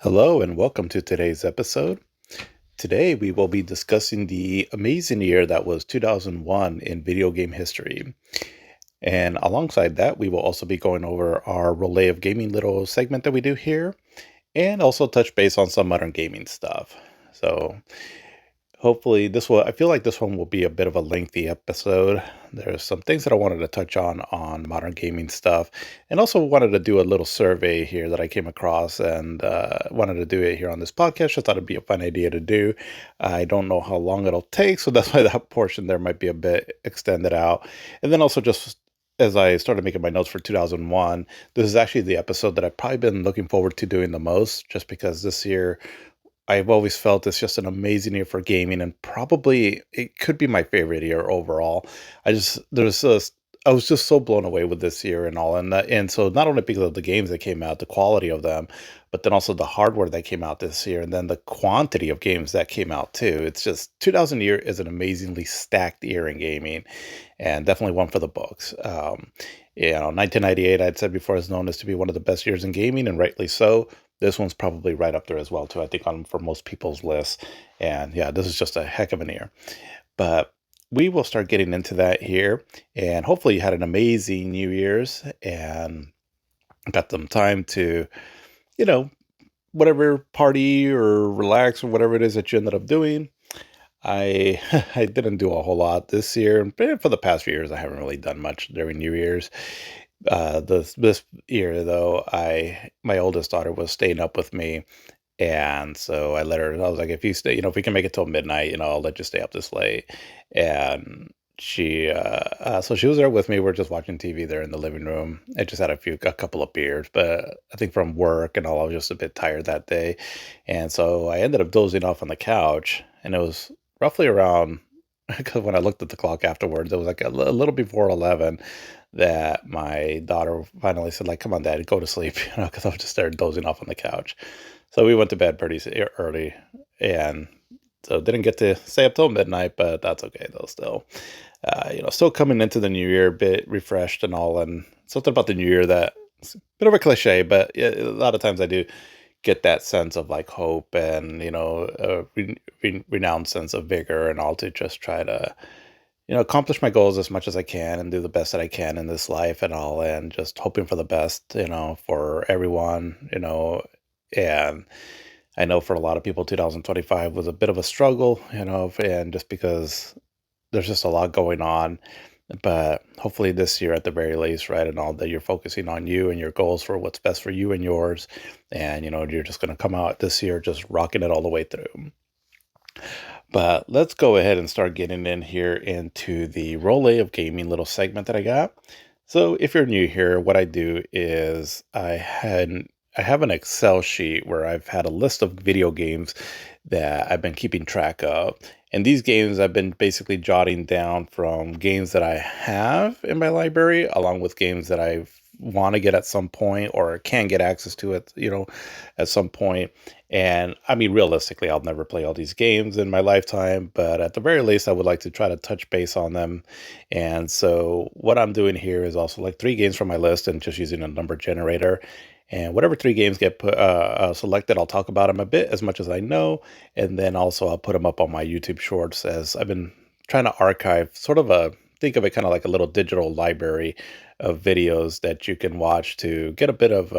Hello and welcome to today's episode. Today we will be discussing the amazing year that was 2001 in video game history. And alongside that, we will also be going over our Relay of Gaming little segment that we do here and also touch base on some modern gaming stuff. So hopefully I feel like this one will be a bit of a lengthy episode. There's some things that I wanted to touch on modern gaming stuff, and also wanted to do a little survey here that I came across and wanted to do it here on this podcast. Just thought it'd be a fun idea to do. I don't know how long it'll take, so that's why that portion there might be a bit extended out. And then also just as I started making my notes for 2001, this is actually the episode that I've probably been looking forward to doing the most, just because this year I've always felt it's just an amazing year for gaming, and probably it could be my favorite year overall. I was just so blown away with this year and all, and so not only because of the games that came out, the quality of them, but then also the hardware that came out this year, and then the quantity of games that came out too. It's just 2000 year is an amazingly stacked year in gaming, and definitely one for the books. 1998, I'd said before, is known as to be one of the best years in gaming, and rightly so. This one's probably right up there as well too, I think, on for most people's lists. And yeah, this is just a heck of an year. But we will start getting into that here. And hopefully you had an amazing New Year's and got some time to, you know, whatever party or relax or whatever it is that you ended up doing. I I didn't do a whole lot this year. But for the past few years, I haven't really done much during New Year's. This year though, I my oldest daughter was staying up with me, and so I let her. I was like, if you stay, if we can make it till midnight, I'll let you stay up this late. And so she was there with me. We're just watching TV there in the living room. I just had a couple of beers, but I think from work and all, I was just a bit tired that day, and so I ended up dozing off on the couch. And it was roughly around because when I looked at the clock afterwards, it was like a little before 11 that my daughter finally said, like, "Come on, Dad, go to sleep," because I was just there dozing off on the couch. So we went to bed pretty early, and so didn't get to stay up till midnight, but that's okay though. Still, still coming into the new year a bit refreshed and all, and something about the new year that it's a bit of a cliche, but yeah, a lot of times I do get that sense of like hope and a renowned sense of vigor and all to just try to accomplish my goals as much as I can and do the best that I can in this life and all, and just hoping for the best, for everyone, and I know for a lot of people, 2025 was a bit of a struggle, and just because there's just a lot going on. But hopefully this year, at the very least, right, and all that you're focusing on you and your goals for what's best for you and yours. And, you're just going to come out this year just rocking it all the way through. But let's go ahead and start getting in here into the Relay of Gaming little segment that I got. So if you're new here, what I do is I have an Excel sheet where I've had a list of video games that I've been keeping track of. And these games I've been basically jotting down from games that I have in my library, along with games that I want to get at some point or can get access to it, at some point. And I mean, realistically, I'll never play all these games in my lifetime, but at the very least, I would like to try to touch base on them. And so, what I'm doing here is also like three games from my list and just using a number generator. And whatever three games get selected, I'll talk about them a bit as much as I know. And then also, I'll put them up on my YouTube shorts as I've been trying to archive think of it kind of like a little digital library of videos that you can watch to get a bit of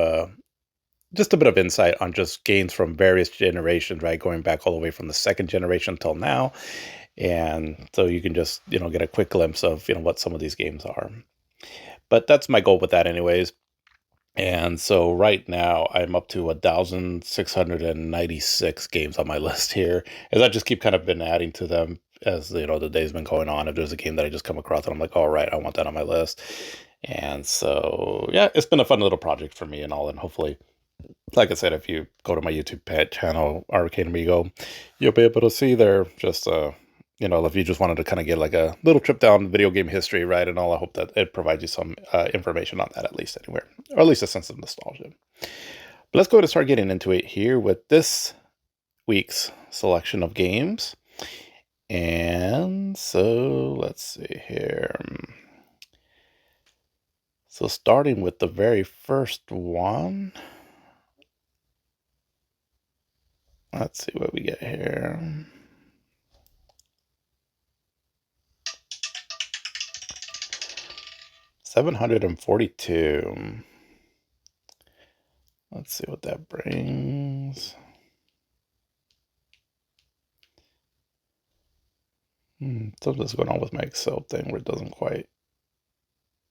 just a bit of insight on just games from various generations, right? Going back all the way from the second generation till now. And so you can just, get a quick glimpse of, what some of these games are. But that's my goal with that anyways. And so right now I'm up to 1,696 games on my list here, as I just keep kind of been adding to them as the day's been going on. If there's a game that I just come across and I'm like, all right, I want that on my list. And so yeah, it's been a fun little project for me and all, and hopefully, like I said, if you go to my YouTube pet channel, Arcade Amigo, you'll be able to see there just, if you just wanted to kind of get like a little trip down video game history, right? And all, I hope that it provides you some information on that, at least anywhere, or at least a sense of nostalgia. But let's go ahead and start getting into it here with this week's selection of games. And so let's see here. So starting with the very first one. Let's see what we get here. $742. Let's see what that brings. Something's going on with my Excel thing where it doesn't quite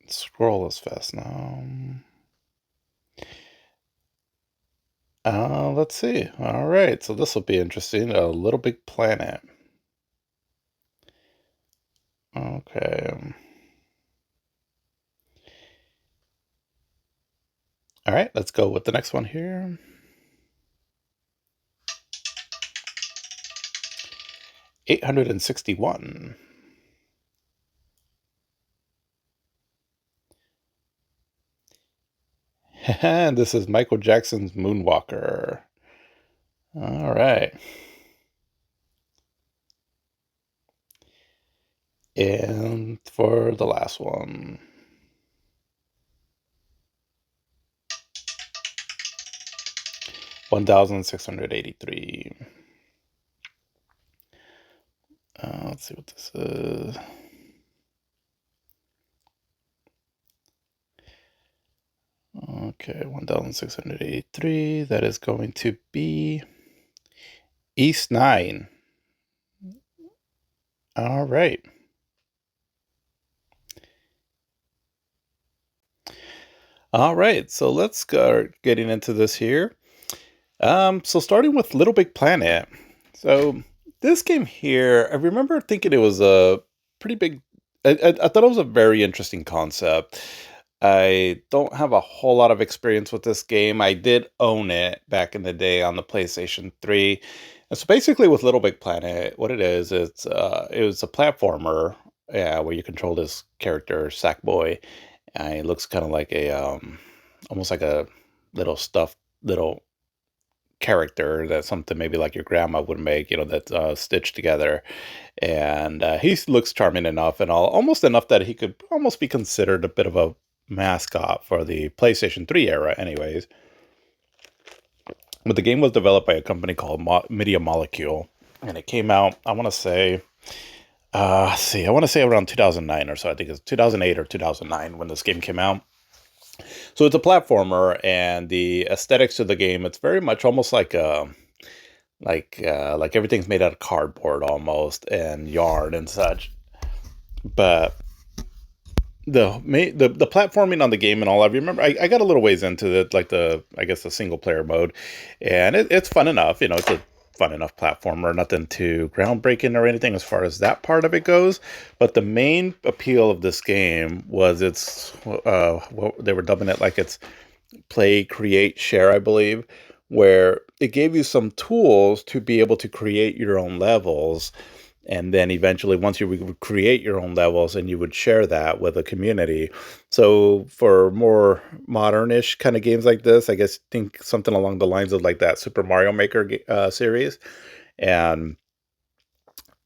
scroll as fast now. Let's see. All right, so this will be interesting. A Little Big Planet. Okay. All right, let's go with the next one here. $861. And this is Michael Jackson's Moonwalker. All right. And for the last one. $1,683. Let's see what this is. Okay, 1,683. That is going to be East 9. All right. All right, so let's start getting into this here. So starting with Little Big Planet. So this game here, I remember thinking it was a pretty big. I thought it was a very interesting concept. I don't have a whole lot of experience with this game. I did own it back in the day on the PlayStation 3. And so basically with Little Big Planet, what it was a platformer, yeah, where you control this character, Sackboy. And it looks kind of like a almost like a little stuffed little character that's something maybe like your grandma would make, that's stitched together. And he looks charming enough and all, almost enough that he could almost be considered a bit of a mascot for the PlayStation 3 era, anyways. But the game was developed by a company called Media Molecule, and it came out, I want to say, I want to say around 2009 or so. I think it's 2008 or 2009 when this game came out. So it's a platformer, and the aesthetics of the game, it's very much almost like like everything's made out of cardboard almost and yarn and such. But the platforming on the game and all, I remember I got a little ways into it, like I guess the single player mode, and it's fun enough. It's a fun enough platformer, nothing too groundbreaking or anything as far as that part of it goes. But the main appeal of this game was its what they were dubbing it, like it's play, create, share, I believe, where it gave you some tools to be able to create your own levels. And then eventually, once you would create your own levels and you would share that with a community. So for more modern-ish kind of games like this, I guess think something along the lines of like that Super Mario Maker series. And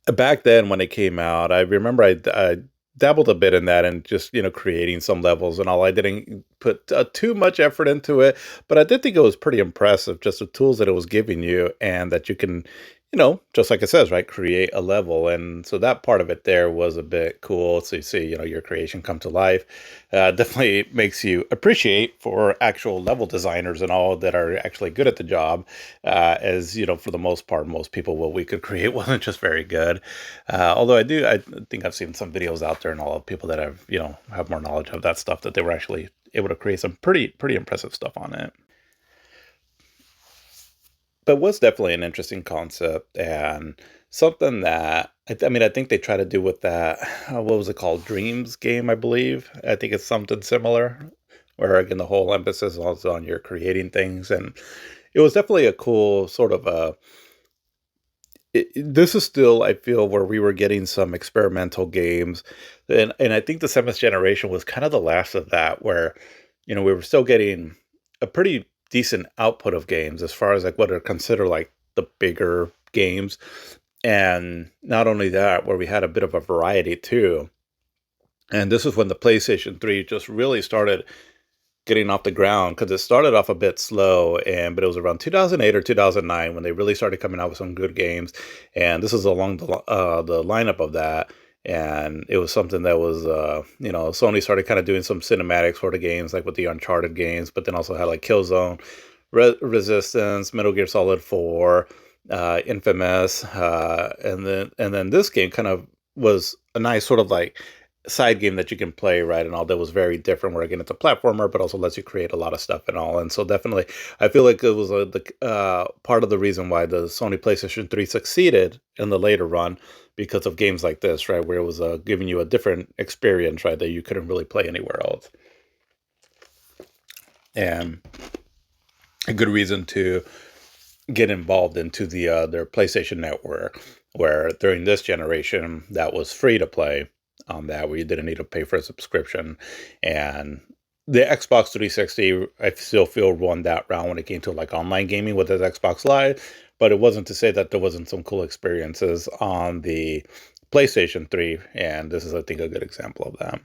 back then when it came out, I remember I dabbled a bit in that and just, creating some levels and all. I didn't put too much effort into it, but I did think it was pretty impressive, just the tools that it was giving you and that you can, just like it says, right, create a level. And so that part of it there was a bit cool. So you see, your creation come to life. Definitely makes you appreciate for actual level designers and all that are actually good at the job. As for the most part, most people, what we could create wasn't just very good. Although I think I've seen some videos out there and all of people that have more knowledge of that stuff, that they were actually able to create some pretty impressive stuff on it. But was definitely an interesting concept and something that I mean, I think they try to do with that. What was it called? Dreams game, I believe. I think it's something similar, where again the whole emphasis was on your creating things, and it was definitely a cool sort of a. This is still, I feel, where we were getting some experimental games, and I think the seventh generation was kind of the last of that, where we were still getting a pretty decent output of games as far as like what are considered like the bigger games. And not only that, where we had a bit of a variety too. And this is when the PlayStation 3 just really started getting off the ground because it started off a bit slow, but it was around 2008 or 2009 when they really started coming out with some good games, and this is along the lineup of that. And it was something that was, Sony started kind of doing some cinematic sort of games, like with the Uncharted games, but then also had like Killzone, Resistance, Metal Gear Solid 4, Infamous, and then this game kind of was a nice sort of like side game that you can play, right, and all that was very different. Where again, it's a platformer, but also lets you create a lot of stuff and all. And so definitely, I feel like it was part of the reason why the Sony PlayStation 3 succeeded in the later run because of games like this, right, where it was giving you a different experience, right, that you couldn't really play anywhere else, and a good reason to get involved into their PlayStation Network, where during this generation that was free to play on that, where you didn't need to pay for a subscription. And the Xbox 360, I still feel won that round when it came to like online gaming with the Xbox Live, but it wasn't to say that there wasn't some cool experiences on the PlayStation 3, and this is, I think, a good example of that.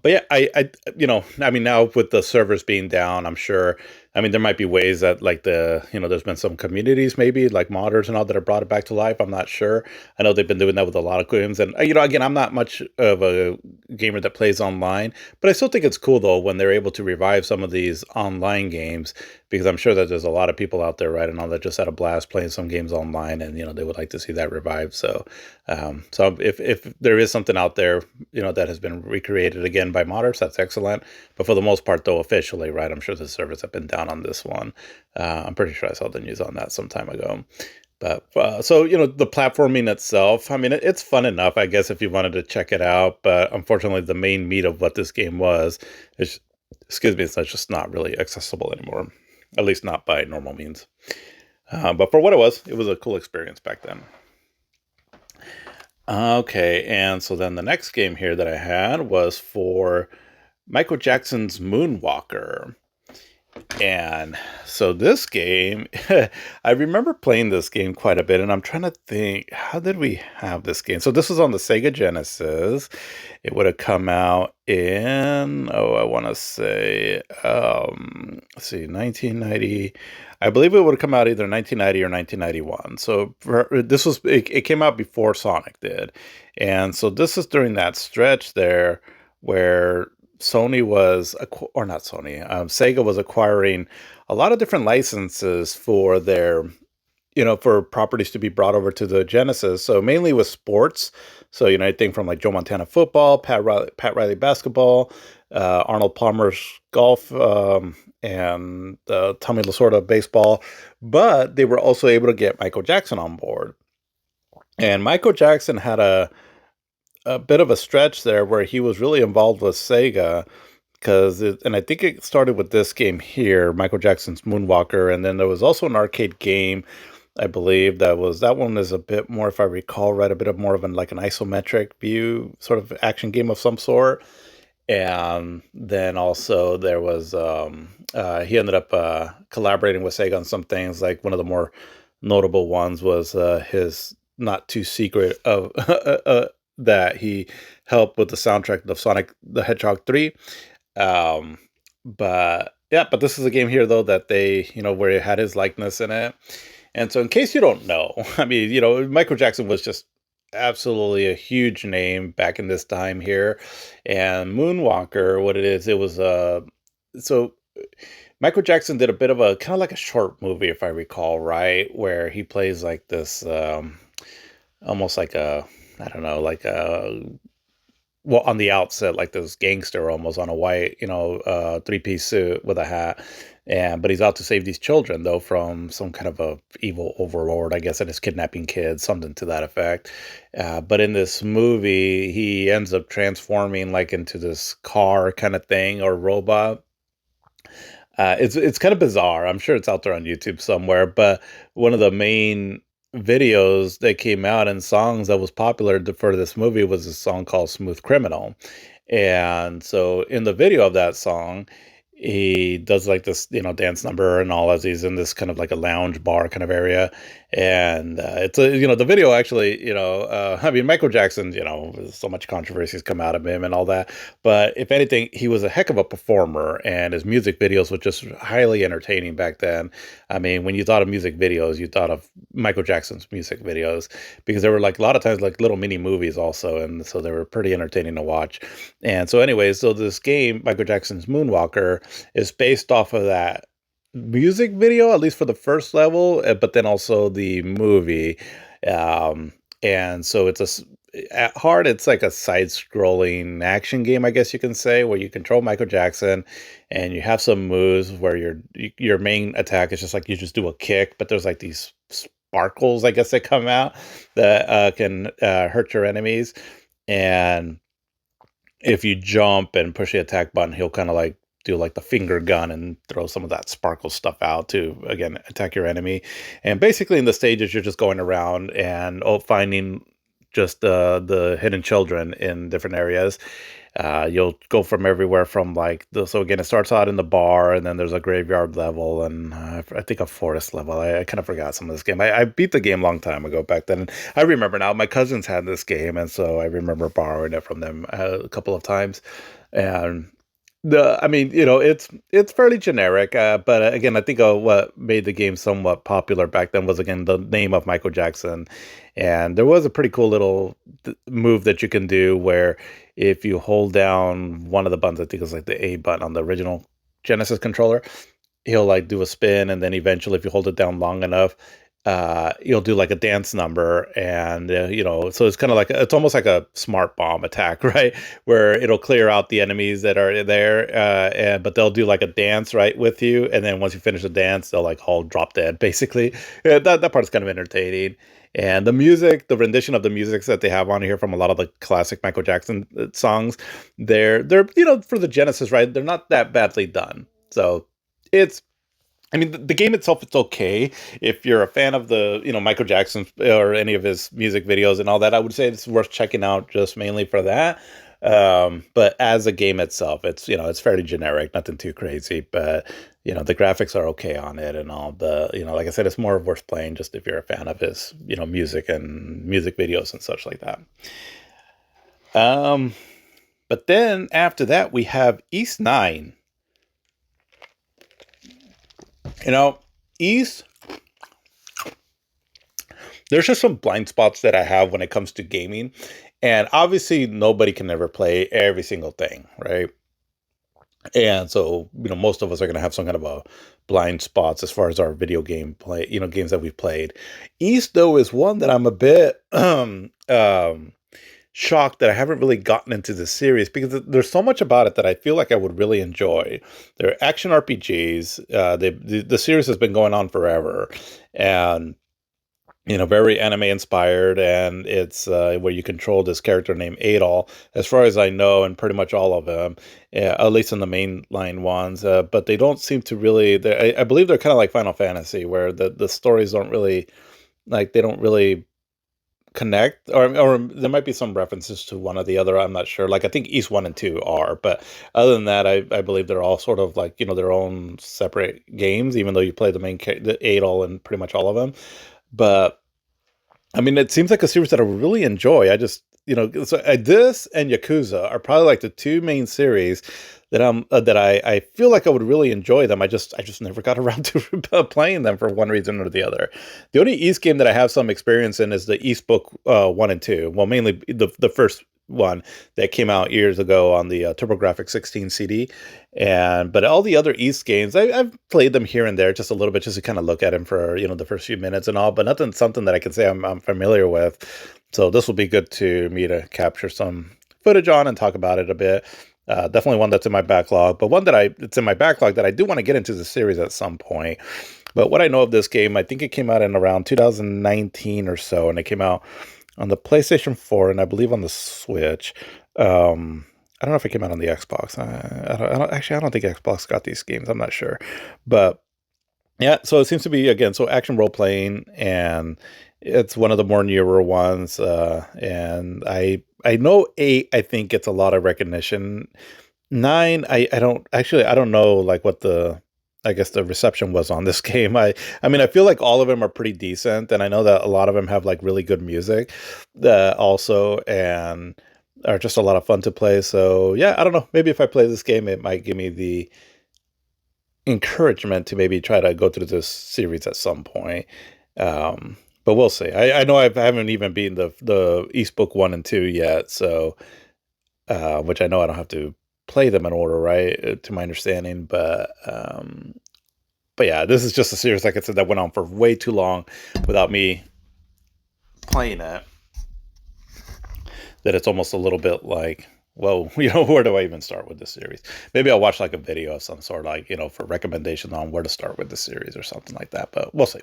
But yeah, I mean, now with the servers being down, I'm sure. I mean, there might be ways that, like there's been some communities, maybe like modders and all, that have brought it back to life. I'm not sure. I know they've been doing that with a lot of games, and again, I'm not much of a gamer that plays online, but I still think it's cool though when they're able to revive some of these online games, because I'm sure that there's a lot of people out there, right, and all that just had a blast playing some games online, and they would like to see that revived. So if there is something out there, that has been recreated again by modders, that's excellent. But for the most part, though, officially, right, I'm sure the servers have been down on this one. I'm pretty sure I saw the news on that some time ago. But so the platforming itself, I mean, it's fun enough, I guess, if you wanted to check it out. But unfortunately, the main meat of what this game was is, excuse me, it's just not really accessible anymore, at least not by normal means. But for what it was a cool experience back then. Okay, and so then the next game here that I had was for Michael Jackson's Moonwalker. And so this game, I remember playing this game quite a bit, and I'm trying to think, how did we have this game? So this was on the Sega Genesis. It would have come out in, oh, I want to say, let's see, 1990. I believe it would have come out either 1990 or 1991. So it came out before Sonic did. And so this is during that stretch there where Sony was, or not Sony, Sega was acquiring a lot of different licenses for their, for properties to be brought over to the Genesis. So mainly with sports. So, I think from like Joe Montana football, Pat Riley basketball, Arnold Palmer's golf, and Tommy Lasorda baseball. But they were also able to get Michael Jackson on board. And Michael Jackson had a bit of a stretch there where he was really involved with Sega, and I think it started with this game here, Michael Jackson's Moonwalker, and then there was also an arcade game, I believe, that one is a bit more, if I recall right, a bit of more of like an isometric view sort of action game of some sort. And then also there was he ended up collaborating with Sega on some things. Like one of the more notable ones was his not too secret of that he helped with the soundtrack of Sonic the Hedgehog 3. But yeah, but this is a game here though that they, where it had his likeness in it. And so in case you don't know, I mean, Michael Jackson was just absolutely a huge name back in this time here. And Moonwalker, what it is, it was so Michael Jackson did a bit of a kind of like a short movie, if I recall right, where he plays like this almost like a, I don't know, like a, well, on the outset, like this gangster almost on a white, three-piece suit with a hat. But he's out to save these children, though, from some kind of a evil overlord, I guess, and is kidnapping kids, something to that effect. But in this movie, he ends up transforming like into this car kind of thing or robot. It's kind of bizarre. I'm sure it's out there on YouTube somewhere. But one of the main videos that came out and songs that was popular for this movie was a song called "Smooth Criminal," and so in the video of that song, he does like this, dance number and all as he's in this kind of like a lounge bar kind of area, And it's a, the video actually, I mean, Michael Jackson, so much controversy has come out of him and all that. But if anything, he was a heck of a performer, and his music videos were just highly entertaining back then. I mean, when you thought of music videos, you thought of Michael Jackson's music videos, because there were like a lot of times like little mini movies also, and so they were pretty entertaining to watch. And so, anyways, so this game, Michael Jackson's Moonwalker, is based off of that music video, at least for the first level, but then also the movie. And so at heart, it's like a side-scrolling action game, I guess you can say, where you control Michael Jackson, and you have some moves where your main attack is just like you just do a kick, but there's like these sparkles, I guess, that come out that can hurt your enemies. And if you jump and push the attack button, he'll kind of like do like the finger gun and throw some of that sparkle stuff out to again attack your enemy. And basically in the stages, you're just going around and finding just the hidden children in different areas. You'll go from everywhere from like so again, it starts out in the bar, and then there's a graveyard level, and I think a forest level. I kind of forgot some of this game. I beat the game a long time ago back then. I remember now. My cousins had this game, and so I remember borrowing it from them a couple of times. And I mean, it's fairly generic, but again, I think what made the game somewhat popular back then was again the name of Michael Jackson, and there was a pretty cool little move that you can do where if you hold down one of the buttons, I think it's like the A button on the original Genesis controller, he'll like do a spin, and then eventually, if you hold it down long enough, you'll do like a dance number, and so it's kind of like it's almost like a smart bomb attack, right? Where it'll clear out the enemies that are there, but they'll do like a dance right with you, and then once you finish the dance, they'll like all drop dead, basically. That part is kind of entertaining. And the music, the rendition of the music that they have on here from a lot of the classic Michael Jackson songs, they're for the Genesis, right? They're not that badly done. So it's I mean, the game itself, it's okay. If you're a fan of the, Michael Jackson or any of his music videos and all that, I would say it's worth checking out just mainly for that. But as a game itself, it's fairly generic, nothing too crazy, but, the graphics are okay on it and all. Like I said, it's more worth playing just if you're a fan of his, music and music videos and such like that. Um, but then after that, we have East 9. You know, East, there's just some blind spots that I have when it comes to gaming. And obviously, nobody can ever play every single thing, right? And so, most of us are going to have some kind of a blind spots as far as our video game play, games that we've played. East, though, is one that I'm a bit shocked that I haven't really gotten into the series, because there's so much about it that I feel like I would really enjoy. They're action RPGs. The series has been going on forever, and very anime inspired, and it's where you control this character named Adol, as far as I know, and pretty much all of them, at least in the mainline ones. But they don't seem to really. I believe they're kind of like Final Fantasy, where the stories don't really they don't really connect, or there might be some references to one or the other. I'm not sure. Like I think East 1 and 2 are, but other than that, I believe they're all sort of like their own separate games, even though you play the Adol in pretty much all of them. But I mean, it seems like a series that I really enjoy. I just, so this and Yakuza are probably like the two main series that I feel like I would really enjoy them. I just never got around to playing them for one reason or the other. The only East game that I have some experience in is the East Book 1 and 2. Well, mainly the first one that came out years ago on the TurboGrafx 16 CD. But all the other East games, I've played them here and there just a little bit, just to kind of look at them for the first few minutes and all, but nothing something that I can say I'm familiar with. So this will be good to me to capture some footage on and talk about it a bit. Definitely one that's in my backlog, but one it's in my backlog that I do want to get into the series at some point. But what I know of this game, I think it came out in around 2019 or so, and it came out on the PlayStation 4 and I believe on the Switch. I don't know if it came out on the Xbox. I don't think Xbox got these games. I'm not sure, but yeah. So it seems to be again action role playing, and it's one of the more newer ones. And I know 8. I think gets a lot of recognition. 9, I don't know like what the I guess the reception was on this game. I mean, I feel like all of them are pretty decent, and I know that a lot of them have like really good music, also, and are just a lot of fun to play. So yeah, I don't know. Maybe if I play this game, it might give me the encouragement to maybe try to go through this series at some point. But we'll see. I know I haven't even beaten the East Book 1 and 2 yet, so which I know I don't have to play them in order, right? To my understanding, but yeah, this is just a series, like I said, that went on for way too long without me playing it. That it's almost a little bit like, well, where do I even start with this series? Maybe I'll watch like a video of some sort, like, for recommendations on where to start with the series or something like that, but we'll see.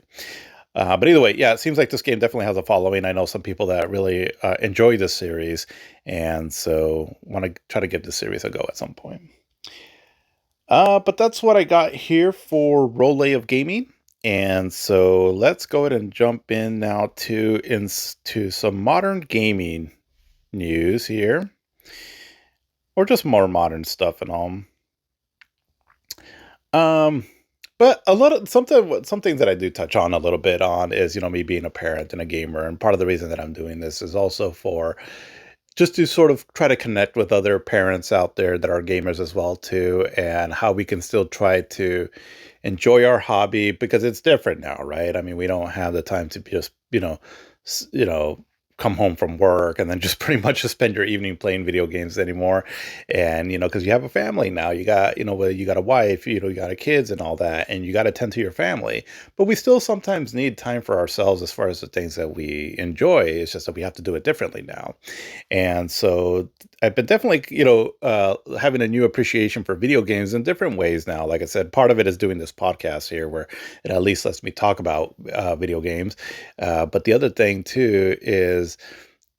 But either way, yeah, it seems like this game definitely has a following. I know some people that really enjoy this series, and so want to try to give this series a go at some point. But that's what I got here for Roulette of Gaming. And so let's go ahead and jump in now to some modern gaming news here, or just more modern stuff and all. Um, but a lot of something that I do touch on a little bit on is me being a parent and a gamer, and part of the reason that I'm doing this is also for just to sort of try to connect with other parents out there that are gamers as well too, and how we can still try to enjoy our hobby because it's different now, right? I mean, we don't have the time to just s- you know come home from work and then just pretty much just spend your evening playing video games anymore. And because you have a family now, you got well, you got a wife, you got a kids and all that, and you got to tend to your family, but we still sometimes need time for ourselves as far as the things that we enjoy. It's just that we have to do it differently now. And so I've been definitely, having a new appreciation for video games in different ways now. Like I said, part of it is doing this podcast here where it at least lets me talk about video games. But the other thing too is,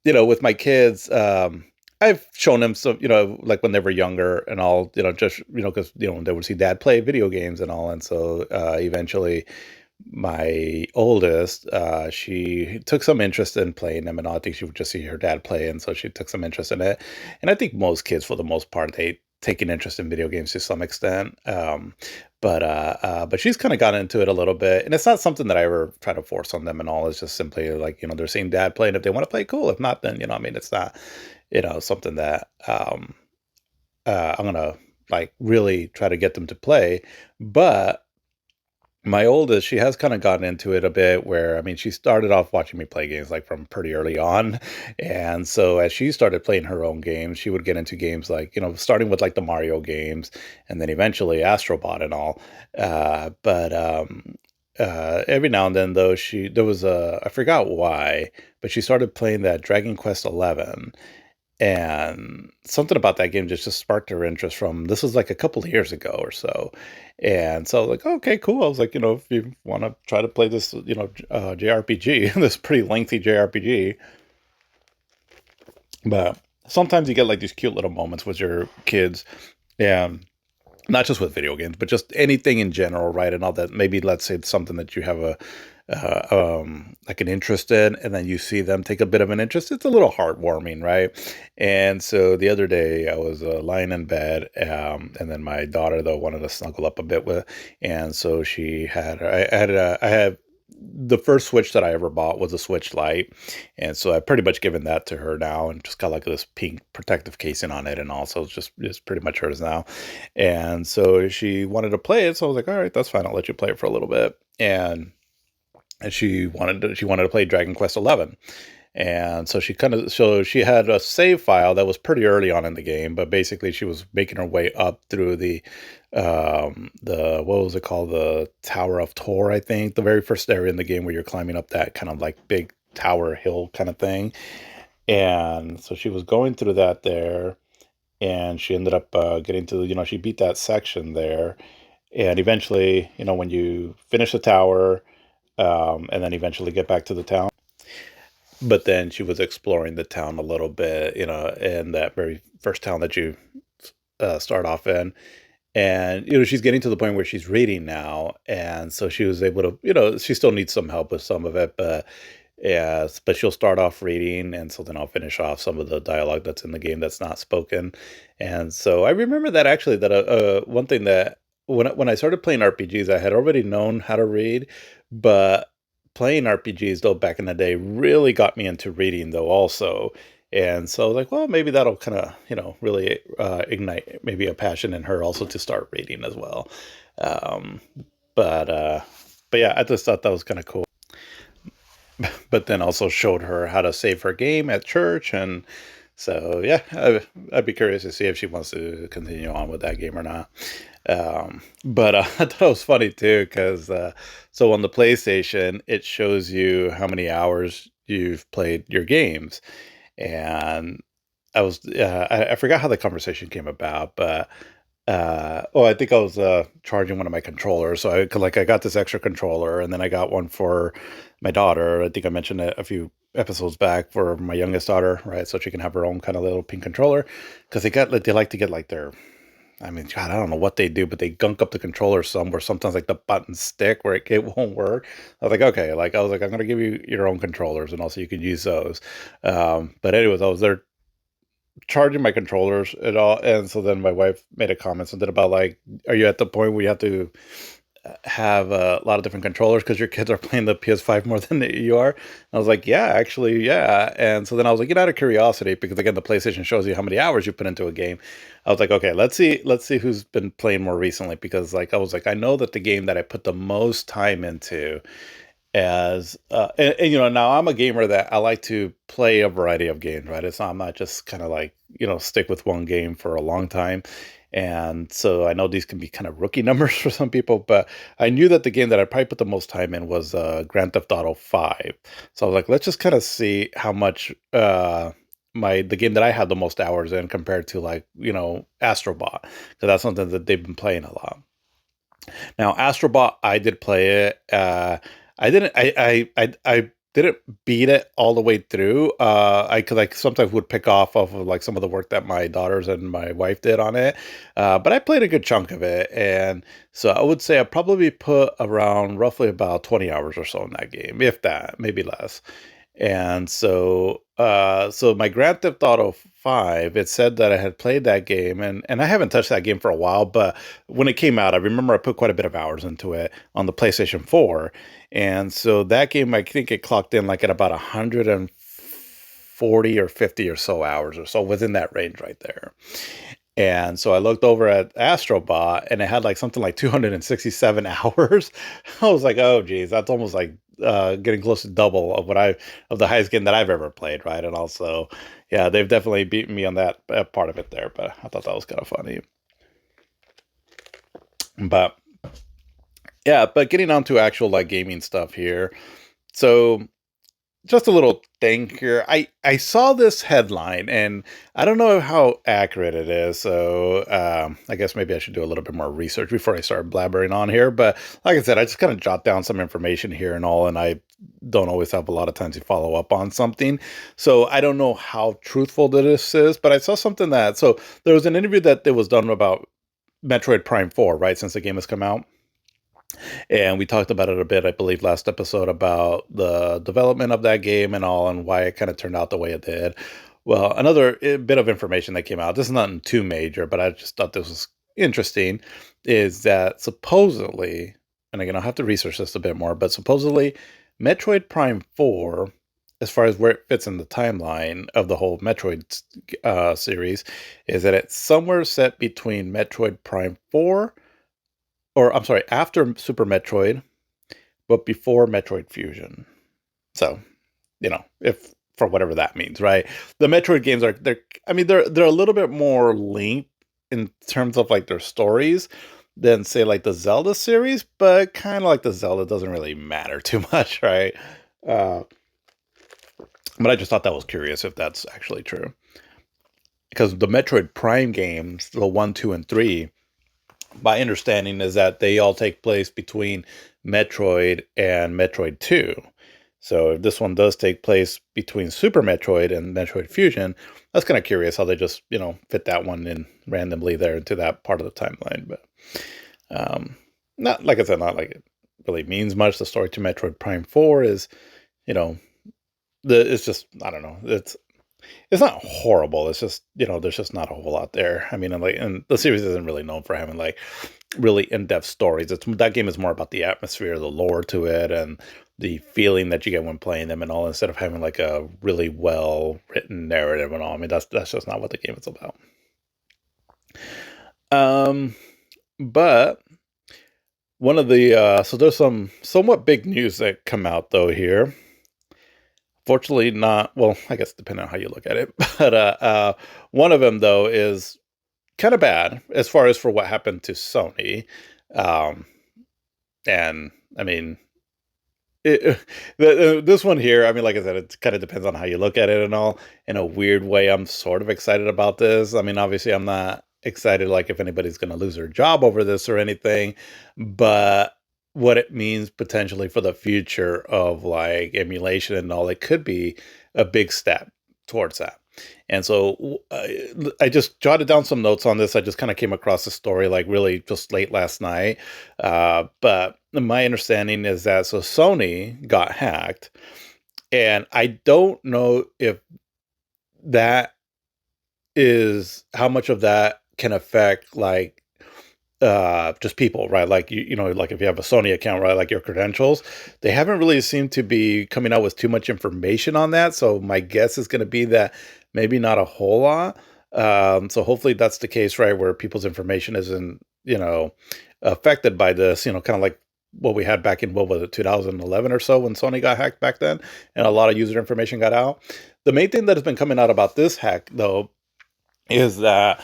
with my kids, I've shown them some, like when they were younger and all, just, because, they would see dad play video games and all. And so eventually my oldest, she took some interest in playing them and all. I think she would just see her dad play, and so she took some interest in it. And I think most kids, for the most part, they take an interest in video games to some extent. But she's kind of gotten into it a little bit, and it's not something that I ever try to force on them and all. It's just simply like they're seeing dad play, and if they want to play, cool. If not, then I mean, it's not something that I'm gonna like really try to get them to play, but my oldest, she has kinda gotten into it a bit where, I mean, she started off watching me play games, like, from pretty early on, and so as she started playing her own games, she would get into games like, starting with, like, the Mario games, and then eventually Astro Bot and all, every now and then, though, there was a I forgot why, but she started playing that Dragon Quest XI, and something about that game just sparked her interest from this was like a couple of years ago or so. And so like, okay, cool. I was like, if you want to try to play this, JRPG, this pretty lengthy JRPG. But sometimes you get like these cute little moments with your kids. And not just with video games, but just anything in general, right? And all that. Maybe let's say it's something that you have like an interest in, and then you see them take a bit of an interest. It's a little heartwarming, right? And so the other day I was lying in bed, and then my daughter though wanted to snuggle up a bit with, and so she had I had the first Switch that I ever bought was a Switch Lite, and so I've pretty much given that to her now, and just got like this pink protective casing on it, and also it's pretty much hers now. And so she wanted to play it, so I was like, all right, that's fine, I'll let you play it for a little bit. And she wanted to play Dragon Quest 11. And so she had a save file that was pretty early on in the game, but basically she was making her way up through the what was it called, the Tower of Tor, I think, the very first area in the game where you're climbing up that kind of like big tower hill kind of thing. And so she was going through that there, and she ended up getting to she beat that section there, and eventually when you finish the tower, and then eventually get back to the town. But then she was exploring the town a little bit, in that very first town that you start off in. And, she's getting to the point where she's reading now. And so she was able to, she still needs some help with some of it, but yeah, but she'll start off reading. And so then I'll finish off some of the dialogue that's in the game that's not spoken. And so I remember that actually, that one thing that when I started playing RPGs, I had already known how to read, but playing RPGs though back in the day really got me into reading though also. And so I was like, well, maybe that'll kind of, really ignite maybe a passion in her also to start reading as well. Um, but uh, but yeah, I just thought that was kind of cool. But then also showed her how to save her game at church, and so yeah, I'd be curious to see if she wants to continue on with that game or not. But I thought it was funny too because so on the PlayStation it shows you how many hours you've played your games, and I forgot how the conversation came about, but I think I was charging one of my controllers. So I got this extra controller, and then I got one for my daughter. I think I mentioned it a few episodes back for my youngest daughter, right? So she can have her own kind of little pink controller because they like to get like their. I mean, God, I don't know what they do, but they gunk up the controller some where sometimes like the buttons stick where it won't work. I was like, okay, I'm gonna give you your own controllers, and also you can use those. But anyways, I was there charging my controllers at all, and so then my wife made a comment something about like, are you at the point where you have to have a lot of different controllers because your kids are playing the PS5 more than you are? And I was like, yeah, actually, yeah. And so then I was like, out of curiosity, because again, the PlayStation shows you how many hours you put into a game. I was like, okay, let's see who's been playing more recently, because like I was like, I know that the game that I put the most time into as and now I'm a gamer that I like to play a variety of games, right? I'm not just kind of like, stick with one game for a long time. And so I know these can be kind of rookie numbers for some people, but I knew that the game that I probably put the most time in was Grand Theft Auto 5. So I was like, let's just kind of see how much the game that I had the most hours in compared to, like, Astrobot, because that's something that they've been playing a lot. Now, Astrobot, I did play it. I didn't. I didn't beat it all the way through. I could, like, sometimes would pick off of like some of the work that my daughters and my wife did on it. But I played a good chunk of it, and so I would say I probably put around roughly about 20 hours or so in that game, if that, maybe less. And so my Grand Theft Auto 5, it said that I had played that game, and I haven't touched that game for a while, but when it came out, I remember I put quite a bit of hours into it on the PlayStation 4. And so that game, I think it clocked in like at about 140 or 50 or so hours or so, within that range right there. And so I looked over at Astrobot, and it had like something like 267 hours. I was like, oh geez, that's almost like getting close to double of the highest game that I've ever played, right? And also, yeah, they've definitely beaten me on that part of it there, but I thought that was kind of funny. But yeah, but getting on to actual like gaming stuff here. So just a little thing here. I saw this headline, and I don't know how accurate it is. So I guess maybe I should do a little bit more research before I start blabbering on here. But like I said, I just kind of jot down some information here and all, and I don't always have a lot of time to follow up on something. So I don't know how truthful this is, but I saw something so there was an interview that was done about Metroid Prime 4, right? Since the game has come out. And we talked about it a bit, I believe, last episode, about the development of that game and all, and why it kind of turned out the way it did. Well, another bit of information that came out, this is nothing too major, but I just thought this was interesting, is that supposedly, and again, I'll have to research this a bit more, but supposedly Metroid Prime 4, as far as where it fits in the timeline of the whole Metroid series, is that it's somewhere set between Metroid Prime 4, or I'm sorry, after Super Metroid, but before Metroid Fusion. So, if for whatever that means, right? The Metroid games they're a little bit more linked in terms of like their stories than, say, like the Zelda series, but kind of like the Zelda doesn't really matter too much, right? Uh, but I just thought that was curious if that's actually true, because the Metroid Prime games, the 1, 2, and 3, my understanding is that they all take place between Metroid and Metroid 2. So if this one does take place between Super Metroid and Metroid Fusion, that's kind of curious how they just, fit that one in randomly there into that part of the timeline. But not, like I said, not like it really means much. The story to Metroid Prime 4 is, you know, it's just, I don't know. it's not horrible. It's just, there's just not a whole lot there. I mean, and the series isn't really known for having like really in-depth stories. That game is more about the atmosphere, the lore to it, and the feeling that you get when playing them and all, instead of having like a really well written narrative and all. I mean, that's just not what the game is about. Um, but one of the so there's some somewhat big news that come out though here. Fortunately, not well. I guess depending on how you look at it, but one of them though is kind of bad as far as for what happened to Sony. Um, and I mean, it, this one here, I mean, like I said, it kind of depends on how you look at it and all. In a weird way, I'm sort of excited about this. I mean, obviously, I'm not excited like if anybody's going to lose their job over this or anything, but what it means potentially for the future of like emulation and all, it could be a big step towards that. And so I just jotted down some notes on this. I just kind of came across the story like really just late last night. But my understanding is that so Sony got hacked, and I don't know if that is how much of that can affect like just people, right? Like like if you have a Sony account, right, like your credentials, they haven't really seemed to be coming out with too much information on that. So my guess is going to be that maybe not a whole lot. So hopefully that's the case, right, where people's information isn't, affected by this, kind of like what we had back in, what was it, 2011 or so, when Sony got hacked back then, and a lot of user information got out. The main thing that has been coming out about this hack, though, is that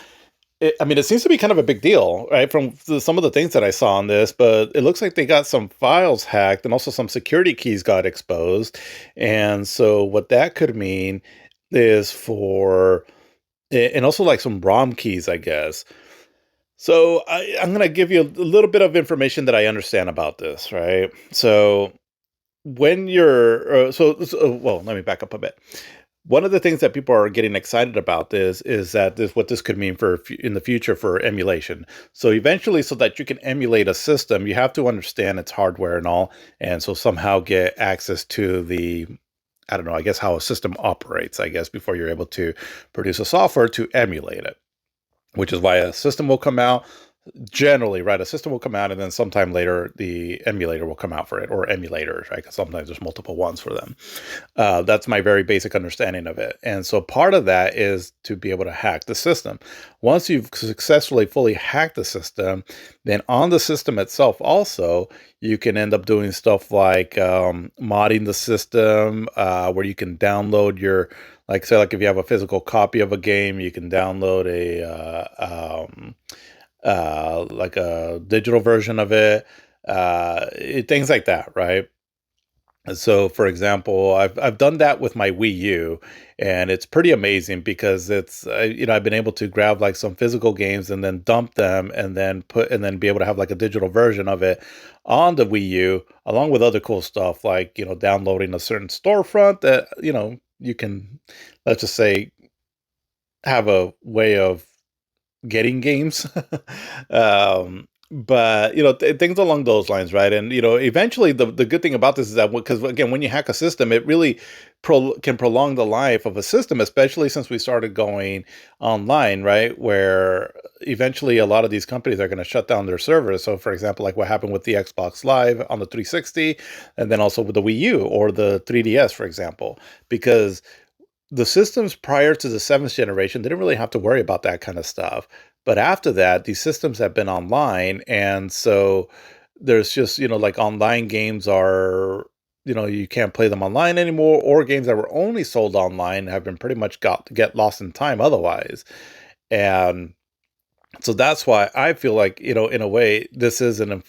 I mean, it seems to be kind of a big deal, right? From some of the things that I saw on this, but it looks like they got some files hacked and also some security keys got exposed. And so, what that could mean is and also like some ROM keys, I guess. So, I'm going to give you a little bit of information that I understand about this, right? So, when you're, well, let me back up a bit. One of the things that people are getting excited about is that what this could mean for in the future for emulation. So eventually, so that you can emulate a system, you have to understand its hardware and all, and so somehow get access to the, I don't know, I guess how a system operates, I guess, before you're able to produce a software to emulate it, which is why a system will come out. Generally, right, a system will come out, and then sometime later the emulator will come out for it, or emulators, right? Because sometimes there's multiple ones for them. That's my very basic understanding of it. And so part of that is to be able to hack the system. Once you've successfully fully hacked the system, then on the system itself also, you can end up doing stuff like modding the system, where you can download your, like say, like if you have a physical copy of a game, you can download like a digital version of it, things like that, right? So, for example, I've done that with my Wii U, and it's pretty amazing because it's I've been able to grab like some physical games and then dump them and then be able to have like a digital version of it on the Wii U, along with other cool stuff like downloading a certain storefront that you can, let's just say, have a way of getting games. But things along those lines, right? And eventually the good thing about this is that, because again, when you hack a system, it really can prolong the life of a system, especially since we started going online, right? Where eventually a lot of these companies are going to shut down their servers. So for example, like what happened with the Xbox Live on the 360, and then also with the Wii U or the 3DS, for example, because the systems prior to the seventh generation didn't really have to worry about that kind of stuff. But after that, these systems have been online. And so there's just, like online games are, you can't play them online anymore, or games that were only sold online have been pretty much get lost in time otherwise. And so that's why I feel like, in a way, this is an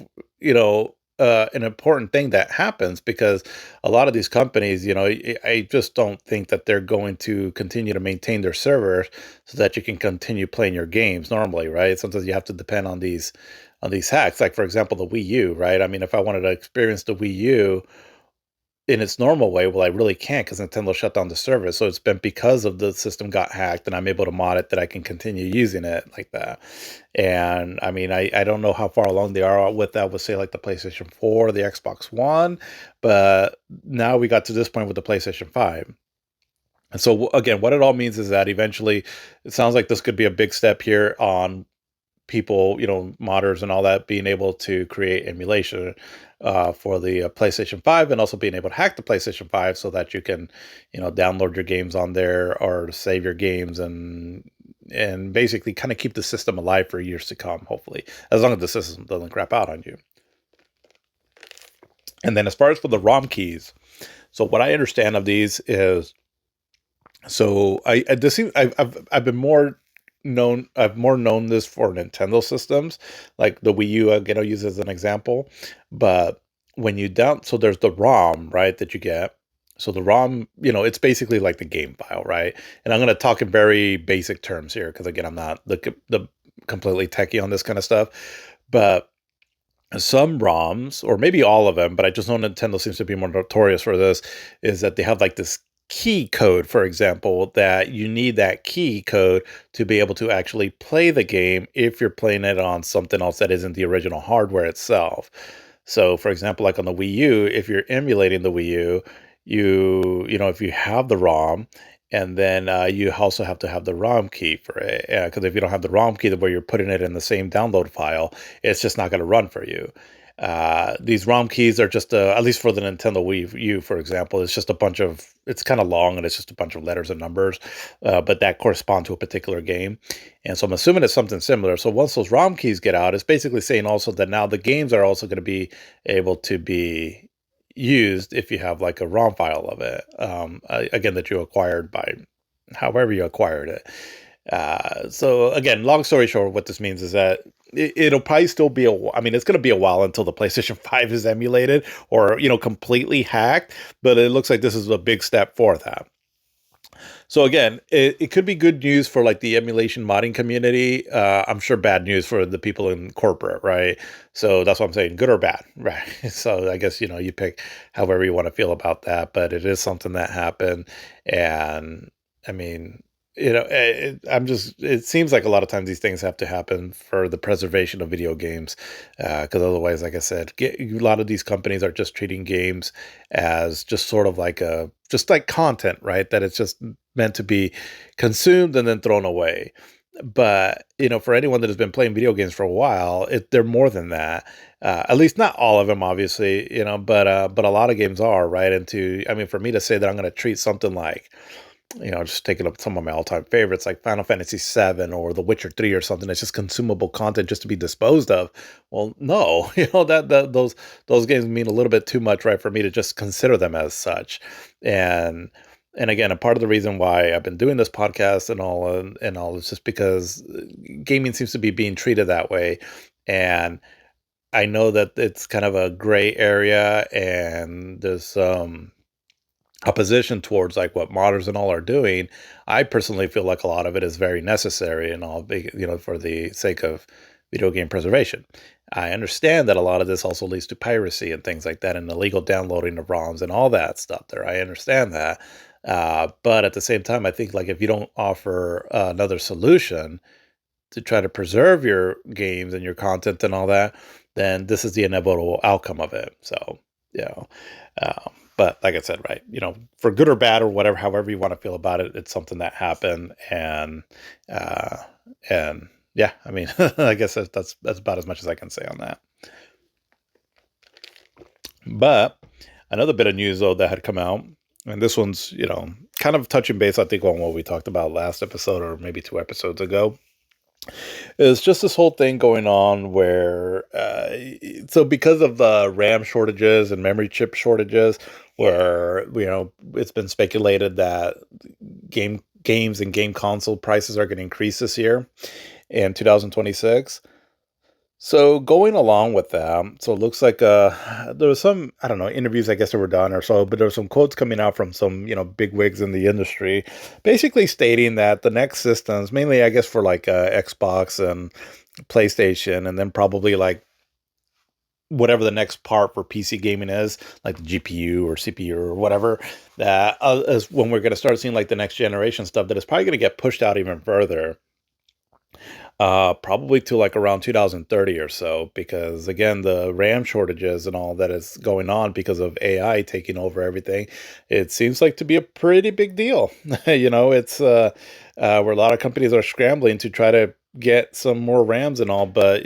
important thing that happens, because a lot of these companies, I just don't think that they're going to continue to maintain their servers so that you can continue playing your games normally, right? Sometimes you have to depend on these hacks. Like for example, the Wii U, right? I mean, if I wanted to experience the Wii U in its normal way, well, I really can't because Nintendo shut down the server. So it's been because of the system got hacked and I'm able to mod it that I can continue using it like that. And I mean, I don't know how far along they are with that with, say, like the PlayStation 4, the Xbox One, but now we got to this point with the PlayStation 5. So again, what it all means is that eventually, it sounds like this could be a big step here on people, modders and all that, being able to create emulation for the PlayStation 5, and also being able to hack the PlayStation 5 so that you can, download your games on there or save your games and basically kind of keep the system alive for years to come, hopefully, as long as the system doesn't crap out on you. And then as far as for the ROM keys, so what I understand of these is, so I this seems, I've been more known I've more known this for Nintendo systems, like the Wii U. I'll use as an example, but when you so there's the ROM, right, that you get. So the ROM, it's basically like the game file, right? And I'm going to talk in very basic terms here because again, I'm not the completely techie on this kind of stuff, but some ROMs, or maybe all of them, but I just know Nintendo seems to be more notorious for this, is that they have like this key code, for example, that you need that key code to be able to actually play the game if you're playing it on something else that isn't the original hardware itself. So, for example, like on the Wii U, if you're emulating the Wii U, if you have the ROM, and then you also have to have the ROM key for it. Because if you don't have the ROM key, where you're putting it in the same download file, it's just not going to run for you. These ROM keys are just, at least for the Nintendo Wii U, for example, it's just a bunch of, it's kind of long and it's just a bunch of letters and numbers, but that correspond to a particular game. And so I'm assuming it's something similar. So once those ROM keys get out, it's basically saying also that now the games are also going to be able to be used if you have like a ROM file of it, again, that you acquired by however you acquired it. So again, long story short, what this means is that it'll probably still be I mean, it's going to be a while until the PlayStation 5 is emulated or, completely hacked, but it looks like this is a big step for that. So again, it could be good news for like the emulation modding community. I'm sure bad news for the people in corporate, right? So that's what I'm saying, good or bad, right? So I guess, you pick however you want to feel about that, but it is something that happened. And I mean, it seems like a lot of times these things have to happen for the preservation of video games. Because otherwise, like I said, a lot of these companies are just treating games as just sort of like just like content, right? That it's just meant to be consumed and then thrown away. But, for anyone that has been playing video games for a while, they're more than that. At least not all of them, obviously, but a lot of games are, right? I mean, for me to say that I'm going to treat something like, just taking up some of my all-time favorites like Final Fantasy VII or The Witcher 3 or something. It's just consumable content just to be disposed of. Well, no, those games mean a little bit too much, right, for me to just consider them as such. And again, a part of the reason why I've been doing this podcast and all is just because gaming seems to be being treated that way. And I know that it's kind of a gray area, and there's opposition towards like what modders and all are doing. I personally feel like a lot of it is very necessary and all, for the sake of video game preservation. I understand that a lot of this also leads to piracy and things like that and illegal downloading of ROMs and all that stuff there. I understand that. But at the same time, I think like if you don't offer another solution to try to preserve your games and your content and all that, then this is the inevitable outcome of it. So, you know, but like I said, right, for good or bad or whatever, however you want to feel about it, it's something that happened, uh, and yeah, I mean, I guess that's about as much as I can say on that. But another bit of news though that had come out, and this one's kind of touching base, I think, on what we talked about last episode or maybe 2 episodes ago. It's just this whole thing going on where, so because of the RAM shortages and memory chip shortages, where it's been speculated that games and game console prices are going to increase this year in 2026. So going along with that, so it looks like there was some, I don't know, interviews I guess that were done or so, but there were some quotes coming out from some big wigs in the industry, basically stating that the next systems, mainly I guess for like Xbox and PlayStation, and then probably like whatever the next part for PC gaming is, like the GPU or CPU or whatever, that is when we're going to start seeing like the next generation stuff that is probably going to get pushed out even further. Probably to like around 2030 or so, because again, the RAM shortages and all that is going on because of AI taking over everything. It seems like to be a pretty big deal. It's where a lot of companies are scrambling to try to get some more RAMs and all, but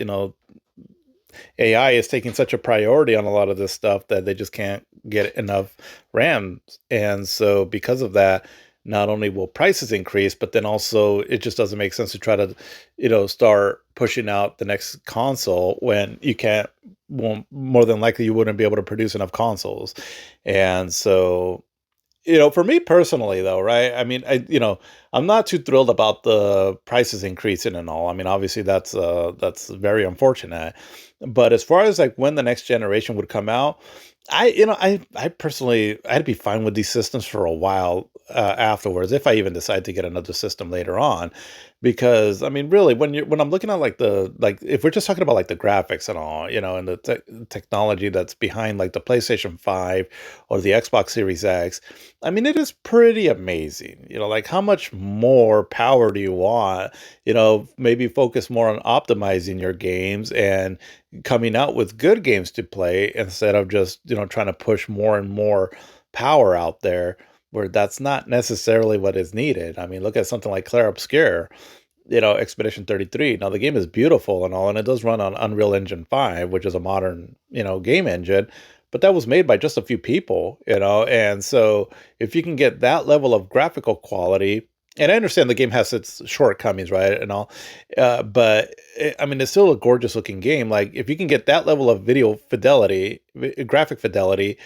AI is taking such a priority on a lot of this stuff that they just can't get enough RAMs. And so because of that, not only will prices increase, but then also it just doesn't make sense to try to, start pushing out the next console when you can't, well, more than likely you wouldn't be able to produce enough consoles. And so for me personally though, right? I mean, I'm not too thrilled about the prices increasing and all. I mean, obviously that's very unfortunate. But as far as like when the next generation would come out, I personally I'd be fine with these systems for a while afterwards if I even decide to get another system later on, because I mean, really, when I'm looking at like if we're just talking about like the graphics and all, and the technology that's behind like the PlayStation 5 or the Xbox Series X, I mean, it is pretty amazing. Like how much more power do you want? Maybe focus more on optimizing your games and coming out with good games to play instead of just, trying to push more and more power out there where that's not necessarily what is needed. I mean, look at something like Clair Obscur, Expedition 33. Now the game is beautiful and all, and it does run on Unreal Engine 5, which is a modern, game engine, but that was made by just a few people, and so if you can get that level of graphical quality, and I understand the game has its shortcomings, right, and all, but I mean, it's still a gorgeous looking game. Like if you can get that level of video fidelity, graphic fidelity,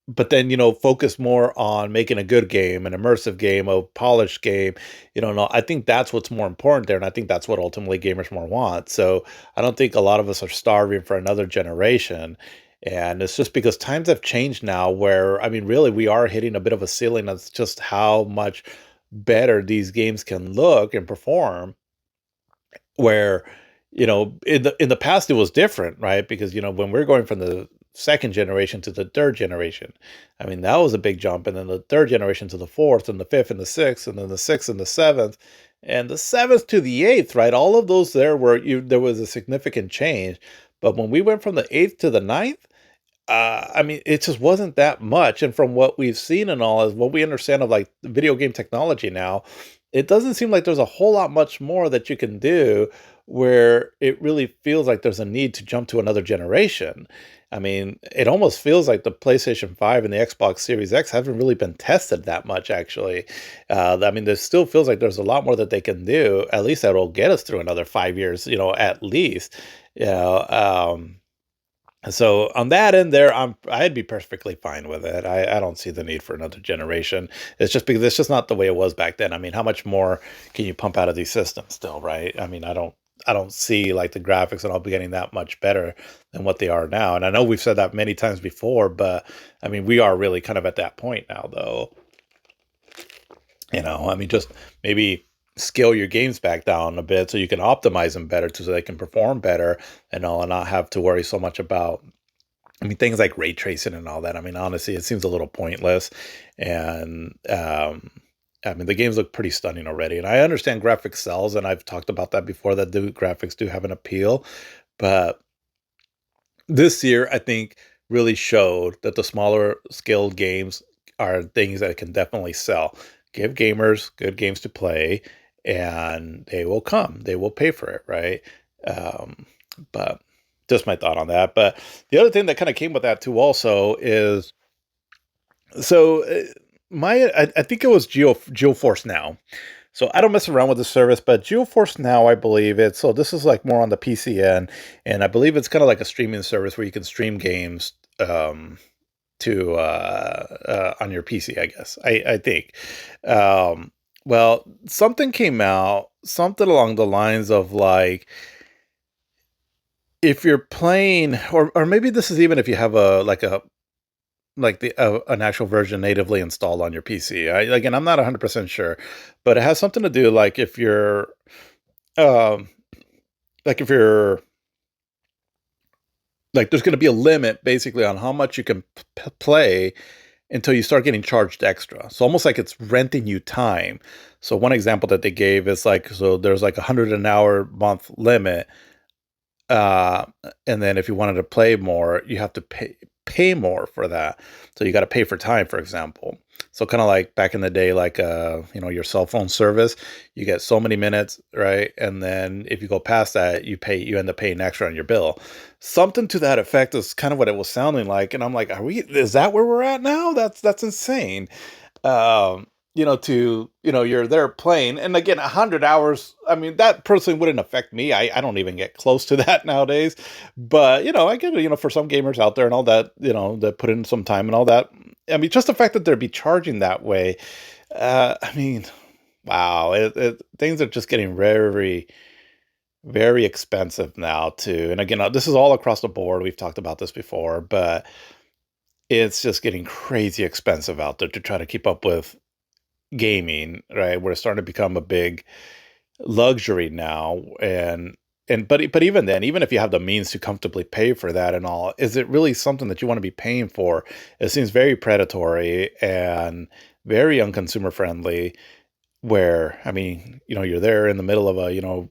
but then focus more on making a good game, an immersive game, a polished game, no, I think that's what's more important there, and I think that's what ultimately gamers more want. So I don't think a lot of us are starving for another generation, and it's just because times have changed now where I mean really we are hitting a bit of a ceiling. That's just how much better these games can look and perform, where in the past it was different, right? Because when we're going from the second generation to the third generation, I mean that was a big jump, and then the third generation to the fourth and the fifth and the sixth, and then the sixth and the seventh, and the seventh to the eighth, right? All of those there was a significant change. But when we went from the eighth to the ninth, I mean, it just wasn't that much. And from what we've seen and all, is what we understand of like video game technology now, it doesn't seem like there's a whole lot much more that you can do where it really feels like there's a need to jump to another generation. I mean, it almost feels like the PlayStation 5 and the Xbox Series X haven't really been tested that much, actually. I mean, there still feels like there's a lot more that they can do. At least that'll get us through another 5 years, at least. You know, so on that end there, I'd be perfectly fine with it. I don't see the need for another generation. It's just because it's just not the way it was back then. I mean, how much more can you pump out of these systems still, right? I mean, I don't see like the graphics and all be getting that much better than what they are now. And I know we've said that many times before, but I mean, we are really kind of at that point now, though. I mean, just maybe scale your games back down a bit so you can optimize them better so they can perform better and all, and not have to worry so much about, I mean, things like ray tracing and all that. I mean, honestly, it seems a little pointless. And I mean, the games look pretty stunning already. And I understand graphics sells, and I've talked about that before, that the graphics do have an appeal. But this year, I think, really showed that the smaller scaled games are things that can definitely sell. Give gamers good games to play, and they will come. They will pay for it, right? But just my thought on that. But the other thing that kind of came with that too, also, is so I think it was GeoForce Now. So I don't mess around with the service, but GeoForce Now, I believe it's, so this is like more on the PC end, and I believe it's kind of like a streaming service where you can stream games to on your PC, I guess. I think. Well, something came out, something along the lines of like, if you're playing, or maybe this is even if you have an actual version natively installed on your PC. Again, I'm not 100% sure, but it has something to do um like if you're like there's going to be a limit basically on how much you can play, until you start getting charged extra. So almost like it's renting you time. So one example that they gave is like, so there's like 100 an hour month limit. Uh, and then if you wanted to play more, you have to pay more for that. So you got to pay for time, for example. So kind of like back in the day, like your cell phone service, you get so many minutes, right? And then if you go past that, you end up paying extra on your bill. Something to that effect is kind of what it was sounding like. And I'm like, is that where we're at now? That's insane. um, you're there playing, and again, 100 hours. I mean, that personally wouldn't affect me. I don't even get close to that nowadays. But I get it. For some gamers out there and all that, that put in some time and all that. I mean, just the fact that they'd be charging that way. I mean, wow, things are just getting very, very expensive now too. And again, this is all across the board. We've talked about this before, but it's just getting crazy expensive out there to try to keep up with gaming, right? We're starting to become a big luxury now, but even then, even if you have the means to comfortably pay for that and all, is it really something that you want to be paying for? It seems very predatory and very unconsumer friendly. Where I mean, you're there in the middle of a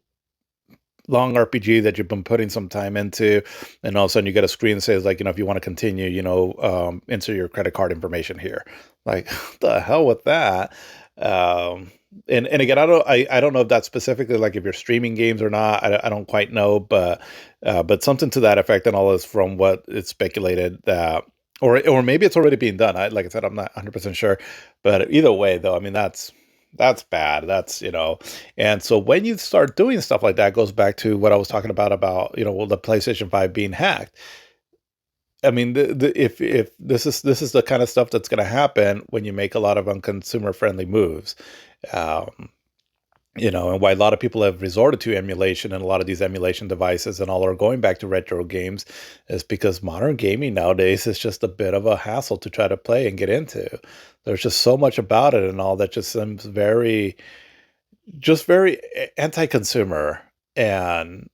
long RPG that you've been putting some time into, and all of a sudden you get a screen that says, like, if you want to continue, enter your credit card information here. Like, what the hell with that? Um, and again, I don't know if that's specifically like if you're streaming games or not. I don't quite know, but something to that effect, and all this from what it's speculated that. Or maybe it's already being done. Like I said, I'm not 100% sure, but either way, though, I mean that's bad. And so when you start doing stuff like that, it goes back to what I was talking about, the PlayStation 5 being hacked. I mean, if this is the kind of stuff that's going to happen when you make a lot of unconsumer friendly moves. Um, and why a lot of people have resorted to emulation, and a lot of these emulation devices and all are going back to retro games is because modern gaming nowadays is just a bit of a hassle to try to play and get into. There's just so much about it and all that just seems very anti-consumer, and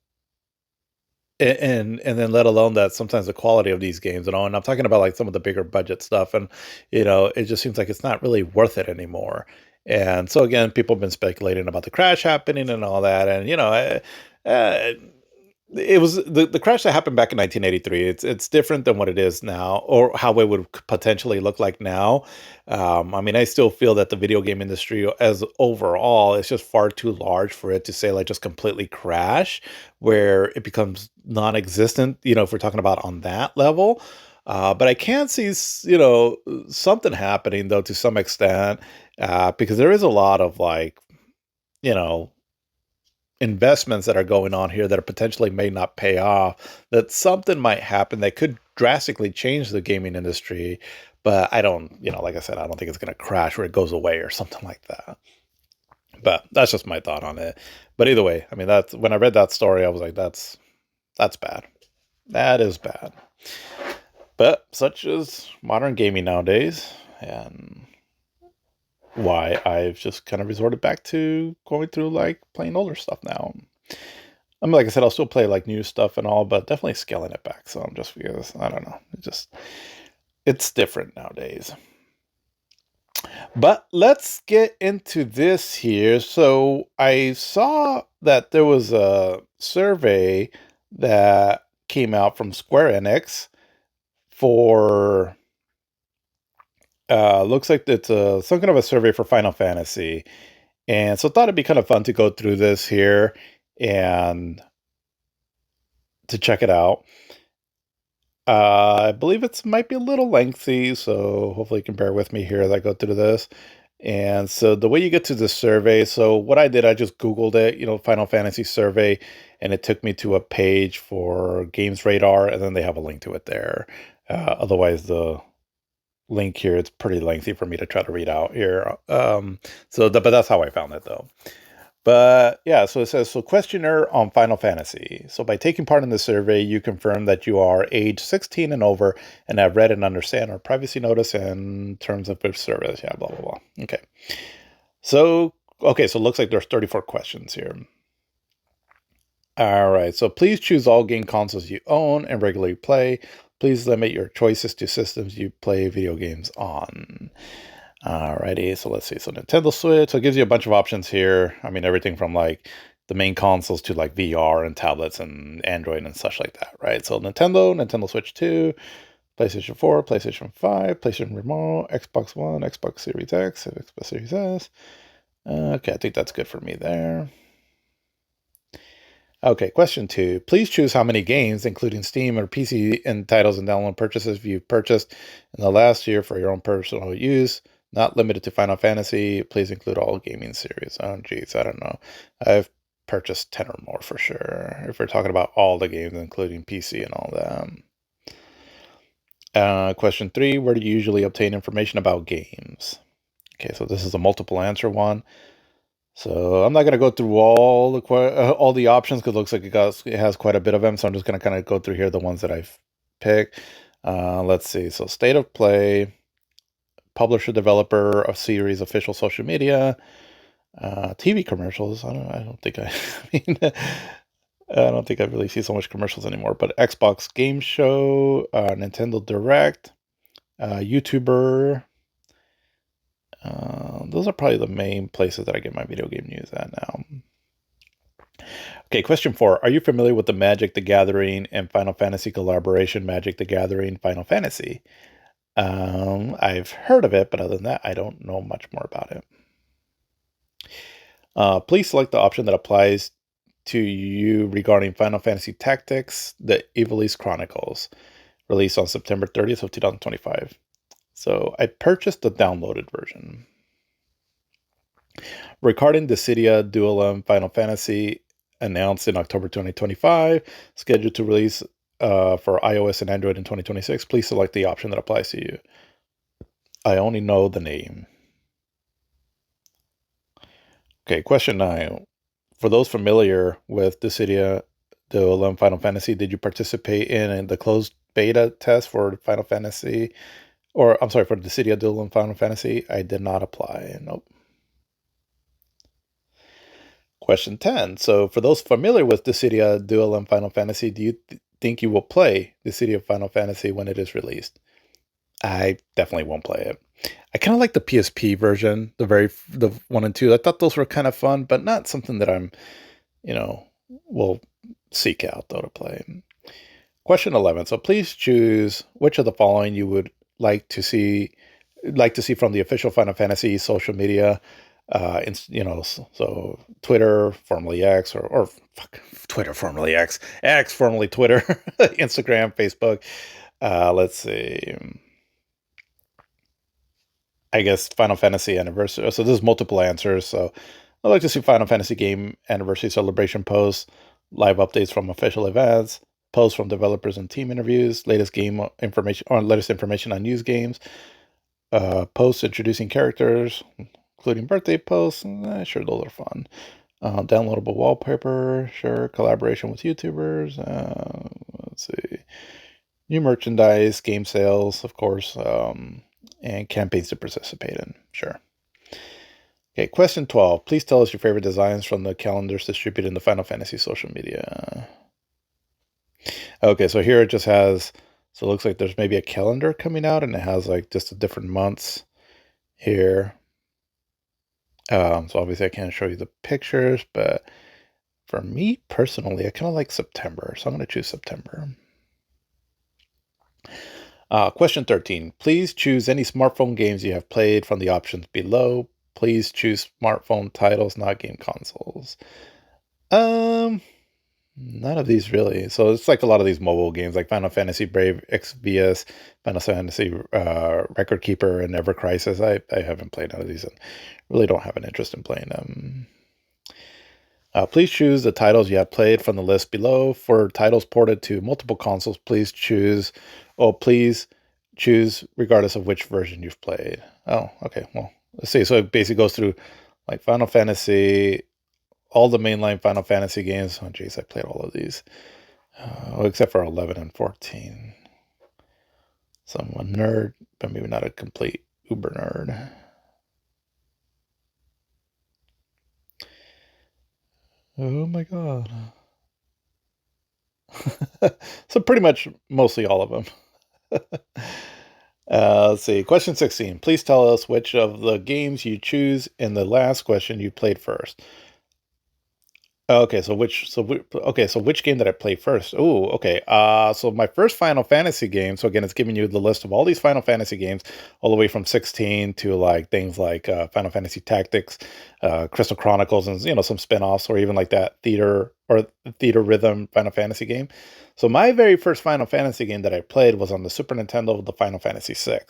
and then let alone that sometimes the quality of these games and all, and I'm talking about like some of the bigger budget stuff, and it just seems like it's not really worth it anymore. And so again, people have been speculating about the crash happening and all that, and uh, it was the crash that happened back in 1983. It's different than what it is now, or how it would potentially look like now. I mean, I still feel that the video game industry, as overall, is just far too large for it to say like just completely crash, where it becomes non-existent. If we're talking about on that level. But I can see, something happening though to some extent, because there is a lot of like, you know, investments that are going on here that are potentially may not pay off, that something might happen that could drastically change the gaming industry. But I don't, like I said, I don't think it's going to crash where it goes away or something like that. But that's just my thought on it. But either way, I mean, that's when I read that story, I was like, that's bad. That is bad. But such is modern gaming nowadays, and why I've just kind of resorted back to going through like playing older stuff now. I mean, like I said, I'll still play like new stuff and all, but definitely scaling it back. So I'm just because I don't know, it's different nowadays. But let's get into this here. So I saw that there was a survey that came out from Square Enix for looks like it's some kind of a survey for Final Fantasy. And so I thought it'd be kind of fun to go through this here and to check it out. I believe it might be a little lengthy, so hopefully you can bear with me here as I go through this. And so the way you get to the survey, so what I did, I just Googled it, Final Fantasy survey, and it took me to a page for Games Radar, and then they have a link to it there. Otherwise, the link here, it's pretty lengthy for me to try to read out here. But that's how I found it, though. But yeah, so it says, so questionnaire on Final Fantasy. So by taking part in the survey, you confirm that you are age 16 and over and have read and understand our privacy notice and terms of service. Yeah, blah, blah, blah. Okay. So it looks like there's 34 questions here. All right. So please choose all game consoles you own and regularly play. Please limit your choices to systems you play video games on. Alrighty, so let's see. So Nintendo Switch, so it gives you a bunch of options here. I mean, everything from like the main consoles to like VR and tablets and Android and such like that, right? So Nintendo Switch 2, PlayStation 4, PlayStation 5, PlayStation Remote, Xbox One, Xbox Series X, Xbox Series S. Okay, I think that's good for me there. Okay, question 2. Please choose how many games, including Steam or PC and titles and download purchases, you've purchased in the last year for your own personal use, not limited to Final Fantasy. Please include all gaming series. Oh, geez, I don't know. I've purchased 10 or more for sure, if we're talking about all the games, including PC and all that. Question 3. Where do you usually obtain information about games? Okay, so this is a multiple answer one. So I'm not going to go through all the options because it looks like it has quite a bit of them. So I'm just going to kind of go through here the ones that I've picked. Let's see. So state of play, publisher, developer of series, official social media, TV commercials. I don't think I mean, I don't think I really see so much commercials anymore. But Xbox Game Show, Nintendo Direct, YouTuber. Those are probably the main places that I get my video game news at now. Okay, question 4. Are you familiar with the Magic the Gathering and Final Fantasy collaboration, Magic the Gathering Final Fantasy? I've heard of it, but other than that, I don't know much more about it. Please select the option that applies to you regarding Final Fantasy Tactics, the Ivalice Chronicles, released on September 30th of 2025. So I purchased the downloaded version. Regarding Dissidia Dual M Final Fantasy, announced in October 2025, scheduled to release for iOS and Android in 2026, please select the option that applies to you. I only know the name. Okay, question 9. For those familiar with Dissidia Dual M Final Fantasy, did you participate in the closed beta test for Final Fantasy? Or, I'm sorry, for Dissidia Dual M Final Fantasy? I did not apply. Nope. Question 10. So, for those familiar with Dissidia Dual and Final Fantasy, do you think you will play Dissidia Final Fantasy when it is released? I definitely won't play it. I kind of like the PSP version, the 1 and 2. I thought those were kind of fun, but not something that I'm, will seek out though to play. Question 11. So, please choose which of the following you would like to see from the official Final Fantasy social media. So Twitter, formerly X, or fuck, Twitter, formerly X, X, formerly Twitter, Instagram, Facebook. Let's see. I guess Final Fantasy anniversary. So there's multiple answers. So I'd like to see Final Fantasy game anniversary celebration posts, live updates from official events, posts from developers and team interviews, latest game information or latest information on news games, posts introducing characters, including birthday posts. Sure, those are fun. Downloadable wallpaper, sure. Collaboration with YouTubers. Let's see. New merchandise, game sales, of course, and campaigns to participate in. Sure. Okay, question 12. Please tell us your favorite designs from the calendars distributed in the Final Fantasy social media. Okay, so here it just has, so it looks like there's maybe a calendar coming out and it has like just the different months here. So obviously I can't show you the pictures, but for me personally, I kind of like September, so I'm going to choose September. Question 13. Please choose any smartphone games you have played from the options below. Please choose smartphone titles, not game consoles. None of these really. So it's like a lot of these mobile games, like Final Fantasy Brave XVS, Final Fantasy Record Keeper, and Ever Crisis. I haven't played none of these and really don't have an interest in playing them. Please choose the titles you have played from the list below. For titles ported to multiple consoles, please choose regardless of which version you've played. Oh, okay. Well, let's see. So it basically goes through like Final Fantasy, all the mainline Final Fantasy games. Oh, geez, I played all of these. Except for 11 and 14. So I'm a nerd, but maybe not a complete uber nerd. Oh my god. So pretty much mostly all of them. Let's see. Question 16. Please tell us which of the games you choose in the last question you played first. Okay, so which game did I play first? Oh, okay. So my first Final Fantasy game. So again, it's giving you the list of all these Final Fantasy games, all the way from 16 to like things like Final Fantasy Tactics, Crystal Chronicles, and some spin-offs, or even like that Theater Rhythm Final Fantasy game. So my very first Final Fantasy game that I played was on the Super Nintendo, the Final Fantasy VI.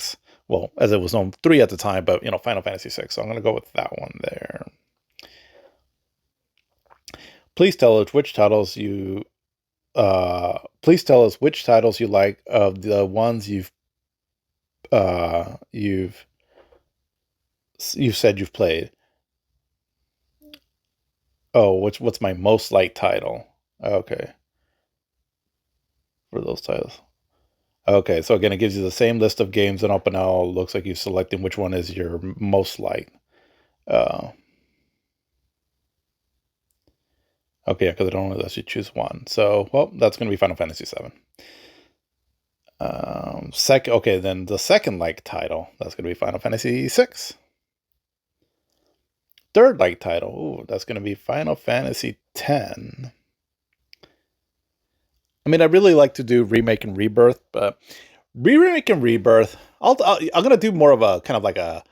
Well, as it was known, three at the time, but Final Fantasy VI. So I'm gonna go with that one there. Please tell us which titles you please tell us which titles you like of the ones uh you've you've said you've played. Oh, what's my most liked title? Okay, for those titles. Okay, so again, it gives you the same list of games, and up and now looks like you're selecting which one is your most liked. Uh, okay, because it only lets you choose one. So, well, that's going to be Final Fantasy VII. Second, okay, then the second like title, that's going to be Final Fantasy VI. Third like title, ooh, that's going to be Final Fantasy X. I mean, I really like to do remake and rebirth, but remake and rebirth, I'm going to do more of a kind of like a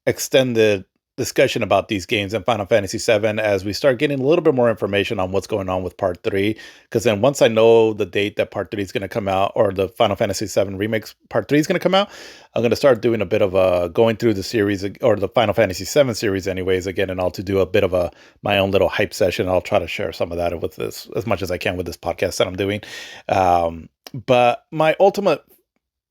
extended discussion about these games in Final Fantasy VII as we start getting a little bit more information on what's going on with Part 3. Because then once I know the date that Part 3 is going to come out, or the Final Fantasy VII Remakes Part 3 is going to come out, I'm going to start doing a bit of a going through the series, or the Final Fantasy VII series anyways, again, and I'll to do a bit of my own little hype session. I'll try to share some of that with this as much as I can with this podcast that I'm doing. But my ultimate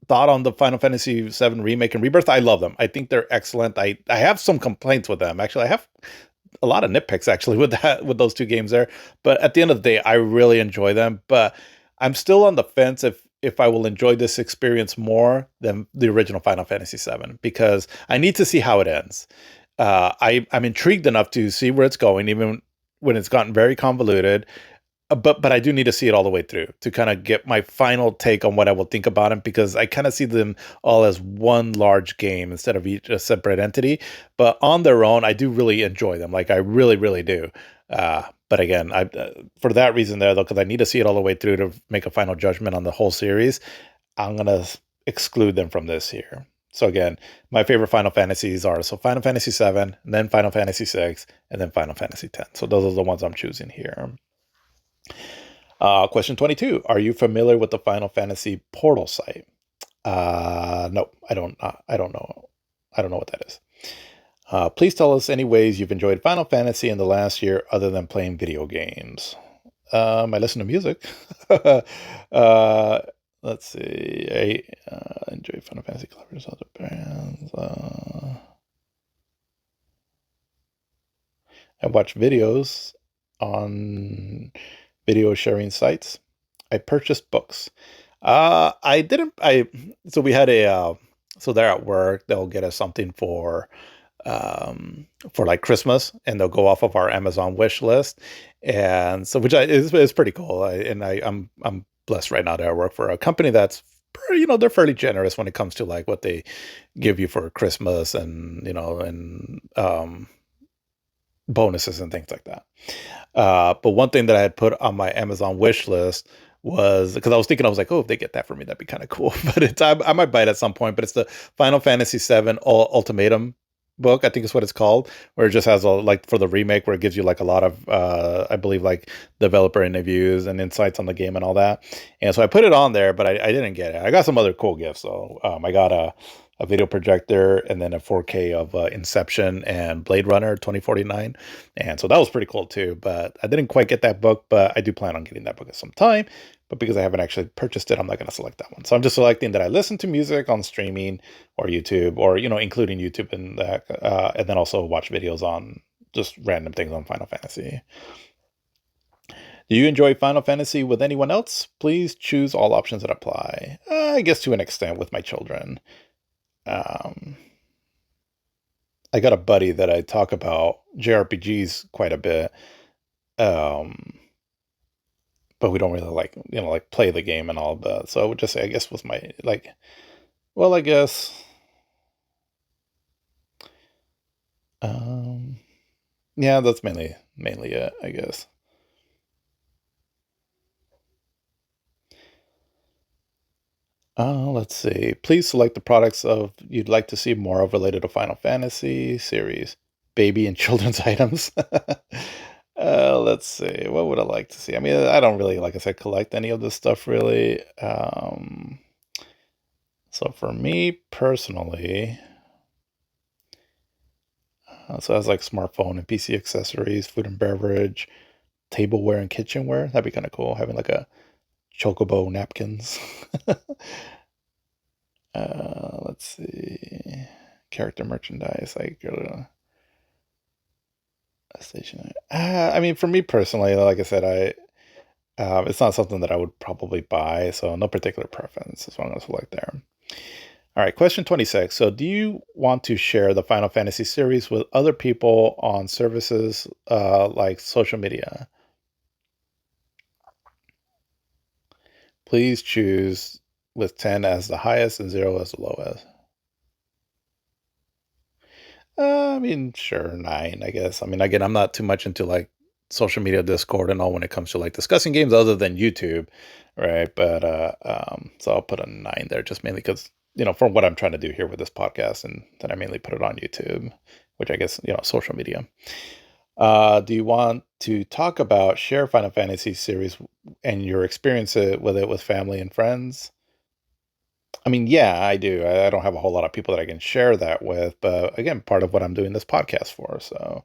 thought on the Final Fantasy VII Remake and Rebirth, I love them. I think they're excellent. I have some complaints with them. Actually, I have a lot of nitpicks actually with those two games there. But at the end of the day, I really enjoy them. But I'm still on the fence if I will enjoy this experience more than the original Final Fantasy VII, because I need to see how it ends. I'm intrigued enough to see where it's going, even when it's gotten very convoluted. But I do need to see it all the way through to kind of get my final take on what I will think about it, because I kind of see them all as one large game instead of each a separate entity. But on their own, I do really enjoy them. Like I really, really do. But again, I for that reason there though, because I need to see it all the way through to make a final judgment on the whole series, I'm gonna exclude them from this here. So again, my favorite Final Fantasies are Final Fantasy VII, and then Final Fantasy VI, and then Final Fantasy X. So those are the ones I'm choosing here. Question 22. Are you familiar with the Final Fantasy portal site? No, I don't. I don't know. I don't know what that is. Please tell us any ways you've enjoyed Final Fantasy in the last year other than playing video games. I listen to music. uh, let's see. I enjoy Final Fantasy collaborations with other bands. I watch videos on video sharing sites. I purchased books. I didn't. I so we had a so they're at work. They'll get us something for like Christmas, and they'll go off of our Amazon wish list, and so which is pretty cool. I'm blessed right now that I work for a company that's they're fairly generous when it comes to like what they give you for Christmas, and bonuses and things like that. But one thing that I had put on my Amazon wish list was, because I was thinking, I was like, oh, if they get that for me, that'd be kind of cool. But I might buy it at some point. But it's the Final Fantasy VII Ultimatum book, I think is what it's called, where it just has like for the remake, where it gives you like a lot of I believe like developer interviews and insights on the game and all that. And so I put it on there, but I didn't get it. I got some other cool gifts. So I got a video projector, and then a 4K of Inception and Blade Runner 2049. And so that was pretty cool too. But I didn't quite get that book, but I do plan on getting that book at some time. But because I haven't actually purchased it, I'm not going to select that one. So I'm just selecting that I listen to music on streaming or YouTube, or, including YouTube in that, and then also watch videos on just random things on Final Fantasy. Do you enjoy Final Fantasy with anyone else? Please choose all options that apply. I guess to an extent with my children. Um, I got a buddy that I talk about JRPGs quite a bit. Um, but we don't really like, like play the game and all of that. So I would just say, I guess was my like, well, I guess, um, yeah, that's mainly it, I guess. Let's see. Please select the products of you'd like to see more of related to Final Fantasy series, baby and children's items. Let's see. What would I like to see? I mean, I don't really, like I said, collect any of this stuff really. So for me personally, so that's like smartphone and PC accessories, food and beverage, tableware and kitchenware. That'd be kind of cool. Having like a chocobo napkins. Let's see. Character merchandise, like stationery. I mean, for me personally, like I said, it's not something that I would probably buy, so no particular preference as long as I like there. All right, question 26. So, do you want to share the Final Fantasy series with other people on services like social media? Please choose with 10 as the highest and 0 as the lowest. I mean, sure, 9, I guess. I mean, again, I'm not too much into like social media Discord and all when it comes to like discussing games other than YouTube, right? But so I'll put a 9 there just mainly because, for what I'm trying to do here with this podcast, and then I mainly put it on YouTube, which I guess, social media. Do you want to talk about share Final Fantasy series and your experience with it with family and friends? I mean, yeah, I do. I don't have a whole lot of people that I can share that with, but again, part of what I'm doing this podcast for. So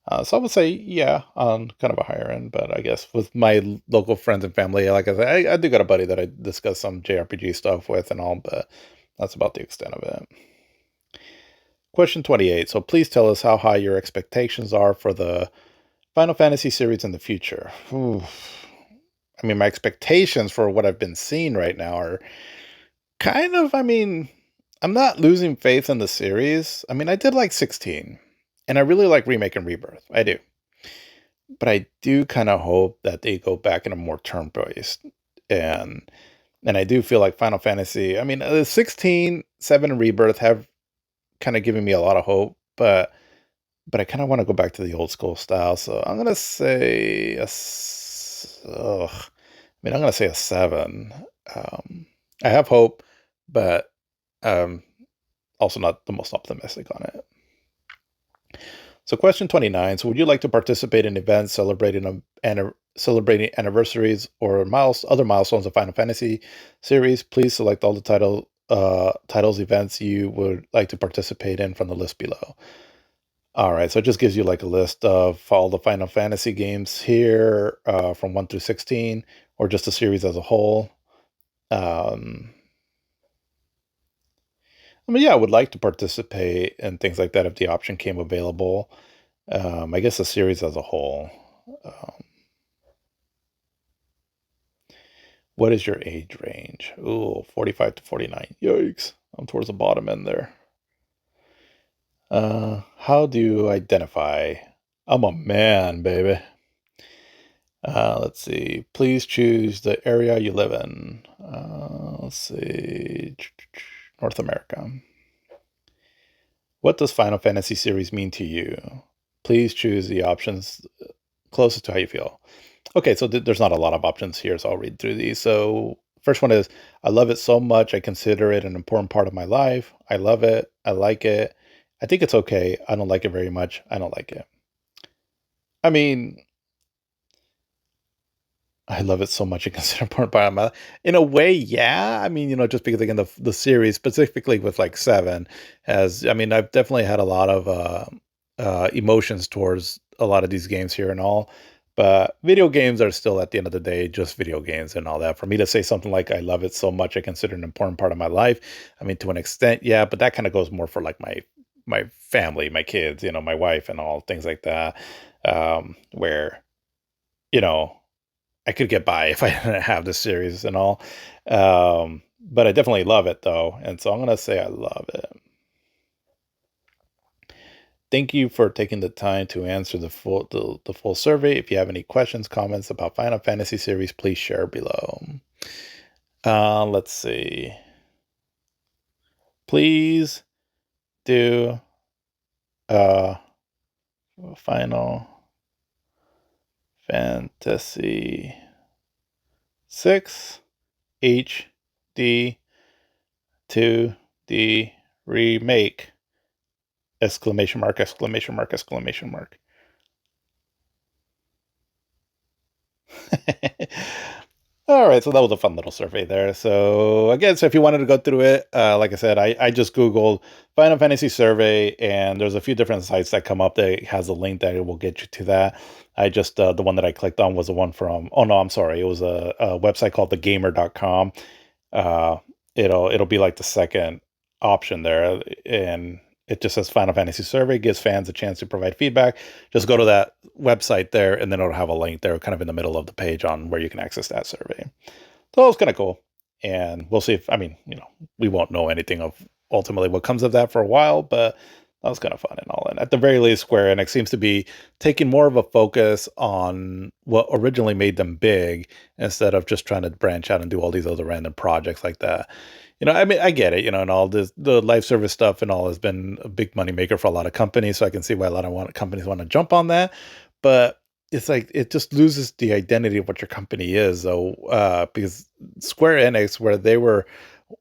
I would say, yeah, on kind of a higher end, but I guess with my local friends and family, like I said, I do got a buddy that I discuss some JRPG stuff with and all, but that's about the extent of it. Question 28. So please tell us how high your expectations are for the Final Fantasy series in the future. Ooh. I mean, my expectations for what I've been seeing right now are kind of, I mean, I'm not losing faith in the series. I mean, I did like 16, and I really like Remake and Rebirth. I do. But I do kind of hope that they go back in a more turn-based. And and I do feel like Final Fantasy, I mean, 16, 7, and Rebirth have kind of given me a lot of hope, but I kind of want to go back to the old school style. So I'm gonna say ugh, I mean, I'm gonna say a 7. Um, I have hope, but um, also not the most optimistic on it. So, question 29. So, would you like to participate in events celebrating anniversaries or other milestones of Final Fantasy series? Please select all the titles events you would like to participate in from the list below. All right, so it just gives you like a list of all the Final Fantasy games here from 1 through 16, or just the series as a whole. Um, I mean, yeah, I would like to participate and things like that if the option came available. I guess the series as a whole. Um, what is your age range? Ooh, 45 to 49. Yikes. I'm towards the bottom end there. How do you identify? I'm a man, baby. Let's see. Please choose the area you live in. Let's see. North America. What does Final Fantasy series mean to you? Please choose the options closest to how you feel. Okay, so there's not a lot of options here, so I'll read through these. So, first one is I love it so much, I consider it an important part of my life. I love it. I like it. I think it's okay. I don't like it very much. I don't like it. I mean, I love it so much I consider it important part of my life. In a way, yeah. I mean, just because again the series specifically with like 7 has I mean, I've definitely had a lot of emotions towards a lot of these games here and all. But video games are still at the end of the day just video games and all that. For me to say something like I love it so much I consider it an important part of my life, I mean to an extent, yeah, but that kind of goes more for like my family, my kids, my wife and all things like that. Where, you know, I could get by if I didn't have this series and all. But I definitely love it though, and so I'm gonna say I love it. thank you for taking the time to answer the full survey. If you have any questions, comments about Final Fantasy series, please share below. Let's see. Please do uh Final Fantasy 6 HD 2D remake! Exclamation mark, exclamation mark, exclamation mark. All right, so that was a fun little survey there. So again, so if you wanted to go through it, like I said, I just Googled Final Fantasy survey, and there's a few different sites that come up that has a link that will get you to that. I just the one that I clicked on was the one from, oh no, I'm sorry, it was a website called thegamer.com. Uh, it'll be like the second option there, and it just says Final Fantasy survey gives fans a chance to provide feedback. Just go to that website there, and then it'll have a link there, kind of in the middle of the page on where you can access that survey. So it's kind of cool, and we'll see if, I mean, we won't know anything of ultimately what comes of that for a while, but that was kind of fun and all. And at the very least, Square Enix seems to be taking more of a focus on what originally made them big instead of just trying to branch out and do all these other random projects like that. I mean, I get it, and all this, the live service stuff and all has been a big money maker for a lot of companies. So I can see why a lot of companies want to jump on that. But it's like, it just loses the identity of what your company is, though, because Square Enix, where they were,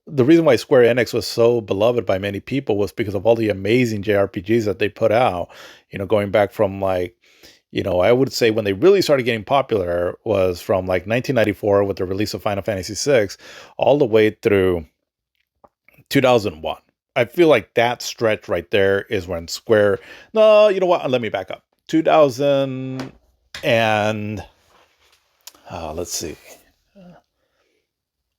the reason why Square Enix was so beloved by many people was because of all the amazing JRPGs that they put out, going back from like, I would say when they really started getting popular was from like 1994 with the release of Final Fantasy VI, all the way through 2001. I feel like that stretch right there is when Square. No, you know what? Let me back up. 2000 and let's see.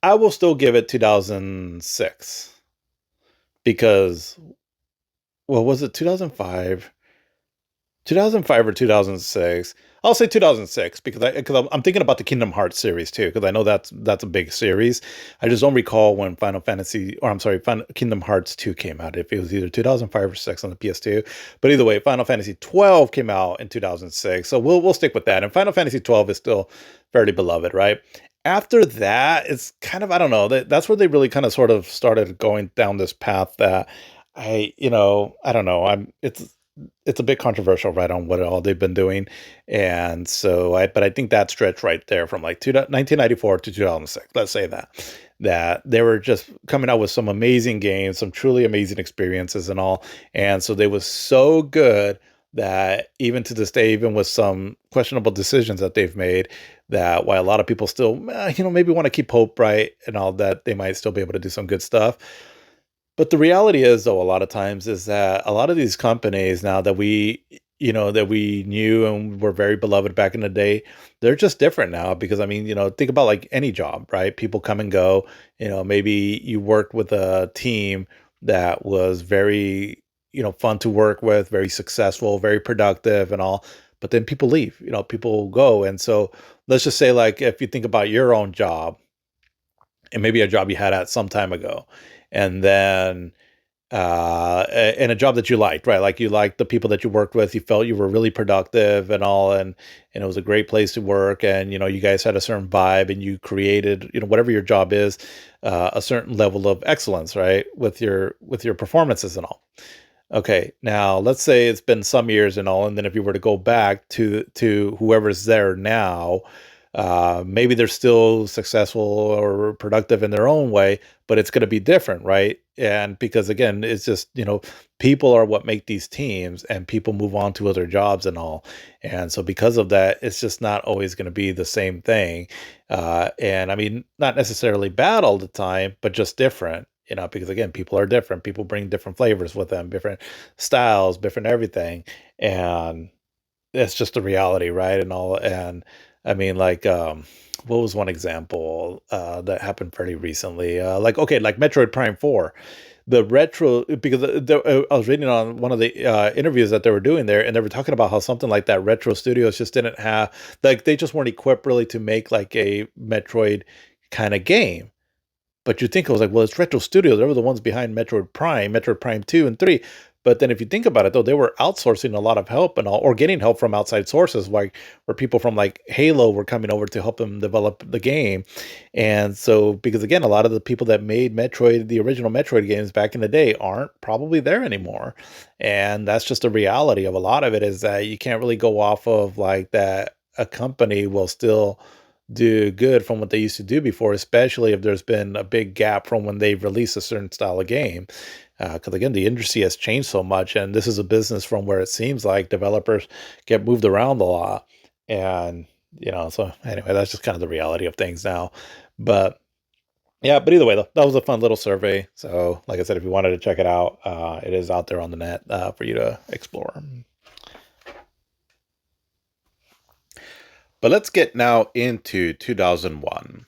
I will still give it 2006 because, well, was it 2005? 2005 or 2006. I'll say 2006 because I'm thinking about the Kingdom Hearts series too, because I know that's a big series. I just don't recall when Final Fantasy, or I'm sorry, Kingdom Hearts 2 came out. If it was either 2005 or 6 on the PS2, but either way, Final Fantasy 12 came out in 2006. So we'll stick with that. And Final Fantasy 12 is still fairly beloved, right? After that, it's kind of, I don't know, that's where they really kind of sort of started going down this path that I don't know. It's a bit controversial, right, on what all they've been doing. And so but I think that stretch right there from like 1994 to 2006, let's say that they were just coming out with some amazing games, some truly amazing experiences and all. And so they was so good that even to this day, even with some questionable decisions that they've made, that while a lot of people still, maybe want to keep hope, right, and all that, they might still be able to do some good stuff. But the reality is, though, a lot of times is that a lot of these companies now that we knew and were very beloved back in the day, they're just different now because, I mean, think about like any job, right? People come and go. Maybe you worked with a team that was very, fun to work with, very successful, very productive and all. But then people leave, people go. And so let's just say, like, if you think about your own job, and maybe a job you had at some time ago, and then and a job that you liked, right? Like you liked the people that you worked with, you felt you were really productive and all, and it was a great place to work, and you guys had a certain vibe, and you created, whatever your job is, a certain level of excellence, right, with your performances and all. Okay, now let's say it's been some years and all, and then if you were to go back to whoever's there now, maybe they're still successful or productive in their own way, but it's going to be different, right? And because again, it's just, people are what make these teams, and people move on to other jobs and all. And so because of that, it's just not always going to be the same thing. And I mean, not necessarily bad all the time, but just different. Because again, people are different. People bring different flavors with them, different styles, different everything. And it's just the reality, right? And all. And I mean, like, what was one example that happened fairly recently? Like, okay, like Metroid Prime 4, the retro, because I was reading on one of the interviews that they were doing there, and they were talking about how something like that Retro Studios just didn't have, like, they just weren't equipped really to make like a Metroid kind of game. But you think, it was like, well, it's Retro Studios. They were the ones behind Metroid Prime 2 and 3. But then if you think about it, though, they were outsourcing a lot of help and all, or getting help from outside sources, like where people from like Halo were coming over to help them develop the game. And so, because again, a lot of the people that made Metroid, the original Metroid games back in the day, aren't probably there anymore. And that's just a reality of a lot of it, is that you can't really go off of like that a company will still do good from what they used to do before, especially if there's been a big gap from when they've released a certain style of game. Because again, the industry has changed so much, and this is a business from where it seems like developers get moved around a lot. And, so anyway, that's just kind of the reality of things now. But yeah, but either way, though, that was a fun little survey. So, like I said, if you wanted to check it out, it is out there on the net for you to explore. But let's get now into 2001.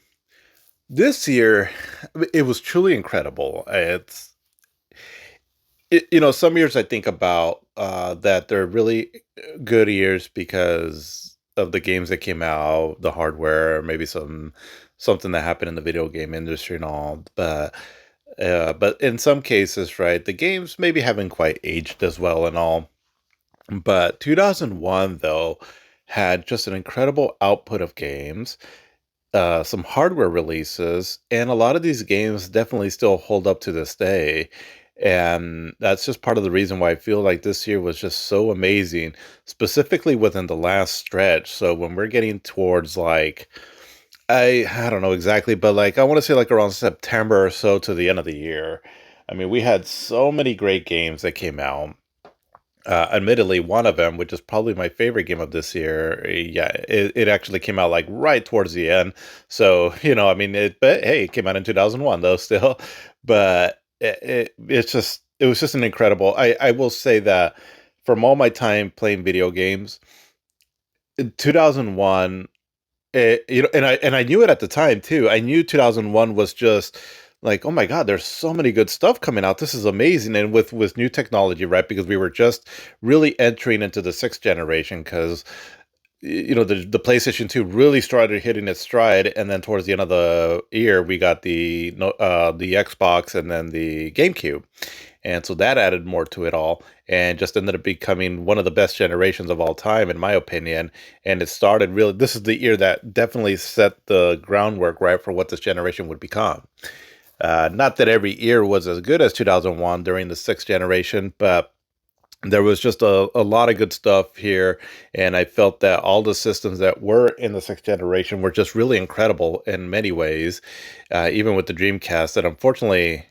This year, it was truly incredible. Some years I think about that they're really good years because of the games that came out, the hardware, maybe something that happened in the video game industry and all. But in some cases, right, the games maybe haven't quite aged as well and all. But 2001 though had just an incredible output of games, some hardware releases, and a lot of these games definitely still hold up to this day. And that's just part of the reason why I feel like this year was just so amazing, specifically within the last stretch. So when we're getting towards like, I don't know exactly, but like I want to say like around September or so to the end of the year. I mean, we had so many great games that came out. Admittedly, one of them, which is probably my favorite game of this year, yeah, it actually came out like right towards the end. So, I mean, but hey, it came out in 2001 though, still. But it was just an incredible. I will say that from all my time playing video games, in 2001, and I knew it at the time too. I knew 2001 was just like, oh my god, there's so many good stuff coming out. This is amazing, and with new technology, right? Because we were just really entering into the sixth generation. Because the PlayStation 2 really started hitting its stride, and then towards the end of the year, we got the Xbox and then the GameCube. And so that added more to it all and just ended up becoming one of the best generations of all time, in my opinion. And it started really, this is the year that definitely set the groundwork, right, for what this generation would become. Not that every year was as good as 2001 during the sixth generation, but there was just a lot of good stuff here. And I felt that all the systems that were in the sixth generation were just really incredible in many ways, even with the Dreamcast that unfortunately,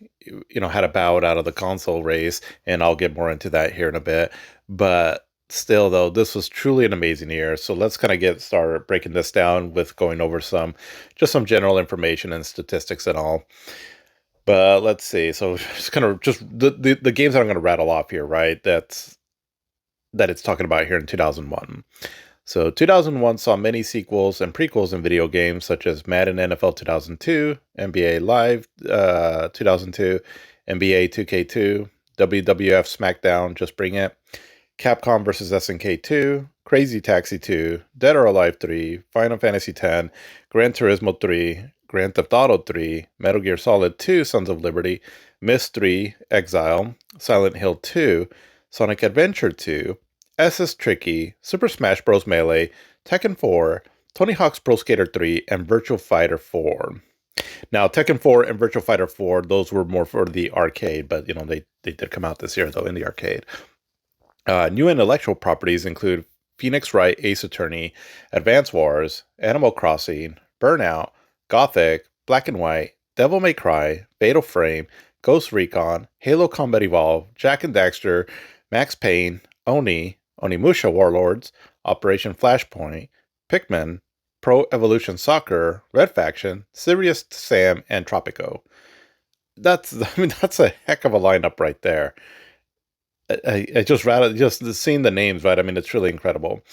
had a bow out of the console race. And I'll get more into that here in a bit. But still, though, this was truly an amazing year. So let's kind of get started breaking this down with going over some general information and statistics and all. But let's see. So just kind of just the games that I'm going to rattle off here, right? That it's talking about here in 2001. So 2001 saw many sequels and prequels in video games such as Madden NFL 2002, NBA Live 2002, NBA 2K2, WWF SmackDown Just Bring It, Capcom vs. SNK 2, Crazy Taxi 2, Dead or Alive 3, Final Fantasy X, Gran Turismo 3, Grand Theft Auto 3, Metal Gear Solid 2 Sons of Liberty, Myst 3 Exile, Silent Hill 2, Sonic Adventure 2, SS Tricky, Super Smash Bros. Melee, Tekken 4, Tony Hawk's Pro Skater 3, and Virtua Fighter 4. Now, Tekken 4 and Virtua Fighter 4, those were more for the arcade, but they did come out this year though in the arcade. New intellectual properties include Phoenix Wright Ace Attorney, Advance Wars, Animal Crossing, Burnout, Gothic, Black and White, Devil May Cry, Fatal Frame, Ghost Recon, Halo Combat Evolved, Jak and Daxter, Max Payne, Oni, Onimusha Warlords, Operation Flashpoint, Pikmin, Pro Evolution Soccer, Red Faction, Serious Sam, and Tropico. That's a heck of a lineup right there. I just seeing the names, right? I mean, it's really incredible.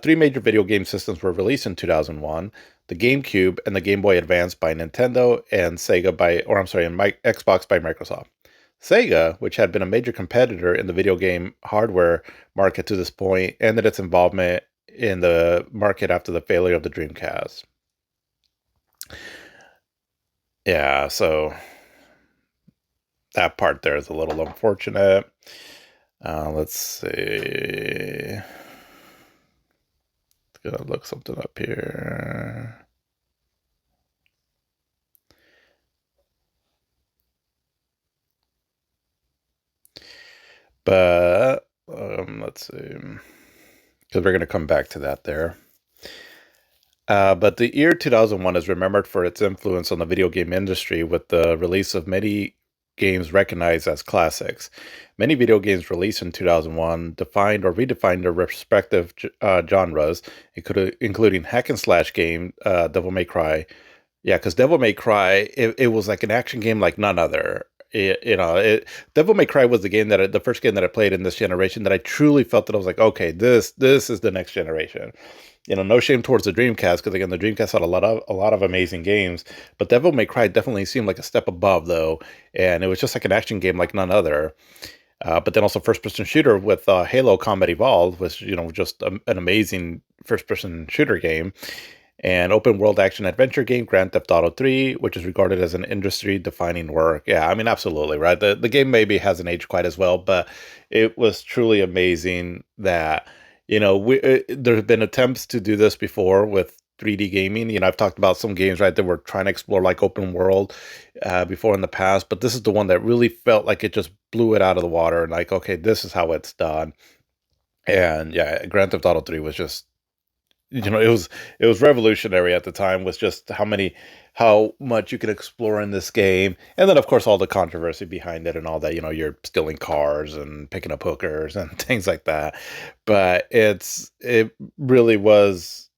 Three major video game systems were released in 2001: the GameCube and the Game Boy Advance by Nintendo, and Xbox by Microsoft. Sega, which had been a major competitor in the video game hardware market to this point, ended its involvement in the market after the failure of the Dreamcast. Yeah, so that part there is a little unfortunate. Let's see. Gotta look something up here. But let's see, because we're gonna come back to that there. But the year 2001 is remembered for its influence on the video game industry with the release of many games recognized as classics. Many video games released in 2001 defined or redefined their respective genres, including hack and slash game, Devil May Cry. Yeah, because Devil May Cry, it was like an action game like none other. Devil May Cry was the first game that I played in this generation that I truly felt that I was like, okay, this is the next generation. No shame towards the Dreamcast, because again, the Dreamcast had a lot of amazing games, but Devil May Cry definitely seemed like a step above though, and it was just like an action game like none other. But then also first person shooter with Halo Combat Evolved was just an amazing first person shooter game, and open world action adventure game Grand Theft Auto 3, which is regarded as an industry defining work. Yeah, I mean, absolutely, right? The game maybe hasn't aged quite as well, but it was truly amazing that, there have been attempts to do this before with 3D gaming. I've talked about some games, right, that were trying to explore like open world before in the past, but this is the one that really felt like it just blew it out of the water and like, okay, this is how it's done. And yeah, Grand Theft Auto 3 was just it was revolutionary at the time with just how much you could explore in this game, and then of course all the controversy behind it and all that. You're stealing cars and picking up hookers and things like that, but it really was.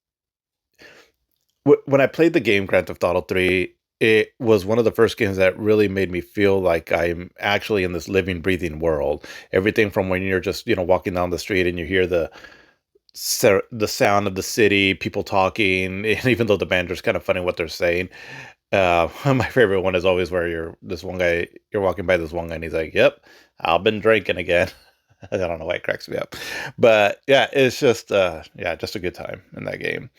When I played the game Grand Theft Auto 3, it was one of the first games that really made me feel like I'm actually in this living breathing world. Everything from when you're just walking down the street and you hear the sound of the city, people talking, and even though the banter's kind of funny what they're saying. My favorite one is always where you're walking by this one guy, and he's like, "Yep, I've been drinking again." I don't know why it cracks me up, but yeah, it's just just a good time in that game.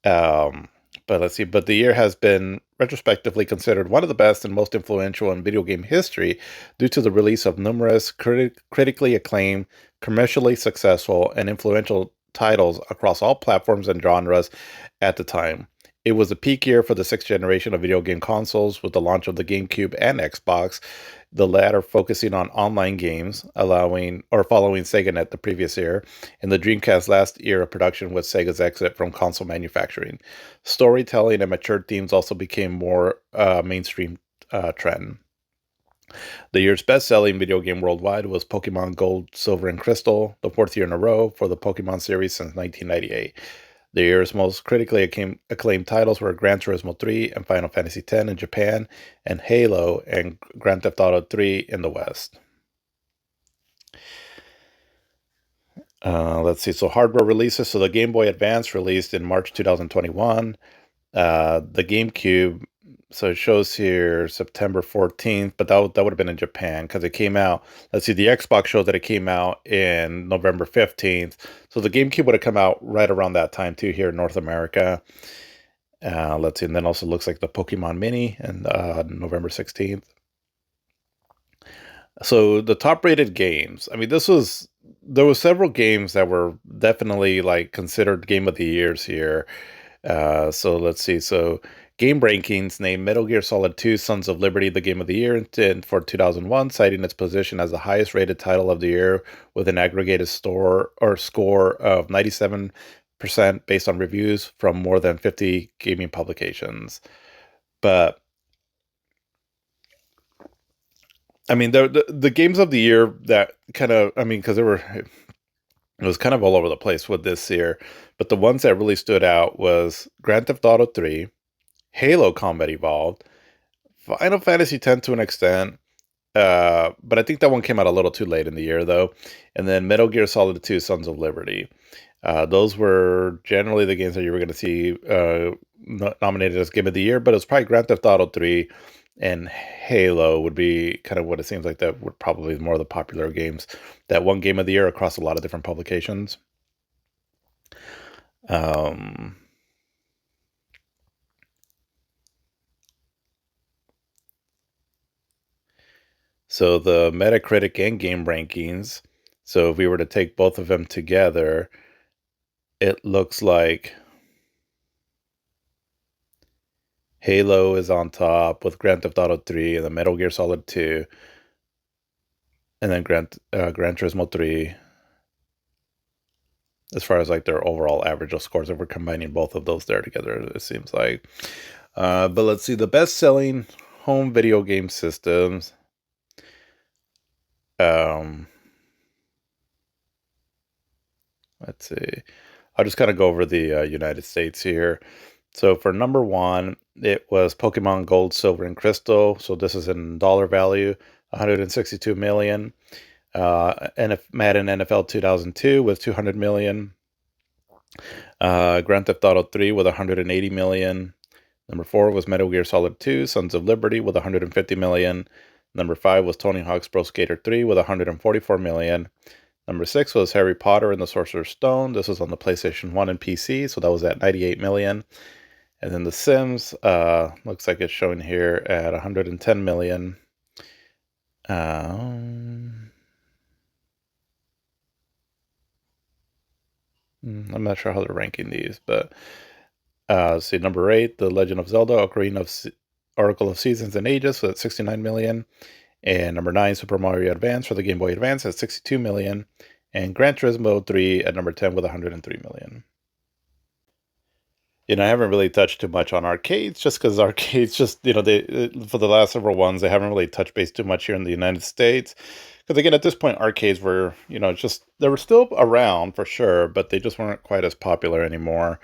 Um, but let's see. But the year has been retrospectively considered one of the best and most influential in video game history due to the release of numerous critically acclaimed, commercially successful, and influential titles across all platforms and genres at the time. It was a peak year for the sixth generation of video game consoles with the launch of the GameCube and Xbox, the latter focusing on online games, allowing or following SegaNet the previous year, and the Dreamcast last year of production with Sega's exit from console manufacturing. Storytelling and mature themes also became more mainstream trend. The year's best-selling video game worldwide was Pokemon Gold, Silver, and Crystal, the fourth year in a row for the Pokemon series since 1998. The year's most critically acclaimed titles were Gran Turismo 3 and Final Fantasy X in Japan, and Halo and Grand Theft Auto 3 in the West. Let's see. So hardware releases. So the Game Boy Advance released in March 2021. The GameCube. So it shows here September 14th, but that would have been in Japan because it came out. Let's see. The Xbox shows that it came out in November 15th. So the GameCube would have come out right around that time too here in North America. Let's see. And then also looks like the Pokemon Mini and November 16th. So the top rated games. I mean, there were several games that were definitely like considered game of the years here. So let's see. So game rankings named Metal Gear Solid 2: Sons of Liberty the game of the year for 2001, citing its position as the highest rated title of the year with an aggregated score of 97% based on reviews from more than 50 gaming publications. But I mean, the games of the year that kind of, I mean, because it was kind of all over the place with this year, but the ones that really stood out was Grand Theft Auto 3, Halo Combat Evolved, Final Fantasy X to an extent, but I think that one came out a little too late in the year though, and then Metal Gear Solid 2: Sons of Liberty. Those were generally the games that you were going to see nominated as Game of the Year, but it was probably Grand Theft Auto 3 and Halo would be kind of what it seems like that were probably more of the popular games that won Game of the Year across a lot of different publications. Um, so the Metacritic and game rankings. So if we were to take both of them together, it looks like Halo is on top with Grand Theft Auto 3 and then Metal Gear Solid 2, and then Gran Turismo 3, as far as like their overall average of scores, if we're combining both of those there together, it seems like. But let's see, the best-selling home video game systems. Let's see. I'll just kind of go over the United States here. So for number one, it was Pokemon Gold, Silver, and Crystal. So this is in dollar value, 162 million. Madden NFL 2002 with 200 million. Grand Theft Auto 3 with 180 million. Number 4 was Metal Gear Solid 2, Sons of Liberty with 150 million. Number 5 was Tony Hawk's Pro Skater 3 with 144 million. Number 6 was Harry Potter and the Sorcerer's Stone. This was on the PlayStation 1 and PC, so that was at 98 million. And then The Sims, looks like it's showing here at 110 million. I'm not sure how they're ranking these, but see, number 8, The Legend of Zelda: Oracle of Seasons and Ages at 69 million. And number 9, Super Mario Advance for the Game Boy Advance at 62 million. And Gran Turismo 3 at number 10 with 103 million. I haven't really touched too much on arcades, just because arcades just, they, for the last several ones, they haven't really touched base too much here in the United States. Because again, at this point, arcades were, they were still around for sure, but they just weren't quite as popular anymore.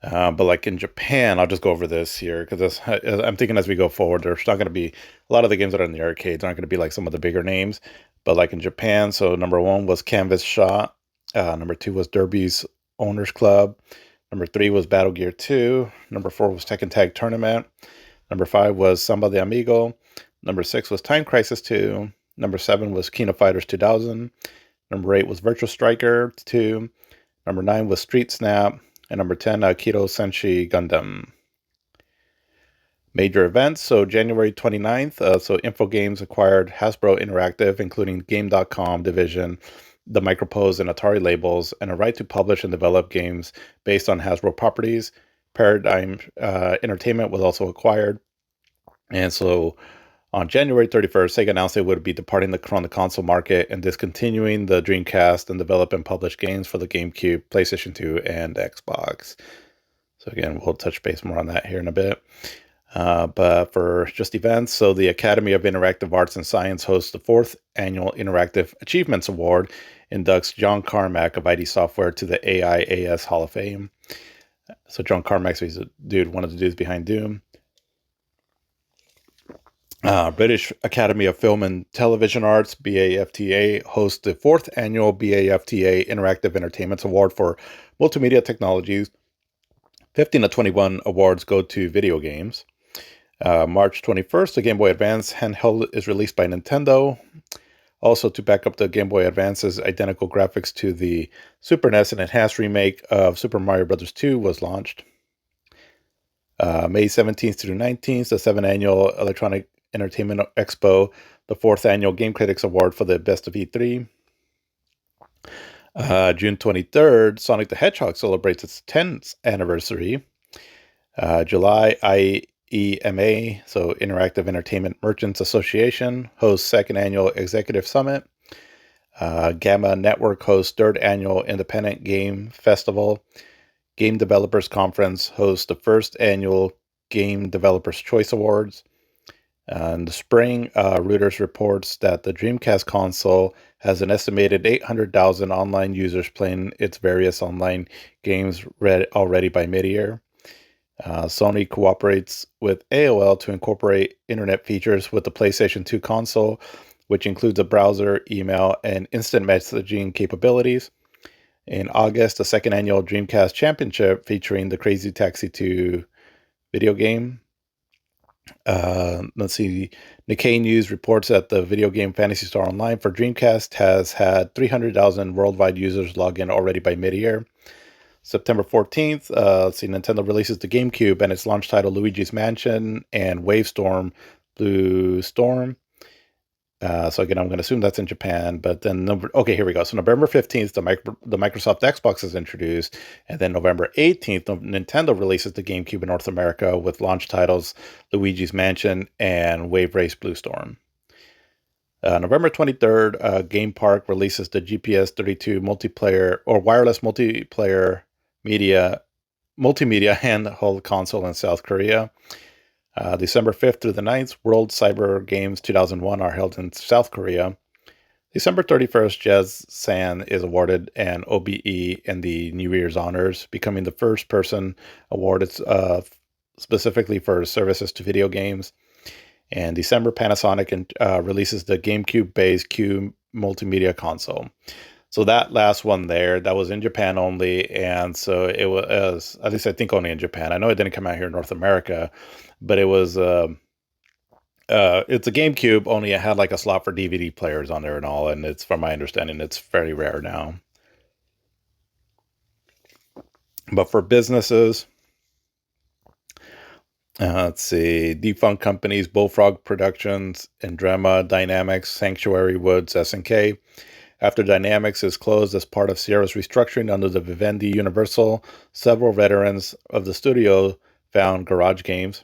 But like in Japan, I'll just go over this here because I'm thinking as we go forward, there's not going to be a lot of the games that are in the arcades aren't going to be like some of the bigger names. But like in Japan, so number 1 was Canvas Shot. Number 2 was Derby's Owners Club. Number 3 was Battle Gear 2. Number 4 was Tekken Tag Tournament. Number 5 was Samba de Amigo. Number 6 was Time Crisis 2. Number 7 was King of Fighters 2000. Number 8 was Virtua Striker 2. Number 9 was Street Snap. And number 10, Kiro Senshi Gundam. Major events. So January 29th, so Infogames acquired Hasbro Interactive, including Game.com division, the Microprose and Atari labels, and a right to publish and develop games based on Hasbro properties. Paradigm Entertainment was also acquired. And so on January 31st, Sega announced they would be departing from the console market and discontinuing the Dreamcast and develop and publish games for the GameCube, PlayStation 2, and Xbox. So again, we'll touch base more on that here in a bit. But for just events, so the Academy of Interactive Arts and Science hosts the 4th Annual Interactive Achievements Award, inducts John Carmack of ID Software to the AIAS Hall of Fame. So John Carmack, so he's one of the dudes behind Doom. British Academy of Film and Television Arts, BAFTA, hosts the 4th Annual BAFTA Interactive Entertainment Award for Multimedia Technologies. 15 of 21 awards go to video games. March 21st, the Game Boy Advance handheld is released by Nintendo. Also, to back up the Game Boy Advance's identical graphics to the Super NES, an enhanced remake of Super Mario Bros. 2 was launched. May 17th through 19th, the 7th Annual Electronic Entertainment Expo, the 4th Annual Game Critics Award for the Best of E3. June 23rd, Sonic the Hedgehog celebrates its 10th anniversary. July, IEMA, so Interactive Entertainment Merchants Association, hosts 2nd Annual Executive Summit. Gamma Network hosts 3rd Annual Independent Game Festival. Game Developers Conference hosts the 1st Annual Game Developers Choice Awards. In the spring, Reuters reports that the Dreamcast console has an estimated 800,000 online users playing its various online games already by mid-year. Sony cooperates with AOL to incorporate internet features with the PlayStation 2 console, which includes a browser, email, and instant messaging capabilities. In August, the 2nd Annual Dreamcast Championship featuring the Crazy Taxi 2 video game. Let's see. Nikkei News reports that the video game Phantasy Star Online for Dreamcast has had 300,000 worldwide users log in already by mid-year. September 14th, Nintendo releases the GameCube and its launch title Luigi's Mansion and Wavestorm Blue Storm. So again, I'm going to assume that's in Japan, but then okay, here we go. So November 15th, the Microsoft Xbox is introduced, and then November 18th, Nintendo releases the GameCube in North America with launch titles Luigi's Mansion and Wave Race Blue Storm. November 23rd, Game Park releases the GPS 32 multiplayer or wireless media multimedia handheld console in South Korea. December 5th through the 9th, World Cyber Games 2001 are held in South Korea. December 31st, Jazz San is awarded an OBE in the New Year's Honors, becoming the first person awarded specifically for services to video games. And December, Panasonic releases the GameCube-based Q multimedia console. So that last one there, that was in Japan only, and so it was, at least I think only in Japan. I know it didn't come out here in North America, but it was, it's a GameCube, only it had like a slot for DVD players on there and all, and it's, from my understanding, it's very rare now. But for businesses, let's see, defunct companies, Bullfrog Productions, Andrema, Dynamics, Sanctuary Woods, SNK. After Dynamics is closed as part of Sierra's restructuring under the Vivendi Universal, several veterans of the studio found garage games.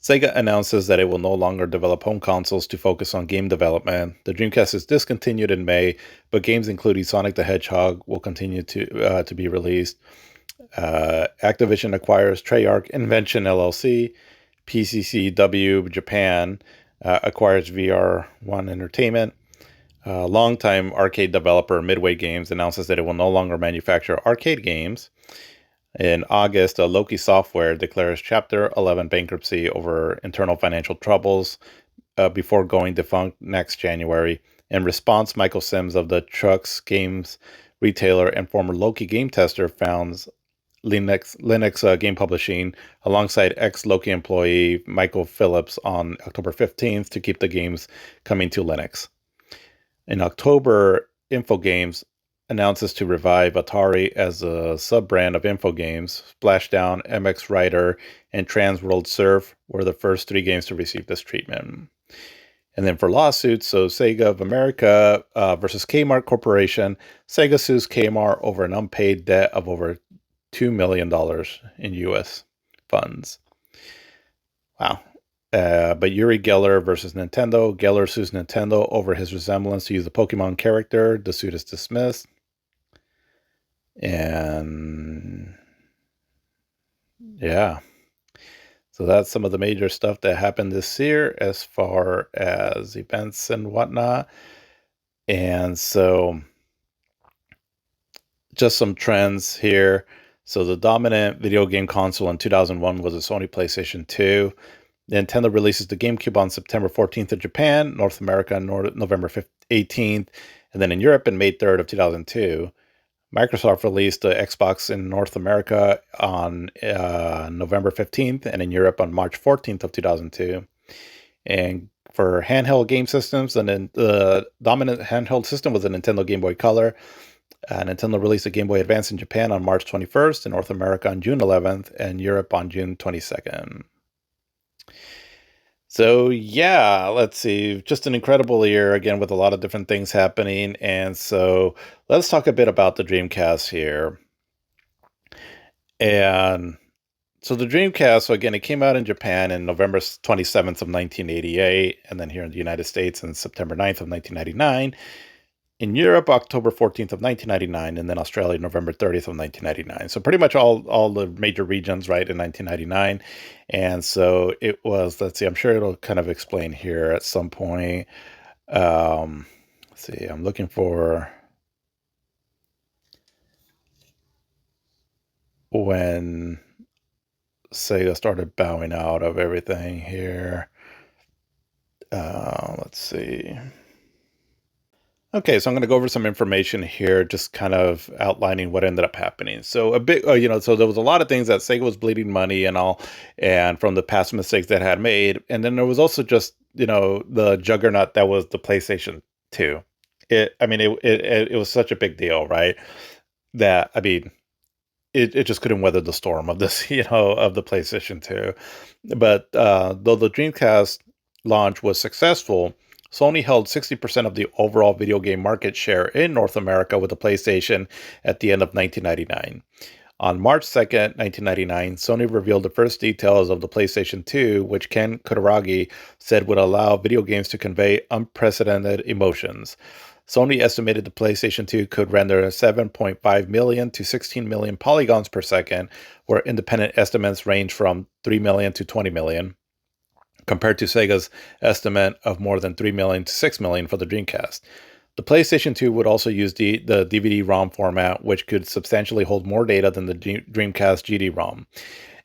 Sega announces that it will no longer develop home consoles to focus on game development. The Dreamcast is discontinued in May, but games including Sonic the Hedgehog will continue to be released. Activision acquires Treyarch Invention LLC. PCCW Japan acquires VR1 Entertainment. Longtime arcade developer Midway Games announces that it will no longer manufacture arcade games. In August, Loki Software declares Chapter 11 bankruptcy over internal financial troubles before going defunct next January. In response, Michael Sims of the Trucks Games retailer and former Loki game tester founds Linux Game Publishing alongside ex-Loki employee Michael Phillips on October 15th to keep the games coming to Linux. In October, Infogames announces to revive Atari as a sub-brand of Infogames. Splashdown, MX Rider, and Trans World Surf were the first 3 games to receive this treatment. And then for lawsuits, so Sega of America versus Kmart Corporation. Sega sues Kmart over an unpaid debt of over $2 million in U.S. funds. Wow. But Uri Geller versus Nintendo. Geller sues Nintendo over his resemblance to use a Pokemon character. The suit is dismissed. And yeah. So that's some of the major stuff that happened this year as far as events and whatnot. And so just some trends here. So the dominant video game console in 2001 was the Sony PlayStation 2. Nintendo releases the GameCube on September 14th in Japan, North America on November 18th, and then in Europe on May 3rd of 2002. Microsoft released the Xbox in North America on November 15th and in Europe on March 14th of 2002. And for handheld game systems, the dominant handheld system was the Nintendo Game Boy Color. Nintendo released the Game Boy Advance in Japan on March 21st, in North America on June 11th, and Europe on June 22nd. So yeah, let's see, just an incredible year again with a lot of different things happening. And so let's talk a bit about the Dreamcast here. And so the Dreamcast, so again, it came out in Japan in November 27th of 1988, and then here in the United States on September 9th of 1999. In Europe, October 14th of 1999, and then Australia, November 30th of 1999. So pretty much all the major regions, right, in 1999. And so it was, let's see, I'm sure it'll kind of explain here at some point. Let's see, I'm looking for when Sega started bowing out of everything here. Let's see. Okay, so I'm going to go over some information here, just kind of outlining what ended up happening. So a bit, so there was a lot of things that Sega was bleeding money and all, and from the past mistakes that it had made. And then there was also just, the juggernaut that was the PlayStation 2. It was such a big deal, right? That, it just couldn't weather the storm of this, of the PlayStation 2. But though the Dreamcast launch was successful, Sony held 60% of the overall video game market share in North America with the PlayStation at the end of 1999. On March 2nd, 1999, Sony revealed the first details of the PlayStation 2, which Ken Kutaragi said would allow video games to convey unprecedented emotions. Sony estimated the PlayStation 2 could render 7.5 million to 16 million polygons per second, where independent estimates range from 3 million to 20 million, compared to Sega's estimate of more than 3 million to 6 million for the Dreamcast. The PlayStation 2 would also use the DVD-ROM format, which could substantially hold more data than the Dreamcast GD-ROM,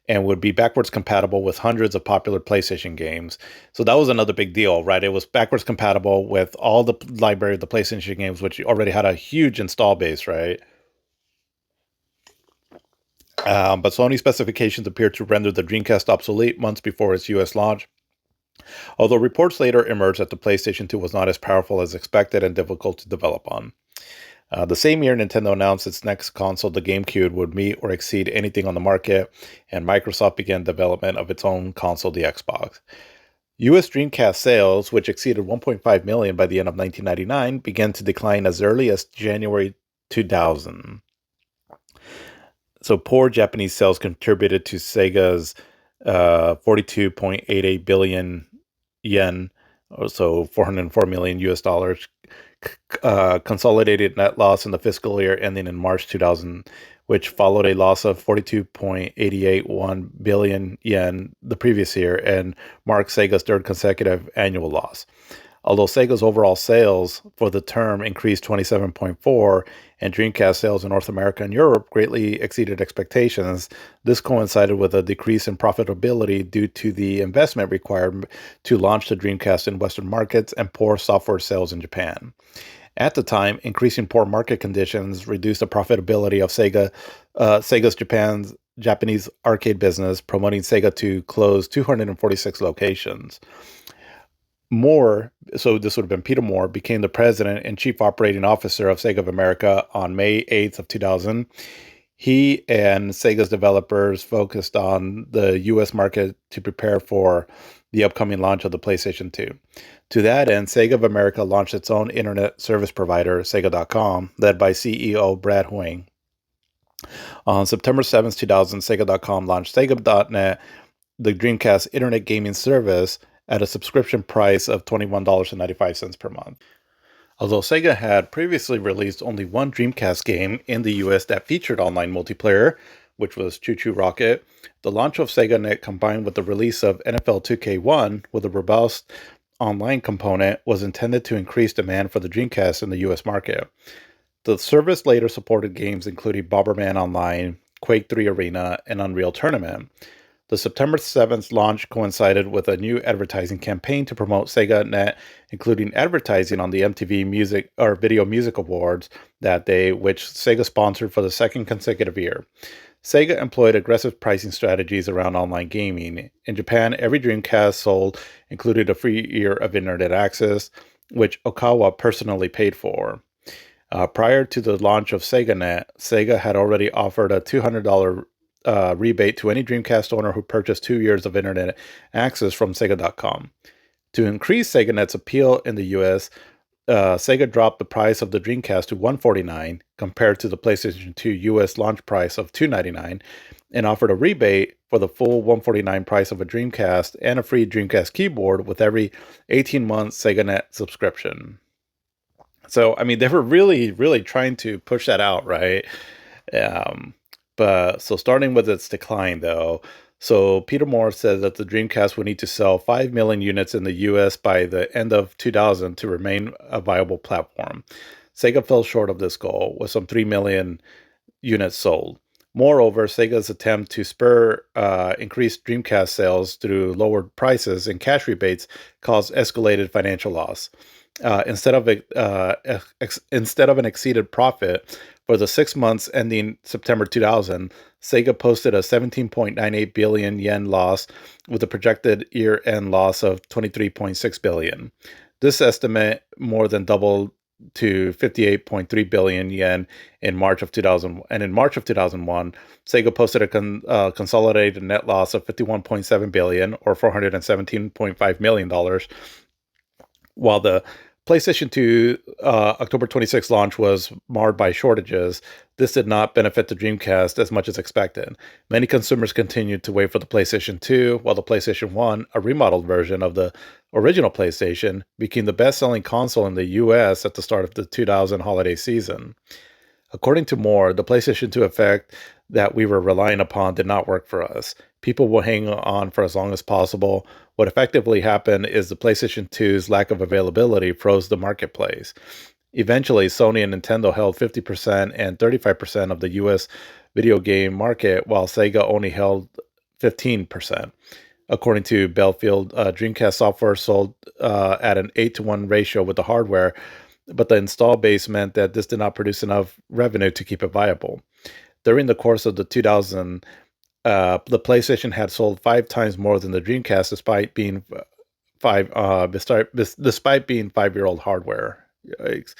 and would be backwards compatible with hundreds of popular PlayStation games. So that was another big deal, right? It was backwards compatible with all the library of the PlayStation games, which already had a huge install base, right? But Sony specifications appeared to render the Dreamcast obsolete months before its US launch, although reports later emerged that the PlayStation 2 was not as powerful as expected and difficult to develop on. The same year, Nintendo announced its next console, the GameCube, would meet or exceed anything on the market, and Microsoft began development of its own console, the Xbox. US Dreamcast sales, which exceeded 1.5 million by the end of 1999, began to decline as early as January 2000. So poor Japanese sales contributed to Sega's 42.88 billion yen, so 404 million US dollars, consolidated net loss in the fiscal year ending in March 2000, which followed a loss of 42.881 billion yen the previous year and marked Sega's third consecutive annual loss. Although Sega's overall sales for the term increased 27.4% and Dreamcast sales in North America and Europe greatly exceeded expectations, this coincided with a decrease in profitability due to the investment required to launch the Dreamcast in Western markets and poor software sales in Japan. At the time, increasing poor market conditions reduced the profitability of Sega's Japanese arcade business, promoting Sega to close 246 locations. So this would have been Peter Moore, became the president and chief operating officer of Sega of America on May 8th of 2000. He and Sega's developers focused on the U.S. market to prepare for the upcoming launch of the PlayStation 2. To that end, Sega of America launched its own internet service provider, Sega.com, led by CEO Brad Huang. On September 7th, 2000, Sega.com launched Sega.net, the Dreamcast internet gaming service, at a subscription price of $21.95 per month. Although Sega had previously released only one Dreamcast game in the US that featured online multiplayer, which was Choo Choo Rocket, the launch of SegaNet combined with the release of NFL 2K1 with a robust online component was intended to increase demand for the Dreamcast in the US market. The service later supported games including Bomberman Online, Quake 3 Arena, and Unreal Tournament. The September 7th launch coincided with a new advertising campaign to promote SegaNet, including advertising on the MTV Video Music Awards that day, which Sega sponsored for the second consecutive year. Sega employed aggressive pricing strategies around online gaming. In Japan, every Dreamcast sold included a free year of internet access, which Okawa personally paid for. Prior to the launch of SegaNet, Sega had already offered a $200 rebate to any Dreamcast owner who purchased 2 years of internet access from Sega.com. To increase SegaNet's appeal in the US, Sega dropped the price of the Dreamcast to $149 compared to the PlayStation 2 US launch price of $299 and offered a rebate for the full $149 price of a Dreamcast and a free Dreamcast keyboard with every 18-month SegaNet subscription. So, I mean, they were really, really trying to push that out, right? But so starting with its decline, though, so Peter Moore said that the Dreamcast would need to sell 5 million units in the US by the end of 2000 to remain a viable platform. Sega fell short of this goal, with some 3 million units sold. Moreover, Sega's attempt to spur increased Dreamcast sales through lowered prices and cash rebates caused escalated financial loss. Instead of an exceeded profit for the 6 months ending September 2000, Sega posted a 17.98 billion yen loss with a projected year-end loss of 23.6 billion. This estimate more than doubled to 58.3 billion yen in March of 2000. And in March of 2001, Sega posted a consolidated net loss of 51.7 billion or $417.5 million, While the PlayStation 2 October 26th launch was marred by shortages, this did not benefit the Dreamcast as much as expected. Many consumers continued to wait for the PlayStation 2, while the PlayStation 1, a remodeled version of the original PlayStation, became the best selling console in the US at the start of the 2000 holiday season. According to Moore, the PlayStation 2 effect that we were relying upon did not work for us. People will hang on for as long as possible. What effectively happened is the PlayStation 2's lack of availability froze the marketplace. Eventually, Sony and Nintendo held 50% and 35% of the US video game market, while Sega only held 15%. According to Belfield, Dreamcast software sold at an 8 to 1 ratio with the hardware, but the install base meant that this did not produce enough revenue to keep it viable. During the course of the 2000, the PlayStation had sold 5 times more than the Dreamcast, despite being 5-year-old hardware. Yikes.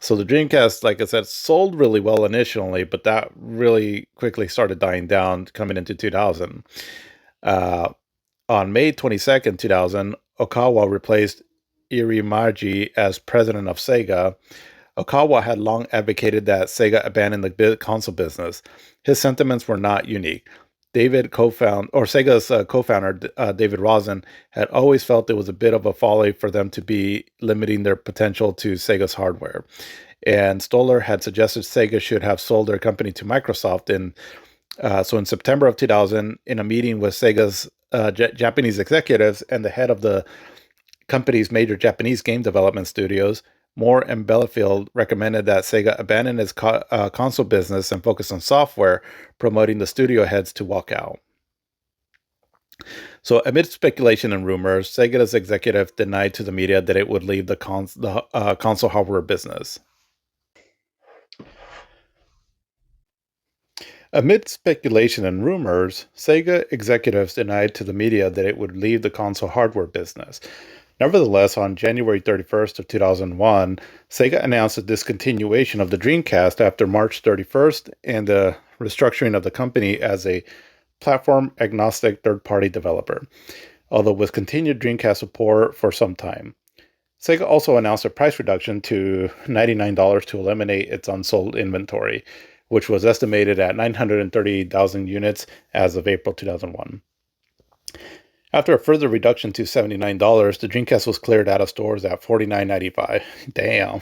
So the Dreamcast, like I said, sold really well initially, but that really quickly started dying down coming into 2000. Uh, on May 22nd, 2000, Okawa replaced Irimaji as president of Sega. Okawa had long advocated that Sega abandon the console business. His sentiments were not unique. Sega's co-founder, David Rosen, had always felt it was a bit of a folly for them to be limiting their potential to Sega's hardware. And Stoller had suggested Sega should have sold their company to Microsoft. So in September of 2000, in a meeting with Sega's Japanese executives and the head of the company's major Japanese game development studios, Moore and Belfield recommended that Sega abandon its console business and focus on software, promoting the studio heads to walk out. So, amid speculation and rumors, Sega's executive denied to the media that it would leave the console hardware business. Amid speculation and rumors, Sega executives denied to the media that it would leave the console hardware business. Nevertheless, on January 31st of 2001, Sega announced a discontinuation of the Dreamcast after March 31st and the restructuring of the company as a platform-agnostic third-party developer, although with continued Dreamcast support for some time. Sega also announced a price reduction to $99 to eliminate its unsold inventory, which was estimated at 930,000 units as of April 2001. After a further reduction to $79, the Dreamcast was cleared out of stores at $49.95. Damn.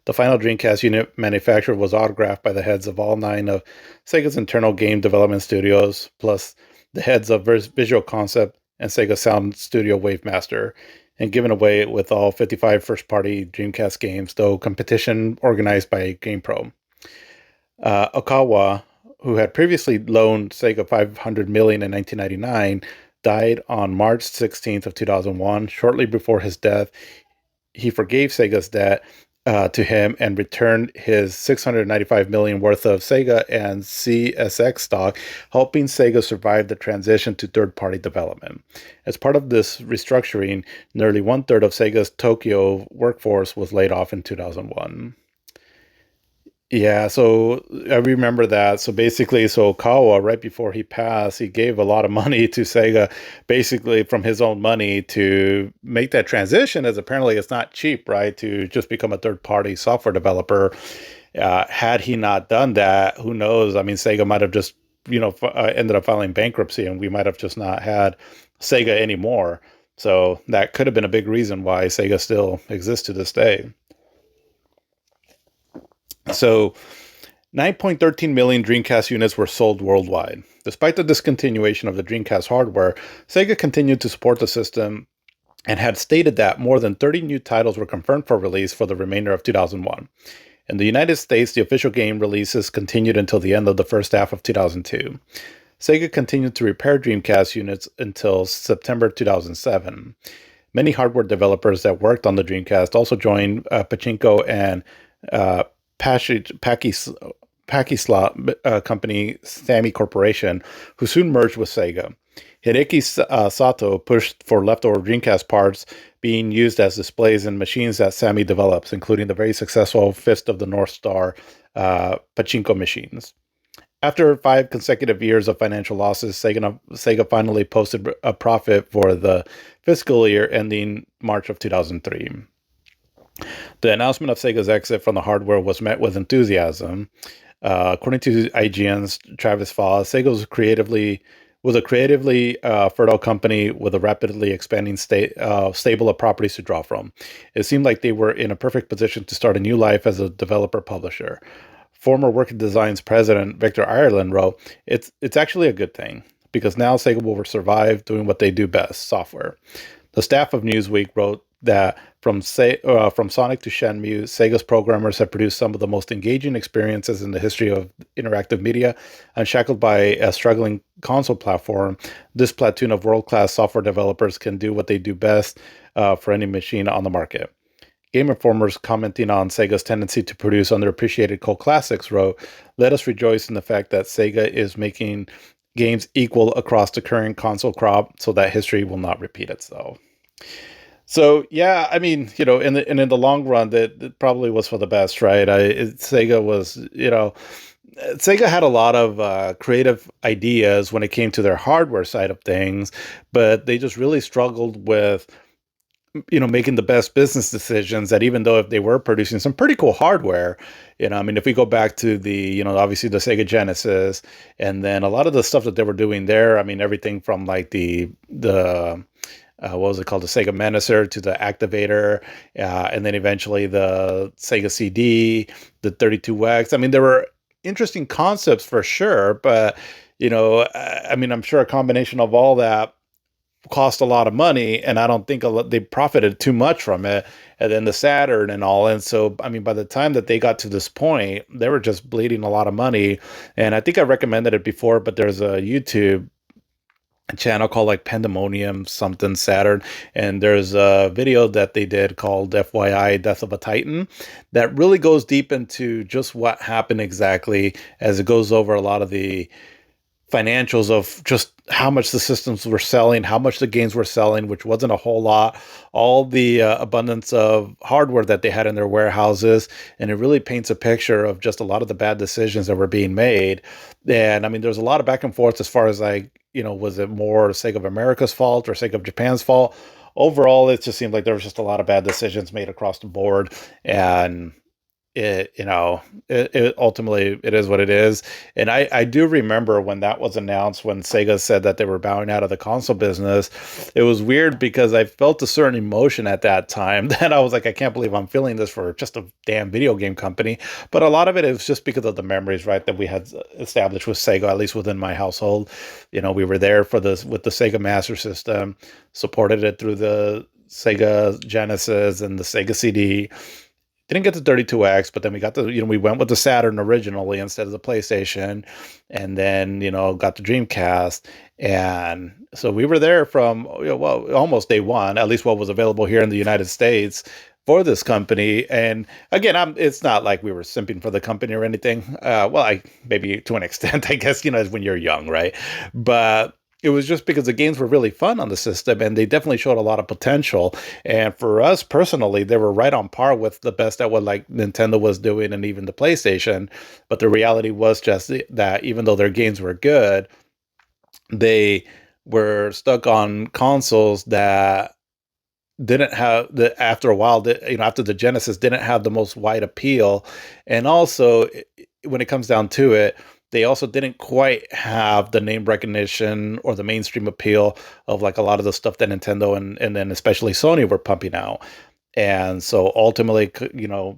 The final Dreamcast unit manufactured was autographed by the heads of all 9 of Sega's internal game development studios, plus the heads of Visual Concept and Sega Sound Studio Wavemaster, and given away with all 55 first-party Dreamcast games, though competition organized by GamePro. Okawa, who had previously loaned Sega $500 million in 1999, died on March 16th of 2001. Shortly before his death, he forgave Sega's debt to him and returned his $695 million worth of Sega and CSX stock, helping Sega survive the transition to third-party development. As part of this restructuring, nearly one-third of Sega's Tokyo workforce was laid off in 2001. Yeah, so I remember that. So basically, Kawa, right before he passed, he gave a lot of money to Sega, basically from his own money to make that transition, as apparently it's not cheap, right? To just become a third-party software developer. Had he not done that, who knows? I mean, Sega might have just, ended up filing bankruptcy and we might have just not had Sega anymore. So that could have been a big reason why Sega still exists to this day. So 9.13 million Dreamcast units were sold worldwide. Despite the discontinuation of the Dreamcast hardware, Sega continued to support the system and had stated that more than 30 new titles were confirmed for release for the remainder of 2001. In the United States, the official game releases continued until the end of the first half of 2002. Sega continued to repair Dreamcast units until September 2007. Many hardware developers that worked on the Dreamcast also joined Pachinko and Pakislot company Sammy Corporation, who soon merged with Sega. Hideki Sato pushed for leftover Dreamcast parts being used as displays in machines that Sammy develops, including the very successful Fist of the North Star pachinko machines. After 5 consecutive years of financial losses, Sega finally posted a profit for the fiscal year ending March of 2003. The announcement of Sega's exit from the hardware was met with enthusiasm. According to IGN's Travis Faw, Sega was a creatively fertile company with a rapidly expanding stable of properties to draw from. It seemed like they were in a perfect position to start a new life as a developer publisher. Former Working Designs president Victor Ireland wrote, "It's actually a good thing because now Sega will survive doing what they do best: software." The staff of Newsweek wrote that from Sonic to Shenmue, Sega's programmers have produced some of the most engaging experiences in the history of interactive media. Unshackled by a struggling console platform, this platoon of world-class software developers can do what they do best for any machine on the market. Game Informer's commenting on Sega's tendency to produce underappreciated cult classics wrote, "Let us rejoice in the fact that Sega is making games equal across the current console crop so that history will not repeat itself." So yeah, I mean, in the long run, that it probably was for the best, right? Sega was, Sega had a lot of creative ideas when it came to their hardware side of things, but they just really struggled with, making the best business decisions. That even though if they were producing some pretty cool hardware, I mean, if we go back to the, obviously the Sega Genesis, and then a lot of the stuff that they were doing there, I mean, everything from like the what was it called, the Sega Menacer to the Activator, and then eventually the Sega CD, the 32X. I mean, there were interesting concepts for sure, but I mean, I'm sure a combination of all that cost a lot of money, and I don't think they profited too much from it. And then the Saturn and all, and so I mean, by the time that they got to this point, they were just bleeding a lot of money. And I think I recommended it before, but there's a YouTube channel called like Pandemonium something Saturn, and there's a video that they did called FYI Death of a Titan that really goes deep into just what happened exactly, as it goes over a lot of the financials of just how much the systems were selling, how much the games were selling, which wasn't a whole lot, all the abundance of hardware that they had in their warehouses. And it really paints a picture of just a lot of the bad decisions that were being made. And I mean, there's a lot of back and forth as far as like, was it more Sega of America's fault or Sega of Japan's fault? Overall, it just seemed like there was just a lot of bad decisions made across the board. And it ultimately it is what it is. And I do remember when that was announced, when Sega said that they were bowing out of the console business. It was weird because I felt a certain emotion at that time that I was like, I can't believe I'm feeling this for just a damn video game company. But a lot of it is just because of the memories, right, that we had established with Sega, at least within my household. We were there for this with the Sega Master System, supported it through the Sega Genesis and the Sega CD. Didn't get the 32X, but then we got we went with the Saturn originally instead of the PlayStation, and then, got the Dreamcast. And so we were there from, well, almost day one, at least what was available here in the United States for this company. And again, it's not like we were simping for the company or anything. Maybe to an extent, I guess, when you're young, right? But it was just because the games were really fun on the system, and they definitely showed a lot of potential. And for us personally, they were right on par with the best at what like Nintendo was doing and even the PlayStation. But the reality was just that even though their games were good, they were stuck on consoles that didn't have the after a while that after the Genesis didn't have the most wide appeal. And also, when it comes down to it, they also didn't quite have the name recognition or the mainstream appeal of like a lot of the stuff that Nintendo and then especially Sony were pumping out. And so ultimately,